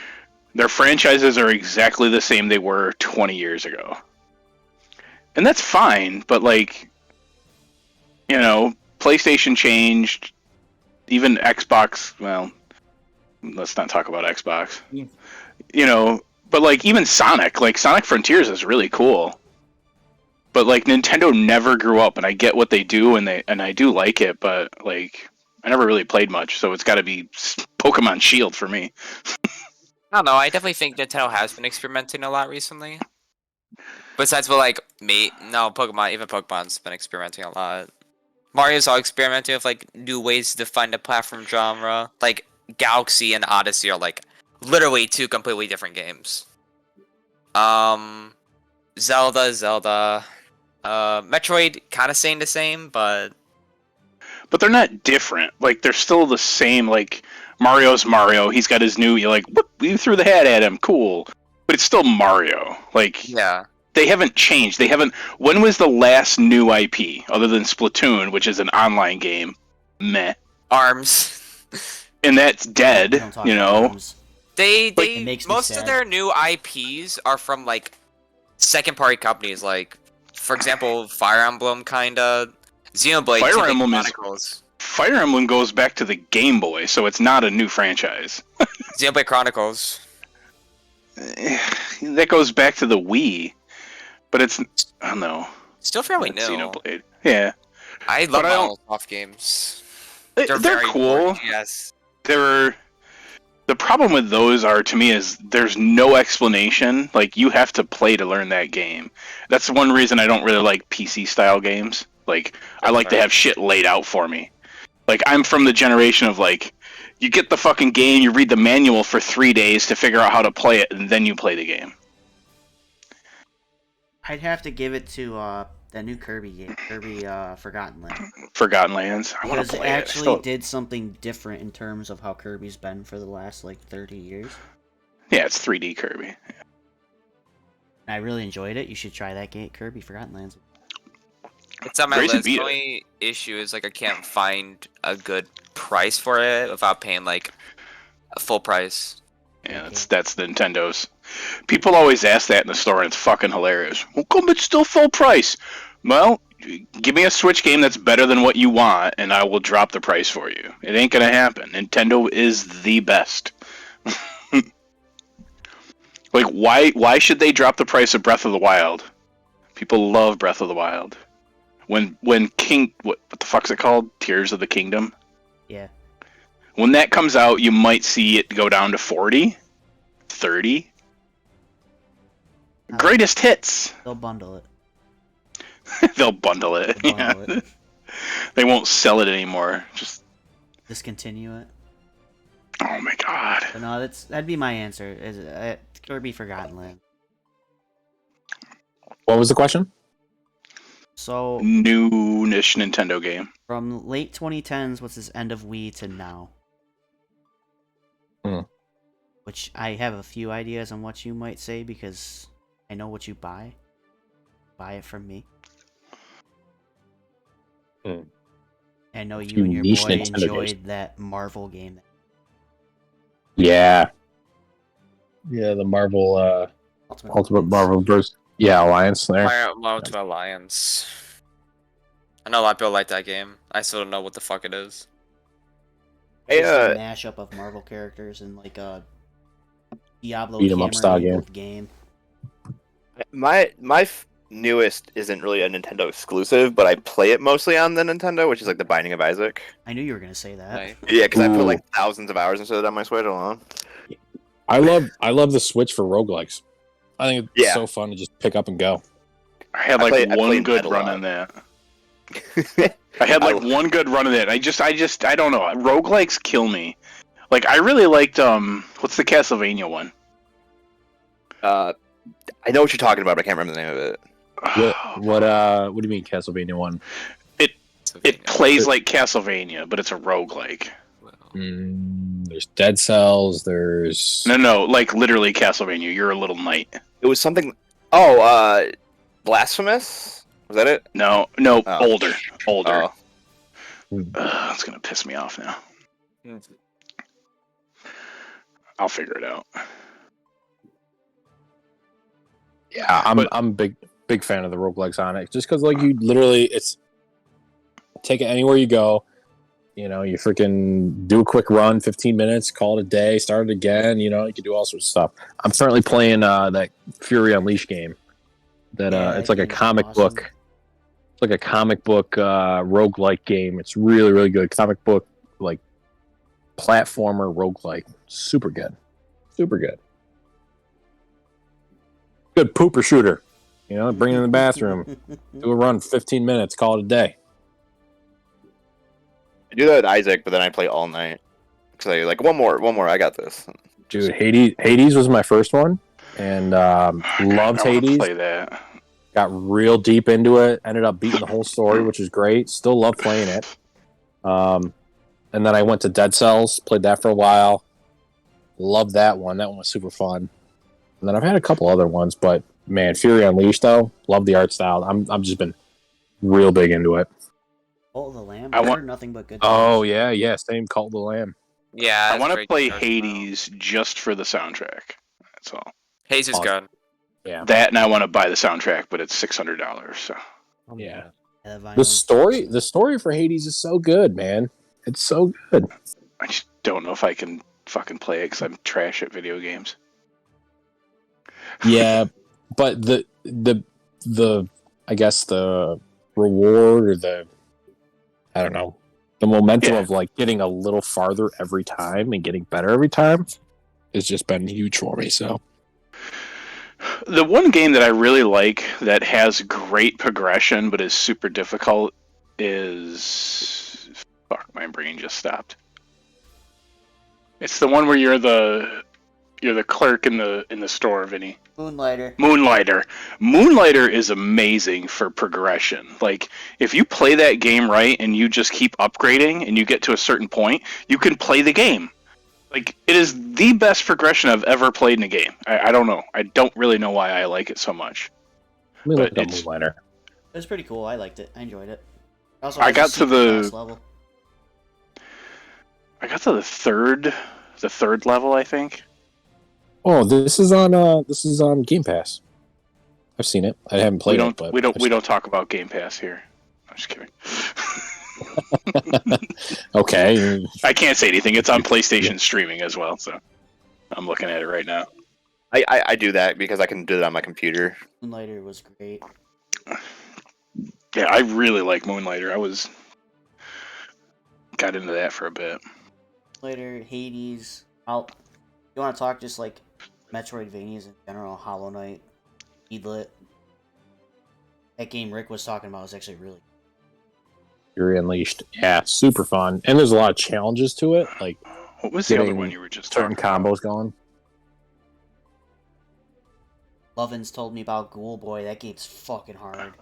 Speaker 6: their franchises are exactly the same they were 20 years ago. And that's fine, but like you know, PlayStation changed, even Xbox, well, let's not talk about Xbox. You know, but like even Sonic, like Sonic Frontiers is really cool. But like Nintendo never grew up, and I get what they do, and I do like it, but like I never really played much, so it's got to be Pokemon Shield for me.
Speaker 4: I don't know. I definitely think Nintendo has been experimenting a lot recently. Besides, what like Pokemon. Even Pokemon's been experimenting a lot. Mario's all experimenting with like new ways to define the platform genre. Like Galaxy and Odyssey are like literally two completely different games. Zelda. Metroid kind of saying the same, but
Speaker 6: But they're not different. Like they're still the same. Like Mario's Mario. He's got his new. You're like, whoop, you threw the hat at him. Cool. But it's still Mario. Like
Speaker 4: yeah.
Speaker 6: they haven't changed. They haven't. When was the last new IP other than Splatoon, which is an online game? Meh.
Speaker 4: ARMS.
Speaker 6: And that's dead.
Speaker 2: Don't talk
Speaker 6: You
Speaker 2: about
Speaker 6: know.
Speaker 2: games.
Speaker 4: They
Speaker 2: makes me
Speaker 4: most of
Speaker 2: sad.
Speaker 4: their new IPs are from like second party companies, like for example, Fire Emblem kinda. Xenoblade
Speaker 6: Fire
Speaker 4: Xenoblade
Speaker 6: Emblem is-
Speaker 4: Chronicles.
Speaker 6: Fire Emblem goes back to the Game Boy, so it's not a new franchise.
Speaker 4: Xenoblade Chronicles.
Speaker 6: That goes back to the Wii, but it's I don't know.
Speaker 4: Still fairly new.
Speaker 6: Xenoblade. Yeah,
Speaker 4: I love
Speaker 6: But I don't-
Speaker 4: Microsoft games.
Speaker 6: they're
Speaker 4: very
Speaker 6: cool.
Speaker 4: important, yes.
Speaker 6: The problem with those are to me is there's no explanation. Like you have to play to learn that game. That's one reason I don't really like PC style games. Like I like to have shit laid out for me. Like I'm from the generation of like you get the fucking game, you read the manual for 3 days to figure out how to play it, and then you play the game.
Speaker 2: I'd have to give it to that new Kirby game, Kirby Forgotten Land.
Speaker 6: Forgotten Lands. I want
Speaker 2: Because
Speaker 6: to
Speaker 2: it
Speaker 6: play it.
Speaker 2: actually did something different in terms of how Kirby's been for the last like 30 years.
Speaker 6: Yeah, it's 3D Kirby.
Speaker 2: And I really enjoyed it. You should try that game, Kirby Forgotten Lands.
Speaker 4: It's on my
Speaker 6: Grayson
Speaker 4: list.
Speaker 6: beat
Speaker 4: The
Speaker 6: it.
Speaker 4: only issue is like I can't find a good price for it without paying like a full price.
Speaker 6: Yeah, that's Nintendo's. People always ask that in the store, and it's fucking hilarious. Well, come, it's still full price. Well, give me a Switch game that's better than what you want, and I will drop the price for you. It ain't gonna happen. Nintendo is the best. Like, why should they drop the price of Breath of the Wild? People love Breath of the Wild. When King, what the fuck's it called? Tears of the Kingdom.
Speaker 2: Yeah.
Speaker 6: When that comes out, you might see it go down to 40, 30. Greatest hits.
Speaker 2: They'll bundle it.
Speaker 6: They'll bundle it.
Speaker 2: They'll bundle
Speaker 6: Yeah.
Speaker 2: it.
Speaker 6: They won't sell it anymore. Just
Speaker 2: Discontinue it.
Speaker 6: oh my god.
Speaker 2: But no, that'd be my answer. Is Kirby Forgotten Land.
Speaker 1: What was the question?
Speaker 2: So
Speaker 6: New-ish Nintendo game.
Speaker 2: from late 2010s, what's this end of Wii to now? Which I have a few ideas on what you might say because I know what you buy. Buy it from me. I know you and your
Speaker 1: niche
Speaker 2: boy
Speaker 1: Nintendo
Speaker 2: enjoyed
Speaker 1: games.
Speaker 2: that Marvel game.
Speaker 1: Yeah. Yeah, the Marvel Ultimate
Speaker 2: Alliance.
Speaker 1: Marvel Bros. Yeah, Alliance there.
Speaker 4: Fire Ultimate Alliance. I know a lot of people like that game. I still don't know what the fuck it is.
Speaker 5: Hey,
Speaker 2: It's a mashup of Marvel characters and like a Diablo
Speaker 1: Beat 'em up style
Speaker 2: game.
Speaker 5: my newest isn't really a Nintendo exclusive, but I play it mostly on the Nintendo, which is like the Binding of Isaac.
Speaker 2: I knew you were gonna say that.
Speaker 4: Like,
Speaker 5: Yeah, because I put
Speaker 1: Ooh.
Speaker 5: like thousands of hours into it on my Switch alone.
Speaker 1: I love the Switch for roguelikes. I think it's
Speaker 5: Yeah.
Speaker 1: so fun to just pick up and go.
Speaker 6: I had
Speaker 5: I
Speaker 6: like
Speaker 5: played
Speaker 6: one good
Speaker 5: Metal a
Speaker 6: run
Speaker 5: lot.
Speaker 6: in that. I had like one good run in it. I don't know. Roguelikes kill me. Like I really liked what's the Castlevania one?
Speaker 5: I know what you're talking about, but I can't remember the name of it.
Speaker 1: What do you mean Castlevania 1?
Speaker 6: It plays like Castlevania, but it's a roguelike.
Speaker 1: There's Dead Cells, there's
Speaker 6: No, like literally Castlevania. You're a little knight.
Speaker 5: It was something. Oh, Blasphemous? Was that it?
Speaker 6: No,
Speaker 5: Oh.
Speaker 6: older.
Speaker 5: Oh.
Speaker 6: That's gonna piss me off now. I'll figure it out.
Speaker 1: Yeah, I'm a big fan of the roguelikes on it. Just because like you literally it's take it anywhere you go. You know, you freaking do a quick run, 15 minutes, call it a day, start it again. You know, you can do all sorts of stuff. I'm currently playing that Fury Unleashed game. That
Speaker 2: Yeah,
Speaker 1: it's like a
Speaker 2: that game's
Speaker 1: comic
Speaker 2: awesome.
Speaker 1: book. It's like a comic book roguelike game. It's really, really good. Comic book like platformer roguelike. Super good. Super good. Good pooper shooter. You know, bring it in the bathroom, do a run, 15 minutes, call it a day.
Speaker 5: I do that with Isaac, but then I play all night. Because I like one more. I got this.
Speaker 1: Dude, Hades was my first one, and loved
Speaker 6: I wanna
Speaker 1: Hades.
Speaker 6: play that.
Speaker 1: Got real deep into it. Ended up beating the whole story, which is great. Still love playing it. And then I went to Dead Cells, played that for a while. Loved that one. That one was super fun. And then I've had a couple other ones, but man, Fury Unleashed though, love the art style. I'm just been real big into it.
Speaker 2: Cult of the Lamb.
Speaker 6: I
Speaker 2: I
Speaker 6: want-
Speaker 2: heard nothing but good.
Speaker 1: Oh
Speaker 2: things.
Speaker 1: yeah, same Cult of the Lamb.
Speaker 4: Yeah,
Speaker 6: I
Speaker 4: it's
Speaker 6: want to
Speaker 4: very
Speaker 6: play
Speaker 4: good as well.
Speaker 6: Hades just for the soundtrack. That's all.
Speaker 4: Hades is
Speaker 1: Awesome.
Speaker 4: good.
Speaker 1: Yeah.
Speaker 6: That, and I want to buy the soundtrack, but it's $600. So
Speaker 3: Oh,
Speaker 1: Yeah.
Speaker 2: Yeah, the
Speaker 1: The
Speaker 2: vinyl.
Speaker 1: story for Hades is so good, man. It's so good.
Speaker 6: I just don't know if I can fucking play it because I'm trash at video games.
Speaker 1: Yeah, but the I guess the reward or the I don't know, the momentum
Speaker 6: Yeah.
Speaker 1: of like getting a little farther every time and getting better every time has just been huge for me. So
Speaker 6: The one game that I really like that has great progression but is super difficult is fuck, my brain just stopped. It's the one where you're the clerk in the store, Vinny.
Speaker 2: Moonlighter.
Speaker 6: Moonlighter. Moonlighter is amazing for progression. Like, if you play that game right and you just keep upgrading and you get to a certain point, you can play the game. Like, it is the best progression I've ever played in a game. I don't know. I don't really know why I like it so much.
Speaker 1: let me
Speaker 6: But
Speaker 1: look up
Speaker 6: it's-
Speaker 1: Moonlighter.
Speaker 2: It was pretty cool. I liked it. I enjoyed it. Also,
Speaker 6: I
Speaker 2: has a
Speaker 6: got to
Speaker 2: secret
Speaker 6: the-
Speaker 2: boss level.
Speaker 6: I got to the third level, I think.
Speaker 1: Oh, this is on Game Pass. I've seen it. I haven't played it, but
Speaker 6: We
Speaker 1: I've
Speaker 6: don't talk about Game Pass here. I'm just kidding.
Speaker 1: Okay.
Speaker 6: I can't say anything. It's on PlayStation streaming as well, so I'm looking at it right now.
Speaker 5: I do that because I can do it on my computer.
Speaker 2: Moonlighter was great.
Speaker 6: Yeah, I really like Moonlighter. Got into that for a bit.
Speaker 2: Later, Hades. You want to talk just like Metroidvanias in general? Hollow Knight, Eidlit. That game Rick was talking about was actually really.
Speaker 1: Fury Unleashed. Yeah, super fun. And there's a lot of challenges to it, like
Speaker 6: What was the other
Speaker 1: Getting
Speaker 6: one you were just
Speaker 1: certain
Speaker 6: talking about?
Speaker 1: combos going.
Speaker 2: Lovins told me about Ghoul Boy. That game's fucking hard.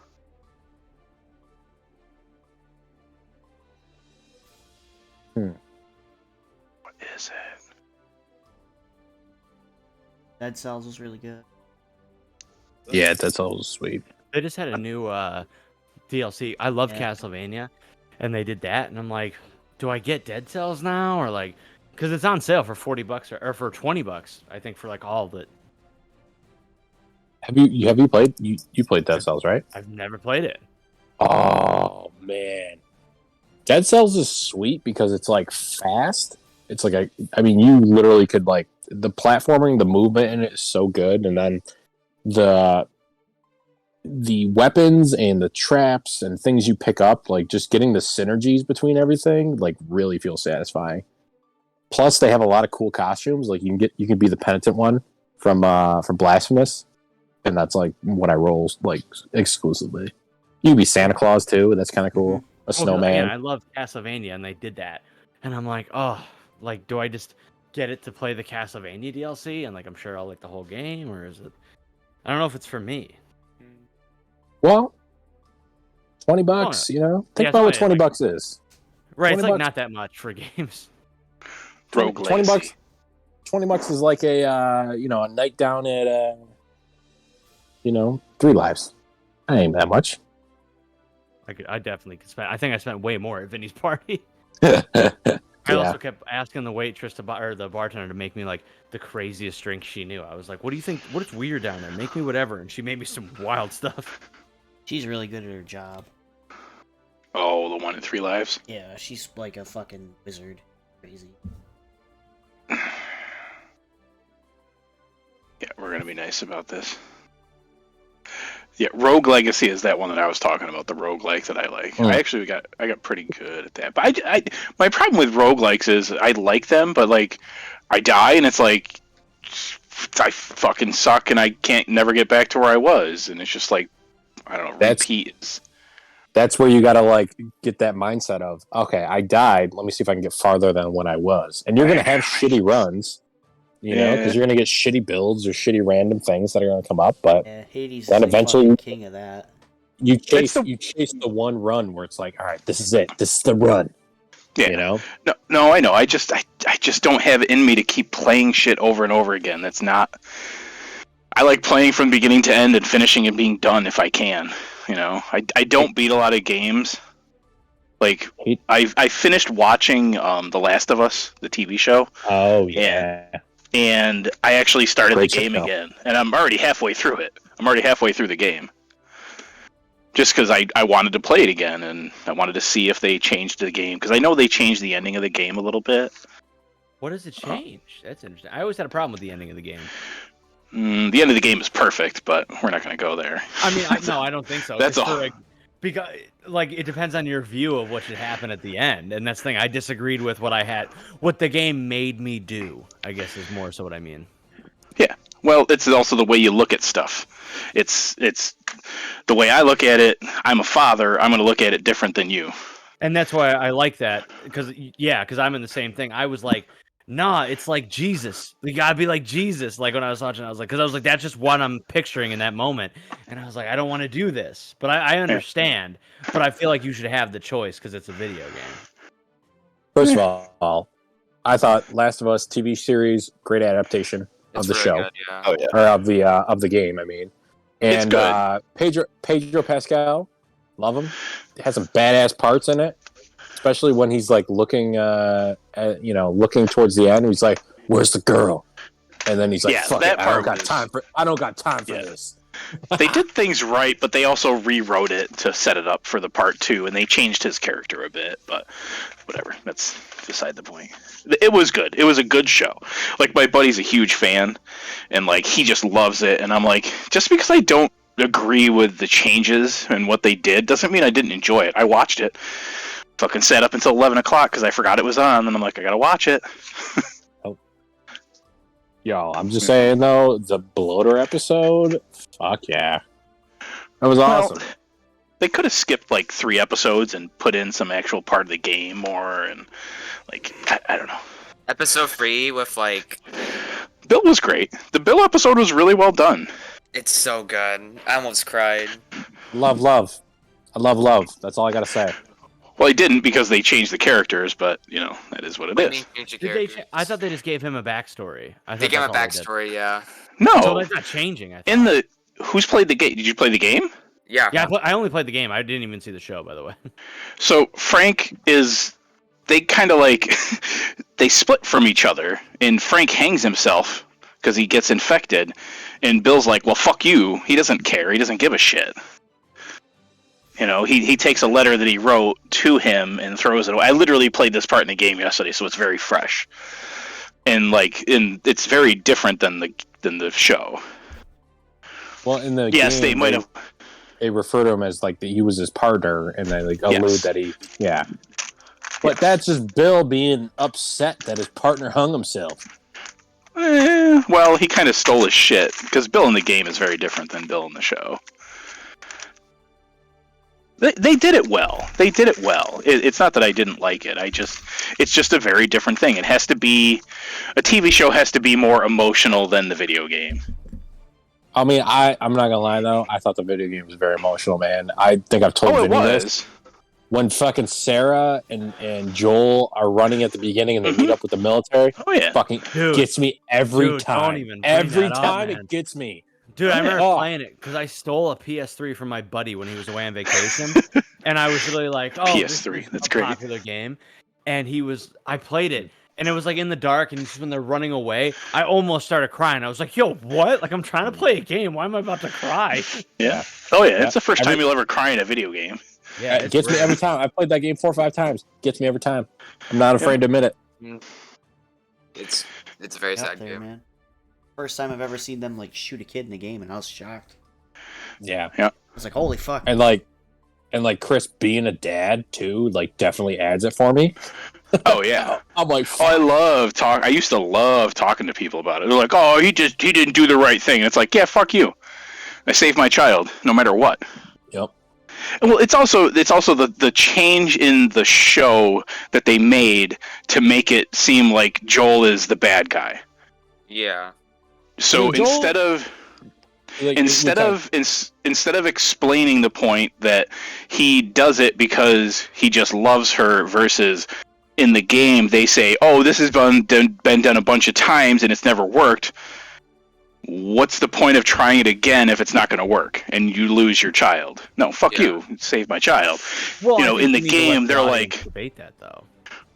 Speaker 6: What is it?
Speaker 2: Dead Cells was really good.
Speaker 1: Yeah, that's all sweet.
Speaker 3: They just had a new DLC. I love
Speaker 2: Yeah.
Speaker 3: Castlevania, and they did that, and I'm like, do I get Dead Cells now, or like, because it's on sale for $40 or for $20, I think, for like all of it.
Speaker 1: Have you played you played Dead Cells, right?
Speaker 3: I've never played it.
Speaker 1: Oh man, Dead Cells is sweet because it's like fast. It's like I mean, you literally could like the platforming, the movement in it is so good, and then the weapons and the traps and things you pick up, like just getting the synergies between everything, like really feels satisfying. Plus, they have a lot of cool costumes. Like you can be the penitent one from Blasphemous, and that's like what I roll like exclusively. You can be Santa Claus too. That's kind of cool. A
Speaker 3: Well,
Speaker 1: snowman.
Speaker 3: again, I love Castlevania, and they did that, and I'm like, oh, like, do I just get it to play the Castlevania DLC, and like, I'm sure I'll like the whole game, or is it? I don't know if it's for me.
Speaker 1: Well, $20, you know? Think
Speaker 3: Yeah,
Speaker 1: about what
Speaker 3: it's funny,
Speaker 1: $20 is.
Speaker 3: Right, it's like
Speaker 1: $20.
Speaker 3: not that much for games.
Speaker 6: Rogue
Speaker 1: $20
Speaker 6: Legacy.
Speaker 1: $20 is like a a night down at 3 Lives. That ain't that much.
Speaker 3: I definitely could spend. I think I spent way more at Vinny's party.
Speaker 1: Yeah.
Speaker 3: I also kept asking the waitress or the bartender to make me like the craziest drink she knew. I was like, "What do you think? What's weird down there? Make me whatever." And she made me some wild stuff.
Speaker 2: She's really good at her job.
Speaker 6: Oh, the 1 in 3 lives.
Speaker 2: Yeah, she's like a fucking wizard. Crazy.
Speaker 6: Yeah, we're gonna be nice about this. Yeah, Rogue Legacy is that one that I was talking about, the roguelike that I like.
Speaker 1: Mm.
Speaker 6: I got pretty good at that. But my problem with roguelikes is I like them, but like I die and it's like I fucking suck and I can't never get back to where I was, and it's just like I don't know, repeat.
Speaker 1: That's where you gotta like get that mindset of, okay, I died. Let me see if I can get farther than when I was. And you're gonna have shitty runs, you know, because you're gonna get shitty builds or shitty random things that are gonna come up. But
Speaker 2: Yeah, Hades
Speaker 1: then
Speaker 2: is
Speaker 1: eventually
Speaker 2: eventually king of that.
Speaker 1: you chase the one run where it's like, all right, this is it. This is the run.
Speaker 6: Yeah.
Speaker 1: You know?
Speaker 6: No, I know. I just don't have it in me to keep playing shit over and over again. That's not. I like playing from beginning to end and finishing and being done if I can. You know, I don't beat a lot of games. Like I finished watching The Last of Us, the TV show.
Speaker 1: Oh yeah.
Speaker 6: And I actually started
Speaker 1: Great
Speaker 6: the game
Speaker 1: show.
Speaker 6: again, and I'm already halfway through it. I'm already halfway through the game. Just because I wanted to play it again, and I wanted to see if they changed the game, because I know they changed the ending of the game a little bit.
Speaker 3: What does it change? That's interesting. I always had a problem with the ending of the game.
Speaker 6: The end of the game is perfect, but we're not going to go there.
Speaker 3: I mean, no, I don't think so.
Speaker 6: That's
Speaker 3: It's
Speaker 6: all.
Speaker 3: for, like, because like it depends on your view of what should happen at the end, and that's the thing. I disagreed with what the game made me do. I guess is more so what I mean.
Speaker 6: Yeah. Well, it's also the way you look at stuff. It's the way I look at it. I'm a father. I'm going to look at it different than you.
Speaker 3: And that's why I like that, because I'm in the same thing. I was like, nah, it's like Jesus. You gotta be like Jesus. Like when I was watching, I was like, that's just what I'm picturing in that moment. And I was like, I don't want to do this, but I understand. But I feel like you should have the choice because it's a video game.
Speaker 1: First of all, I thought Last of Us TV series, great adaptation of the
Speaker 4: really
Speaker 1: show.
Speaker 4: good, yeah.
Speaker 5: Oh yeah.
Speaker 1: Or of the game, I mean.
Speaker 6: It's
Speaker 1: And
Speaker 6: good.
Speaker 1: Pedro Pascal, love him. It has some badass parts in it, especially when he's like looking, looking towards the end. He's like, "Where's the girl?" And then he's like,
Speaker 6: Yeah,
Speaker 1: "Fuck
Speaker 6: that
Speaker 1: it, I don't
Speaker 6: part
Speaker 1: got
Speaker 6: was-
Speaker 1: time for. I don't got time for
Speaker 6: Yeah.
Speaker 1: this."
Speaker 6: They did things right, but they also rewrote it to set it up for the part 2, and they changed his character a bit, but whatever. That's beside the point. It was good. It was a good show. Like, my buddy's a huge fan, and, like, he just loves it, and I'm like, just because I don't agree with the changes and what they did doesn't mean I didn't enjoy it. I watched it. Fucking sat up until 11 o'clock because I forgot it was on, and I'm like, I gotta watch it.
Speaker 1: Yo, I'm just saying though, the bloater episode, fuck yeah, that was awesome.
Speaker 6: Well, they could have skipped like 3 episodes and put in some actual part of the game more, and like I don't know.
Speaker 4: Episode 3 with like,
Speaker 6: Bill was great. The Bill episode was really well done.
Speaker 4: it's so good. I almost cried.
Speaker 1: Love. I love love. That's all I gotta say.
Speaker 6: Well, he didn't because they changed the characters, but you know that is what it
Speaker 4: What do you
Speaker 6: is.
Speaker 4: mean change the
Speaker 3: Did they?
Speaker 4: characters?
Speaker 3: I thought they just gave him a backstory. I
Speaker 4: They
Speaker 3: thought
Speaker 4: gave him a
Speaker 3: that's all they
Speaker 4: backstory, yeah.
Speaker 3: did. So
Speaker 6: No,
Speaker 3: that's not changing. I thought.
Speaker 6: in the who's played the game? Did you play the game?
Speaker 4: Yeah.
Speaker 3: Yeah, I only played the game. I didn't even see the show, by the way.
Speaker 6: So Frank is. They kind of like they split from each other, and Frank hangs himself because he gets infected, and Bill's like, "Well, fuck you." He doesn't care. He doesn't give a shit. You know, he takes a letter that he wrote to him and throws it away. I literally played this part in the game yesterday, so it's very fresh, and it's very different than the show.
Speaker 1: Well, in the
Speaker 6: Yes,
Speaker 1: game,
Speaker 6: they might have.
Speaker 1: They refer to him as like he was his partner, and they like allude
Speaker 6: Yes.
Speaker 1: that yeah. But that's just Bill being upset that his partner hung himself.
Speaker 6: Well, he kind of stole his shit because Bill in the game is very different than Bill in the show. They did it well. They did it well. It's not that I didn't like it. It's just a very different thing. A TV show has to be more emotional than the video game.
Speaker 1: I mean, I'm not gonna lie though. I thought the video game was very emotional, man. I think I've told
Speaker 6: Oh, it
Speaker 1: Vinny this.
Speaker 6: was.
Speaker 1: When fucking Sarah and Joel are running at the beginning and they meet up with the military,
Speaker 6: Oh yeah.
Speaker 1: fucking
Speaker 3: Dude,
Speaker 1: gets me every
Speaker 3: dude,
Speaker 1: time.
Speaker 3: don't even bring
Speaker 1: Every
Speaker 3: that up,
Speaker 1: time
Speaker 3: man.
Speaker 1: it gets me.
Speaker 3: Dude, I remember
Speaker 1: Oh.
Speaker 3: playing it because I stole a PS3 from my buddy when he was away on vacation, and I was really like, "Oh, this
Speaker 6: PS3,
Speaker 3: is
Speaker 6: that's
Speaker 3: a
Speaker 6: great.
Speaker 3: popular game." And I played it, and it was like in the dark, and just when they're running away, I almost started crying. I was like, "Yo, what? Like I'm trying to play a game. Why am I about to cry?"
Speaker 6: Yeah. Oh yeah.
Speaker 1: Yeah.
Speaker 6: It's the first time you'll ever cry in a video game.
Speaker 3: Yeah,
Speaker 1: It
Speaker 3: it's
Speaker 1: gets me
Speaker 3: rare.
Speaker 1: every time. I played that game 4 or 5 times. Gets me every time. I'm not afraid to admit it.
Speaker 4: It's a very
Speaker 2: Up
Speaker 4: sad
Speaker 2: there,
Speaker 4: game.
Speaker 2: man. First time I've ever seen them like shoot a kid in the game, and I was shocked.
Speaker 1: Yeah.
Speaker 2: I was like, "Holy fuck!"
Speaker 1: And like Chris being a dad too, like definitely adds it for me.
Speaker 6: Oh yeah.
Speaker 1: I'm like,
Speaker 6: I used to love talking to people about it. They're like, "Oh, he didn't do the right thing." And it's like, "Yeah, fuck you. I saved my child, no matter what."
Speaker 1: yep.
Speaker 6: Well, it's also the change in the show that they made to make it seem like Joel is the bad guy.
Speaker 4: Yeah.
Speaker 6: So
Speaker 1: Yeah, Joel-
Speaker 6: instead of explaining the point that he does it because he just loves her versus in the game they say, "Oh, this has been done a bunch of times and it's never worked." What's the point of trying it again if it's not going to work and you lose your child? No, fuck
Speaker 4: Yeah.
Speaker 6: you. Save my child.
Speaker 3: Well,
Speaker 6: You
Speaker 3: I
Speaker 6: know,
Speaker 3: think
Speaker 6: in the
Speaker 3: you need to let
Speaker 6: game,
Speaker 3: the
Speaker 6: they're
Speaker 3: audience
Speaker 6: like-
Speaker 3: debate that though.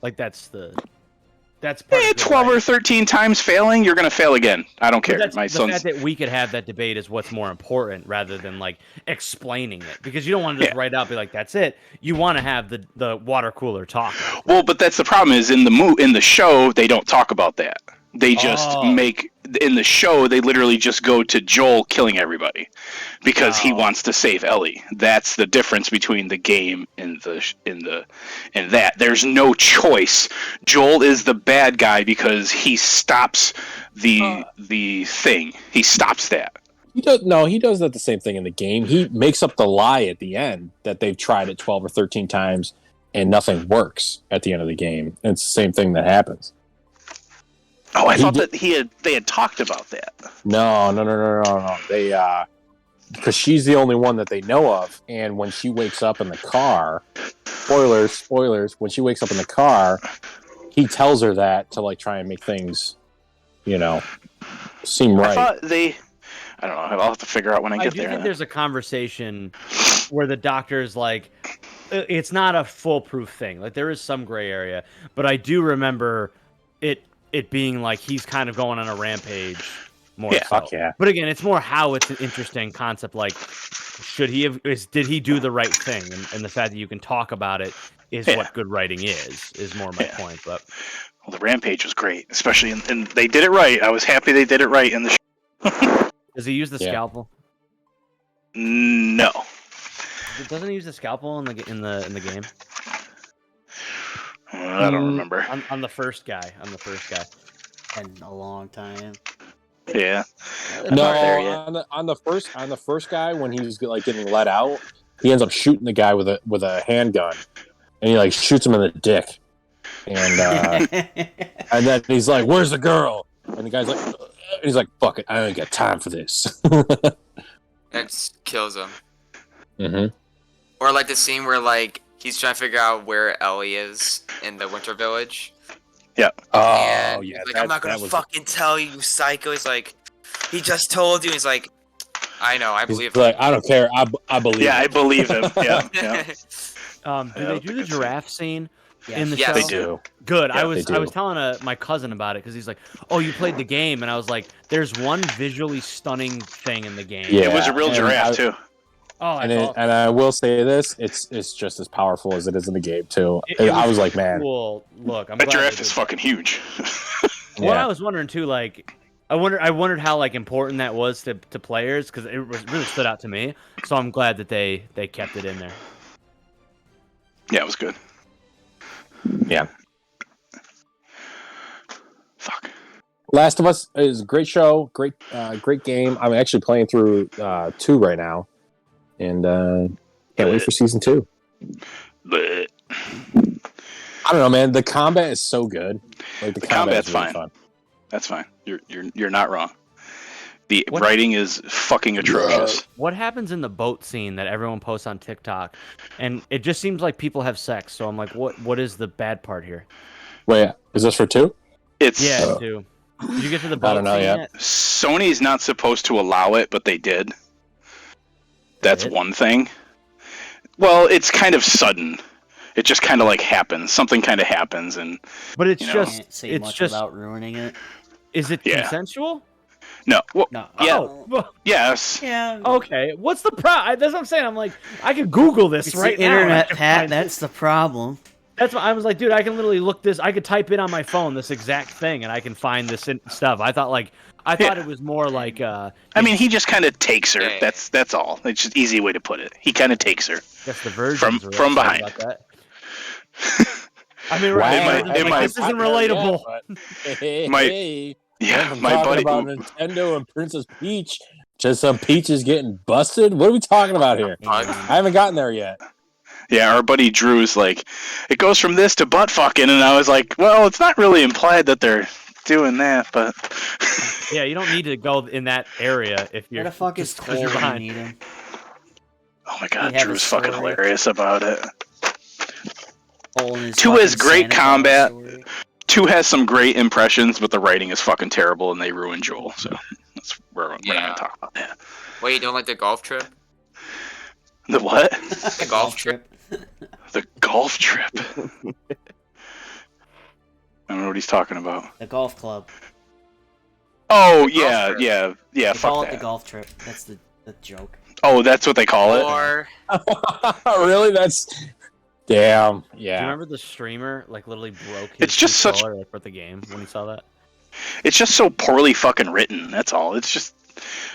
Speaker 3: Like that's part of the
Speaker 6: 12 or
Speaker 3: writing.
Speaker 6: 13 times failing, you're going to fail again. I don't
Speaker 3: But
Speaker 6: care.
Speaker 3: that's,
Speaker 6: My
Speaker 3: the
Speaker 6: son's
Speaker 3: fact that we could have that debate is what's more important rather than like explaining it, because you don't want to just
Speaker 6: Yeah.
Speaker 3: write out be like that's it. You want to have the water cooler talk.
Speaker 6: Well, but that's the problem is in the show they don't talk about that. They just
Speaker 3: Oh.
Speaker 6: make in the show they literally just go to Joel killing everybody because he
Speaker 3: Oh.
Speaker 6: wants to save Ellie. That's the difference between the game and that. There's no choice. Joel is the bad guy because he stops the thing. He stops that.
Speaker 1: He does that the same thing in the game. He makes up the lie at the end that they've tried it 12 or 13 times and nothing works at the end of the game. And it's the same thing that happens.
Speaker 6: Oh, I
Speaker 1: He
Speaker 6: thought
Speaker 1: did-
Speaker 6: that they had talked about that.
Speaker 1: No. They because she's the only one that they know of, and when she wakes up in the car, spoilers, when she wakes up in the car, he tells her that to like try and make things, seem
Speaker 6: I
Speaker 1: right.
Speaker 6: thought I don't know. I'll have to figure out when I
Speaker 3: I
Speaker 6: get
Speaker 3: do
Speaker 6: there.
Speaker 3: think there's a conversation where the doctor's like, it's not a foolproof thing. Like there is some gray area, but I do remember it being like he's kind of going on a rampage more.
Speaker 6: Yeah,
Speaker 3: so.
Speaker 1: Fuck yeah.
Speaker 3: But again, it's more how it's an interesting concept. Like, did he do the right thing? And the fact that you can talk about it is
Speaker 6: Yeah.
Speaker 3: what good writing is more my
Speaker 6: Yeah.
Speaker 3: point. But
Speaker 6: Well, the rampage was great, especially and they did it right. I was happy they did it right in the show.
Speaker 3: does he use the
Speaker 1: Yeah.
Speaker 3: scalpel?
Speaker 6: No.
Speaker 3: Doesn't he use the scalpel in the game?
Speaker 6: I don't remember.
Speaker 3: On the first guy.
Speaker 2: In a long time.
Speaker 6: Yeah.
Speaker 1: No,
Speaker 6: not there yet.
Speaker 1: on the first guy when he's like getting let out, he ends up shooting the guy with a handgun, and he like shoots him in the dick, and and then he's like, "Where's the girl?" And the guy's like, and he's like, "Fuck it, I ain't got time for this."
Speaker 4: That kills him.
Speaker 1: hmm
Speaker 4: Or like the scene where like he's trying to figure out where Ellie is in the Winter Village.
Speaker 1: Oh
Speaker 4: And
Speaker 1: yeah,
Speaker 4: he's like, I'm not gonna fucking tell you, psycho. He's like, he just told you. He's like, I know, I
Speaker 1: He's
Speaker 4: believe
Speaker 1: like, I don't care. I believe.
Speaker 6: Yeah, I
Speaker 1: it.
Speaker 6: believe him. Yeah. Yeah.
Speaker 4: him.
Speaker 3: Do
Speaker 6: I
Speaker 3: they
Speaker 6: don't
Speaker 3: do
Speaker 6: think
Speaker 3: the
Speaker 6: it's-
Speaker 3: giraffe scene
Speaker 2: Yes.
Speaker 3: in the
Speaker 4: Yes.
Speaker 3: show?
Speaker 6: They do.
Speaker 3: Good.
Speaker 6: Yeah,
Speaker 3: I was
Speaker 1: they do.
Speaker 3: telling my cousin about it because he's like, "Oh, you played the game," and I was like, "There's one visually stunning thing in the game."
Speaker 1: Yeah.
Speaker 6: It was a real
Speaker 1: and
Speaker 6: giraffe too.
Speaker 3: Oh, I
Speaker 1: And
Speaker 3: thought
Speaker 1: and I will say this: it's just as powerful as it is in the game too.
Speaker 3: it
Speaker 1: I was like, man,
Speaker 3: cool. Look, I'm
Speaker 6: That
Speaker 3: glad they
Speaker 6: giraffe
Speaker 3: did
Speaker 6: is
Speaker 3: that.
Speaker 6: fucking huge.
Speaker 3: Well,
Speaker 1: yeah.
Speaker 3: I was wondering too. Like, I wondered how like important that was to players because it really stood out to me. So I'm glad that they kept it in there.
Speaker 6: Yeah, it was good.
Speaker 1: Yeah.
Speaker 6: Fuck.
Speaker 1: Last of Us is a great show, great game. I'm actually playing through 2 right now, and can't wait for season 2.
Speaker 6: But
Speaker 1: I don't know, man. The combat is so good. Like the combat
Speaker 6: combat's
Speaker 1: is really
Speaker 6: fine.
Speaker 1: fun.
Speaker 6: that's fine. You're not wrong. The
Speaker 3: What-
Speaker 6: writing is fucking atrocious.
Speaker 3: What happens in the boat scene that everyone posts on TikTok? And it just seems like people have sex. So I'm like, what is the bad part here?
Speaker 1: Wait, is this for 2?
Speaker 6: It's
Speaker 3: Yeah, too. Did you get to the boat
Speaker 1: don't know
Speaker 3: scene
Speaker 1: yet.
Speaker 3: yet?
Speaker 6: Sony's not supposed to allow it, but they did. That's
Speaker 3: did?
Speaker 6: one thing. Well, it's kind of sudden. It just kind of like happens. Something kind of happens, and
Speaker 3: But it's
Speaker 6: You know.
Speaker 3: just
Speaker 2: Can't say
Speaker 3: it's
Speaker 2: much
Speaker 3: just
Speaker 2: without ruining it.
Speaker 3: is it
Speaker 6: Yeah.
Speaker 3: consensual?
Speaker 6: no. Well,
Speaker 2: No.
Speaker 6: yeah.
Speaker 3: Oh, well,
Speaker 6: Yes.
Speaker 2: Yeah.
Speaker 3: Okay, what's the problem? That's what I'm saying. I'm like, I could Google this
Speaker 2: It's
Speaker 3: right
Speaker 2: the
Speaker 3: now. and I
Speaker 2: internet,
Speaker 3: can
Speaker 2: Pat.
Speaker 3: find
Speaker 2: That's the problem.
Speaker 3: That's what I was like, dude. I can literally look this. I could type in on my phone this exact thing, and I can find this stuff. I thought it was more like.
Speaker 6: I mean, he just kind of takes her.
Speaker 4: Yeah.
Speaker 6: That's all. It's just easy way to put it. He kind of takes her.
Speaker 3: Guess the virgins were
Speaker 6: from
Speaker 3: upset
Speaker 6: behind.
Speaker 3: about that. I mean, right?
Speaker 6: It might-
Speaker 3: This isn't relatable.
Speaker 6: My- Yeah,
Speaker 1: I'm
Speaker 6: my
Speaker 1: talking
Speaker 6: buddy.
Speaker 1: about Nintendo and Princess Peach. Just some peaches getting busted. What are we talking about here? I haven't gotten there yet.
Speaker 6: Yeah, our buddy Drew's like, it goes from this to butt fucking, and I was like, well, it's not really implied that they're doing that, but
Speaker 3: Yeah, you don't need to go in that area if you're.
Speaker 2: Where the fuck is
Speaker 3: just 'cause
Speaker 2: Cole
Speaker 3: you're
Speaker 2: when you
Speaker 3: behind.
Speaker 2: need him?
Speaker 6: oh my god,
Speaker 2: We have a
Speaker 6: Drew's fucking
Speaker 2: story.
Speaker 6: hilarious about it.
Speaker 2: Cole and his
Speaker 6: 2 has
Speaker 2: fucking
Speaker 6: great
Speaker 2: Santa Claus
Speaker 6: combat.
Speaker 2: story.
Speaker 6: 2 has some great impressions, but the writing is fucking terrible, and they ruin Joel. So that's we're not
Speaker 4: Yeah.
Speaker 6: gonna talk about that.
Speaker 4: Wait, you don't like the golf trip?
Speaker 6: The what?
Speaker 4: The golf trip.
Speaker 6: The golf trip. I don't know what he's talking about.
Speaker 2: The golf club.
Speaker 6: Oh
Speaker 4: The golf
Speaker 6: yeah,
Speaker 4: trip.
Speaker 6: yeah,
Speaker 2: They call
Speaker 6: fuck
Speaker 2: it the
Speaker 6: that.
Speaker 2: golf trip. That's the joke.
Speaker 6: Oh, that's what they call it.
Speaker 4: Or
Speaker 1: Really? That's damn.
Speaker 3: Do you
Speaker 1: Yeah.
Speaker 3: remember the streamer literally broke his
Speaker 6: It's just such-
Speaker 3: controller for the game when he saw that?
Speaker 6: It's just so poorly fucking written. That's all. It's just,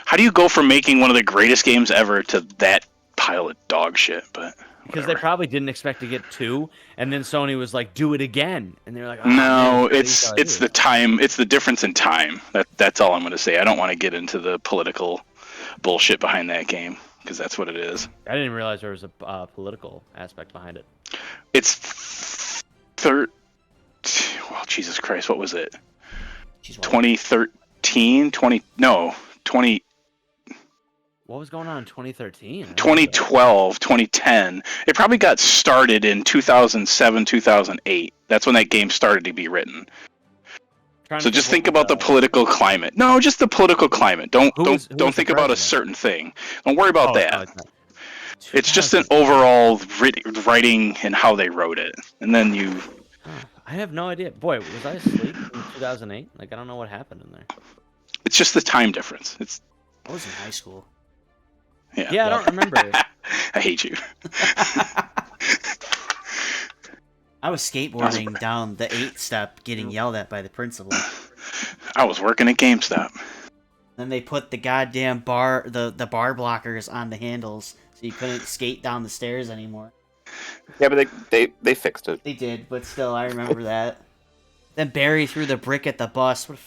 Speaker 6: how do you go from making one of the greatest games ever to that pile of dog shit? But
Speaker 3: Because they
Speaker 6: whatever.
Speaker 3: probably didn't expect to get 2, and then Sony was like, "Do it again," and they were like, "Oh,
Speaker 6: No,
Speaker 3: man, what
Speaker 6: it's
Speaker 3: do you
Speaker 6: it's
Speaker 3: do?"
Speaker 6: the time. It's the difference in time. That's all I'm going to say. I don't want to get into the political bullshit behind that game because that's what it is.
Speaker 3: I didn't realize there was a political aspect behind it.
Speaker 6: It's well, Jesus Christ, what was it?
Speaker 2: She's
Speaker 6: 2013, 20.
Speaker 3: What was going on in 2013? I don't know.
Speaker 6: 2012, 2010. It probably got started in 2007, 2008. That's when that game started to be written.
Speaker 3: Trying to
Speaker 6: So just think
Speaker 3: what
Speaker 6: about the
Speaker 3: was,
Speaker 6: political climate. No, just the political climate. Don't
Speaker 3: Who was
Speaker 6: don't
Speaker 3: the
Speaker 6: think about a
Speaker 3: president?
Speaker 6: certain thing. Don't worry about
Speaker 3: oh,
Speaker 6: that.
Speaker 3: no, it's not.
Speaker 6: It's just an
Speaker 3: 2000.
Speaker 6: overall writing and how they wrote it. And then you
Speaker 3: Huh. I have no idea. Boy, was I asleep in 2008? Like, I don't know what happened in there.
Speaker 6: it's just the time difference. It's
Speaker 2: I was in high school.
Speaker 3: Yeah, I don't remember.
Speaker 6: I hate you.
Speaker 2: I was skateboarding down the 8-step getting yelled at by the principal.
Speaker 6: I was working at GameStop.
Speaker 2: Then they put the goddamn bar, the bar blockers on the handles, so you couldn't skate down the stairs anymore.
Speaker 5: Yeah, but they fixed it.
Speaker 2: They did, but still, I remember that. Then Barry threw the brick at the bus. What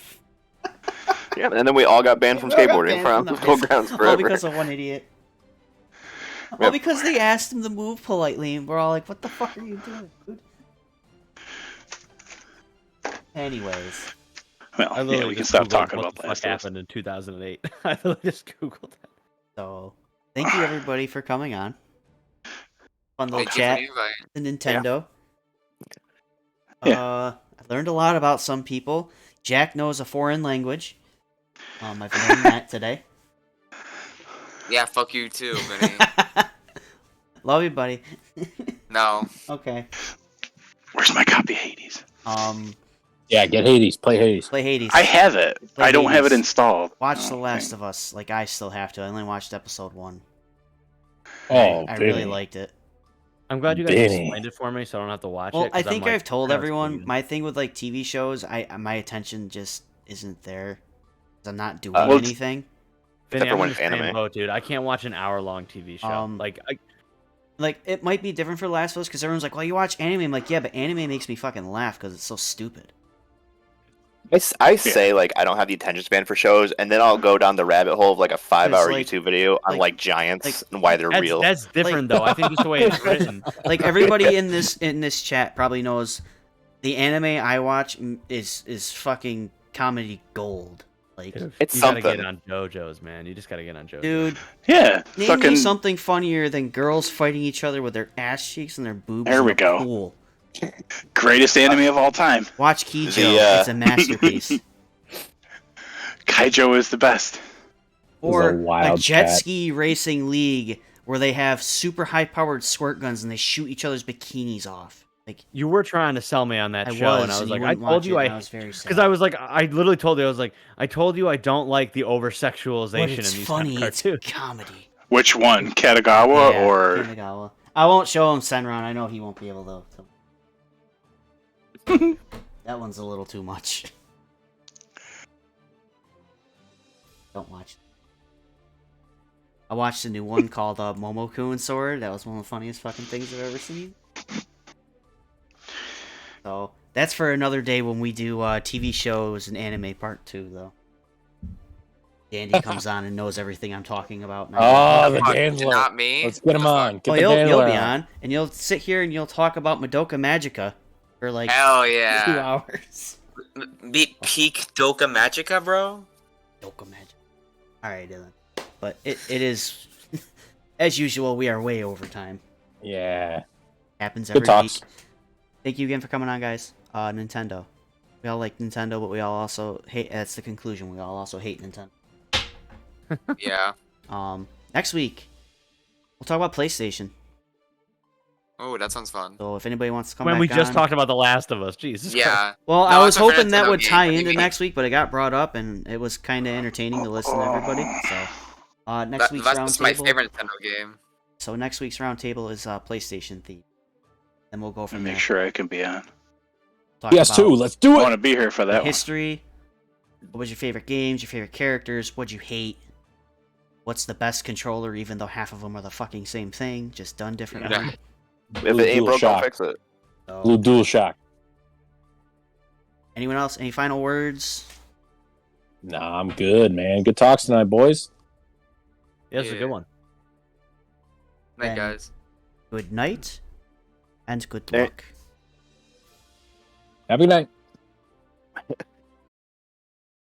Speaker 5: Yeah, and then we all got banned from
Speaker 2: We all got
Speaker 5: skateboarding
Speaker 2: banned
Speaker 5: from
Speaker 2: from the
Speaker 5: school
Speaker 2: high
Speaker 5: grounds
Speaker 2: All
Speaker 5: forever.
Speaker 2: because of one idiot. All
Speaker 5: Yep.
Speaker 2: because they asked him to move politely, and we're all like, "What the fuck are you doing, dude?" Anyways,
Speaker 6: Well,
Speaker 3: I
Speaker 6: yeah,
Speaker 3: literally
Speaker 6: we can
Speaker 3: just
Speaker 6: stop
Speaker 3: Googled
Speaker 6: talking
Speaker 3: what
Speaker 6: about
Speaker 3: the
Speaker 6: that
Speaker 3: fuck
Speaker 6: stuff.
Speaker 3: happened in 2008. I literally just Googled that.
Speaker 2: so thank you everybody for coming on. Fun little
Speaker 4: Thank you for
Speaker 2: chat.
Speaker 4: the invite.
Speaker 2: The Nintendo.
Speaker 6: Yeah.
Speaker 2: I learned a lot about some people. Jack knows a foreign language. I've learned that today.
Speaker 4: Yeah, fuck you too, Vinny.
Speaker 2: Love you, buddy.
Speaker 4: No.
Speaker 2: Okay.
Speaker 6: Where's my copy of Hades?
Speaker 1: Yeah, get Hades. Play Hades.
Speaker 2: Play Hades.
Speaker 6: I have it.
Speaker 2: Play
Speaker 6: I don't have it
Speaker 2: Hades.
Speaker 6: installed.
Speaker 2: Watch The
Speaker 6: Oh,
Speaker 2: Last
Speaker 6: dang.
Speaker 2: of Us. Like, I still have to. I only watched episode 1.
Speaker 1: Oh,
Speaker 2: I really
Speaker 1: Vinny.
Speaker 2: liked it.
Speaker 3: I'm glad you guys
Speaker 1: Benny.
Speaker 3: explained it for me, so I don't have to watch
Speaker 2: Well,
Speaker 3: it.
Speaker 2: I
Speaker 3: 'cause I'm
Speaker 2: think
Speaker 3: like,
Speaker 2: I've told
Speaker 3: "That was
Speaker 2: everyone,
Speaker 3: pretty good."
Speaker 2: my thing with, like, TV shows, my attention just isn't there. 'Cause I'm not doing
Speaker 5: Well,
Speaker 2: anything.
Speaker 3: Vinny,
Speaker 5: Except for
Speaker 3: I'm
Speaker 5: when
Speaker 3: in
Speaker 5: it's
Speaker 3: the same
Speaker 5: anime.
Speaker 3: boat, dude. I can't watch an hour-long TV show.
Speaker 2: Like, it might be different for Last of Us, because everyone's like, well, you watch anime. I'm like, yeah, but anime makes me fucking laugh, because it's so stupid.
Speaker 5: I say like I don't have the attention span for shows, and then I'll go down the rabbit hole of like a 5-hour
Speaker 2: like-
Speaker 5: YouTube video on
Speaker 2: like-
Speaker 5: like giants
Speaker 2: like-
Speaker 5: and why they're
Speaker 3: that's,
Speaker 5: real.
Speaker 3: that's different, though. I think just the way it's written.
Speaker 2: Like, everybody in this chat probably knows the anime I watch is fucking comedy gold. Like,
Speaker 5: It's
Speaker 3: you gotta
Speaker 5: something.
Speaker 3: get on JoJo's, man. You just gotta get on JoJo's.
Speaker 2: dude,
Speaker 6: Yeah,
Speaker 2: name
Speaker 6: fucking.
Speaker 2: me something funnier than girls fighting each other with their ass cheeks and their boobs
Speaker 6: There
Speaker 2: in
Speaker 6: we
Speaker 2: a
Speaker 6: go.
Speaker 2: pool.
Speaker 6: Greatest anime of all time.
Speaker 2: Watch Keijo.
Speaker 5: The,
Speaker 2: It's a masterpiece.
Speaker 6: Kaijo is the best.
Speaker 2: Or
Speaker 1: a wild
Speaker 2: jet
Speaker 1: chat.
Speaker 2: ski racing league where they have super high powered squirt guns and they shoot each other's bikinis off. Like
Speaker 3: You were trying to sell me on that
Speaker 2: I
Speaker 3: show,
Speaker 2: was,
Speaker 3: and I was
Speaker 2: and
Speaker 3: like,
Speaker 2: you
Speaker 3: I
Speaker 2: wouldn't
Speaker 3: told
Speaker 2: watch
Speaker 3: you
Speaker 2: it,
Speaker 3: I,
Speaker 2: and I was very sad.
Speaker 3: because I was like, I literally told you, I was like, I told you I don't like the over
Speaker 2: But
Speaker 3: sexualization
Speaker 2: it's
Speaker 3: in these
Speaker 2: funny.
Speaker 3: kind of
Speaker 2: It's
Speaker 3: cartoons.
Speaker 2: comedy.
Speaker 6: Which one, Katagawa
Speaker 2: Yeah,
Speaker 6: or?
Speaker 2: Kanagawa. I won't show him Senran. I know he won't be able to. That one's a little too much. Don't watch. I watched a new one called Momoku and Sword. That was one of the funniest fucking things I've ever seen. So that's for another day when we do TV shows and anime part 2, though. Dandy comes on and knows everything I'm talking about. And I
Speaker 1: Oh, the
Speaker 4: Fuck,
Speaker 1: Dandler.
Speaker 4: not me.
Speaker 1: Let's get him
Speaker 4: The fuck?
Speaker 1: on. Get
Speaker 2: oh,
Speaker 1: the
Speaker 2: you'll
Speaker 1: Dandler
Speaker 2: be on, and you'll sit here and you'll talk about Madoka Magica for like
Speaker 4: Hell
Speaker 2: 2
Speaker 4: yeah.
Speaker 2: hours.
Speaker 4: Beat peak Doka Magica, bro.
Speaker 2: Madoka Magic. All right, Dylan. But it is, as usual, we are way over time.
Speaker 1: Yeah.
Speaker 2: Happens
Speaker 1: Good
Speaker 2: every
Speaker 1: talks.
Speaker 2: week. Thank you again for coming on, guys. Nintendo. We all like Nintendo, but we all also hate. That's the conclusion. We all also hate Nintendo.
Speaker 4: Yeah.
Speaker 2: Next week we'll talk about PlayStation.
Speaker 4: Oh, that sounds fun.
Speaker 2: So if anybody wants to come
Speaker 3: When
Speaker 2: back
Speaker 3: we just
Speaker 2: on-
Speaker 3: talked about The Last of Us, Jesus Christ.
Speaker 4: Yeah.
Speaker 2: Well,
Speaker 4: No,
Speaker 2: I was
Speaker 4: that's what
Speaker 2: hoping that
Speaker 4: Nintendo
Speaker 2: would
Speaker 4: game,
Speaker 2: tie
Speaker 4: I
Speaker 2: into
Speaker 4: mean-
Speaker 2: next week, but it got brought up and it was kind of entertaining to listen to everybody. So next week's
Speaker 4: That's my
Speaker 2: roundtable.
Speaker 4: favorite Nintendo game.
Speaker 2: So next week's roundtable is PlayStation theme. Then we'll go from
Speaker 6: Make
Speaker 2: there.
Speaker 6: sure I can be on.
Speaker 2: Talk
Speaker 1: PS2,
Speaker 2: about
Speaker 1: let's do
Speaker 6: I
Speaker 1: it.
Speaker 6: want to be here for that one.
Speaker 2: history. What was your favorite games? Your favorite characters? What'd you hate? What's the best controller? Even though half of them are the fucking same thing, just done differently.
Speaker 4: Yeah.
Speaker 5: If it ain't broke, don't
Speaker 1: DualShock.
Speaker 5: fix it.
Speaker 2: So,
Speaker 1: Blue DualShock.
Speaker 2: anyone else? Any final words?
Speaker 1: Nah, I'm good, man. Good talks tonight, boys.
Speaker 3: Yeah, it's a
Speaker 4: Yeah.
Speaker 3: good one.
Speaker 4: Night,
Speaker 2: Then-
Speaker 4: guys.
Speaker 2: Good night and good
Speaker 5: Hey.
Speaker 2: luck.
Speaker 1: Have a good night.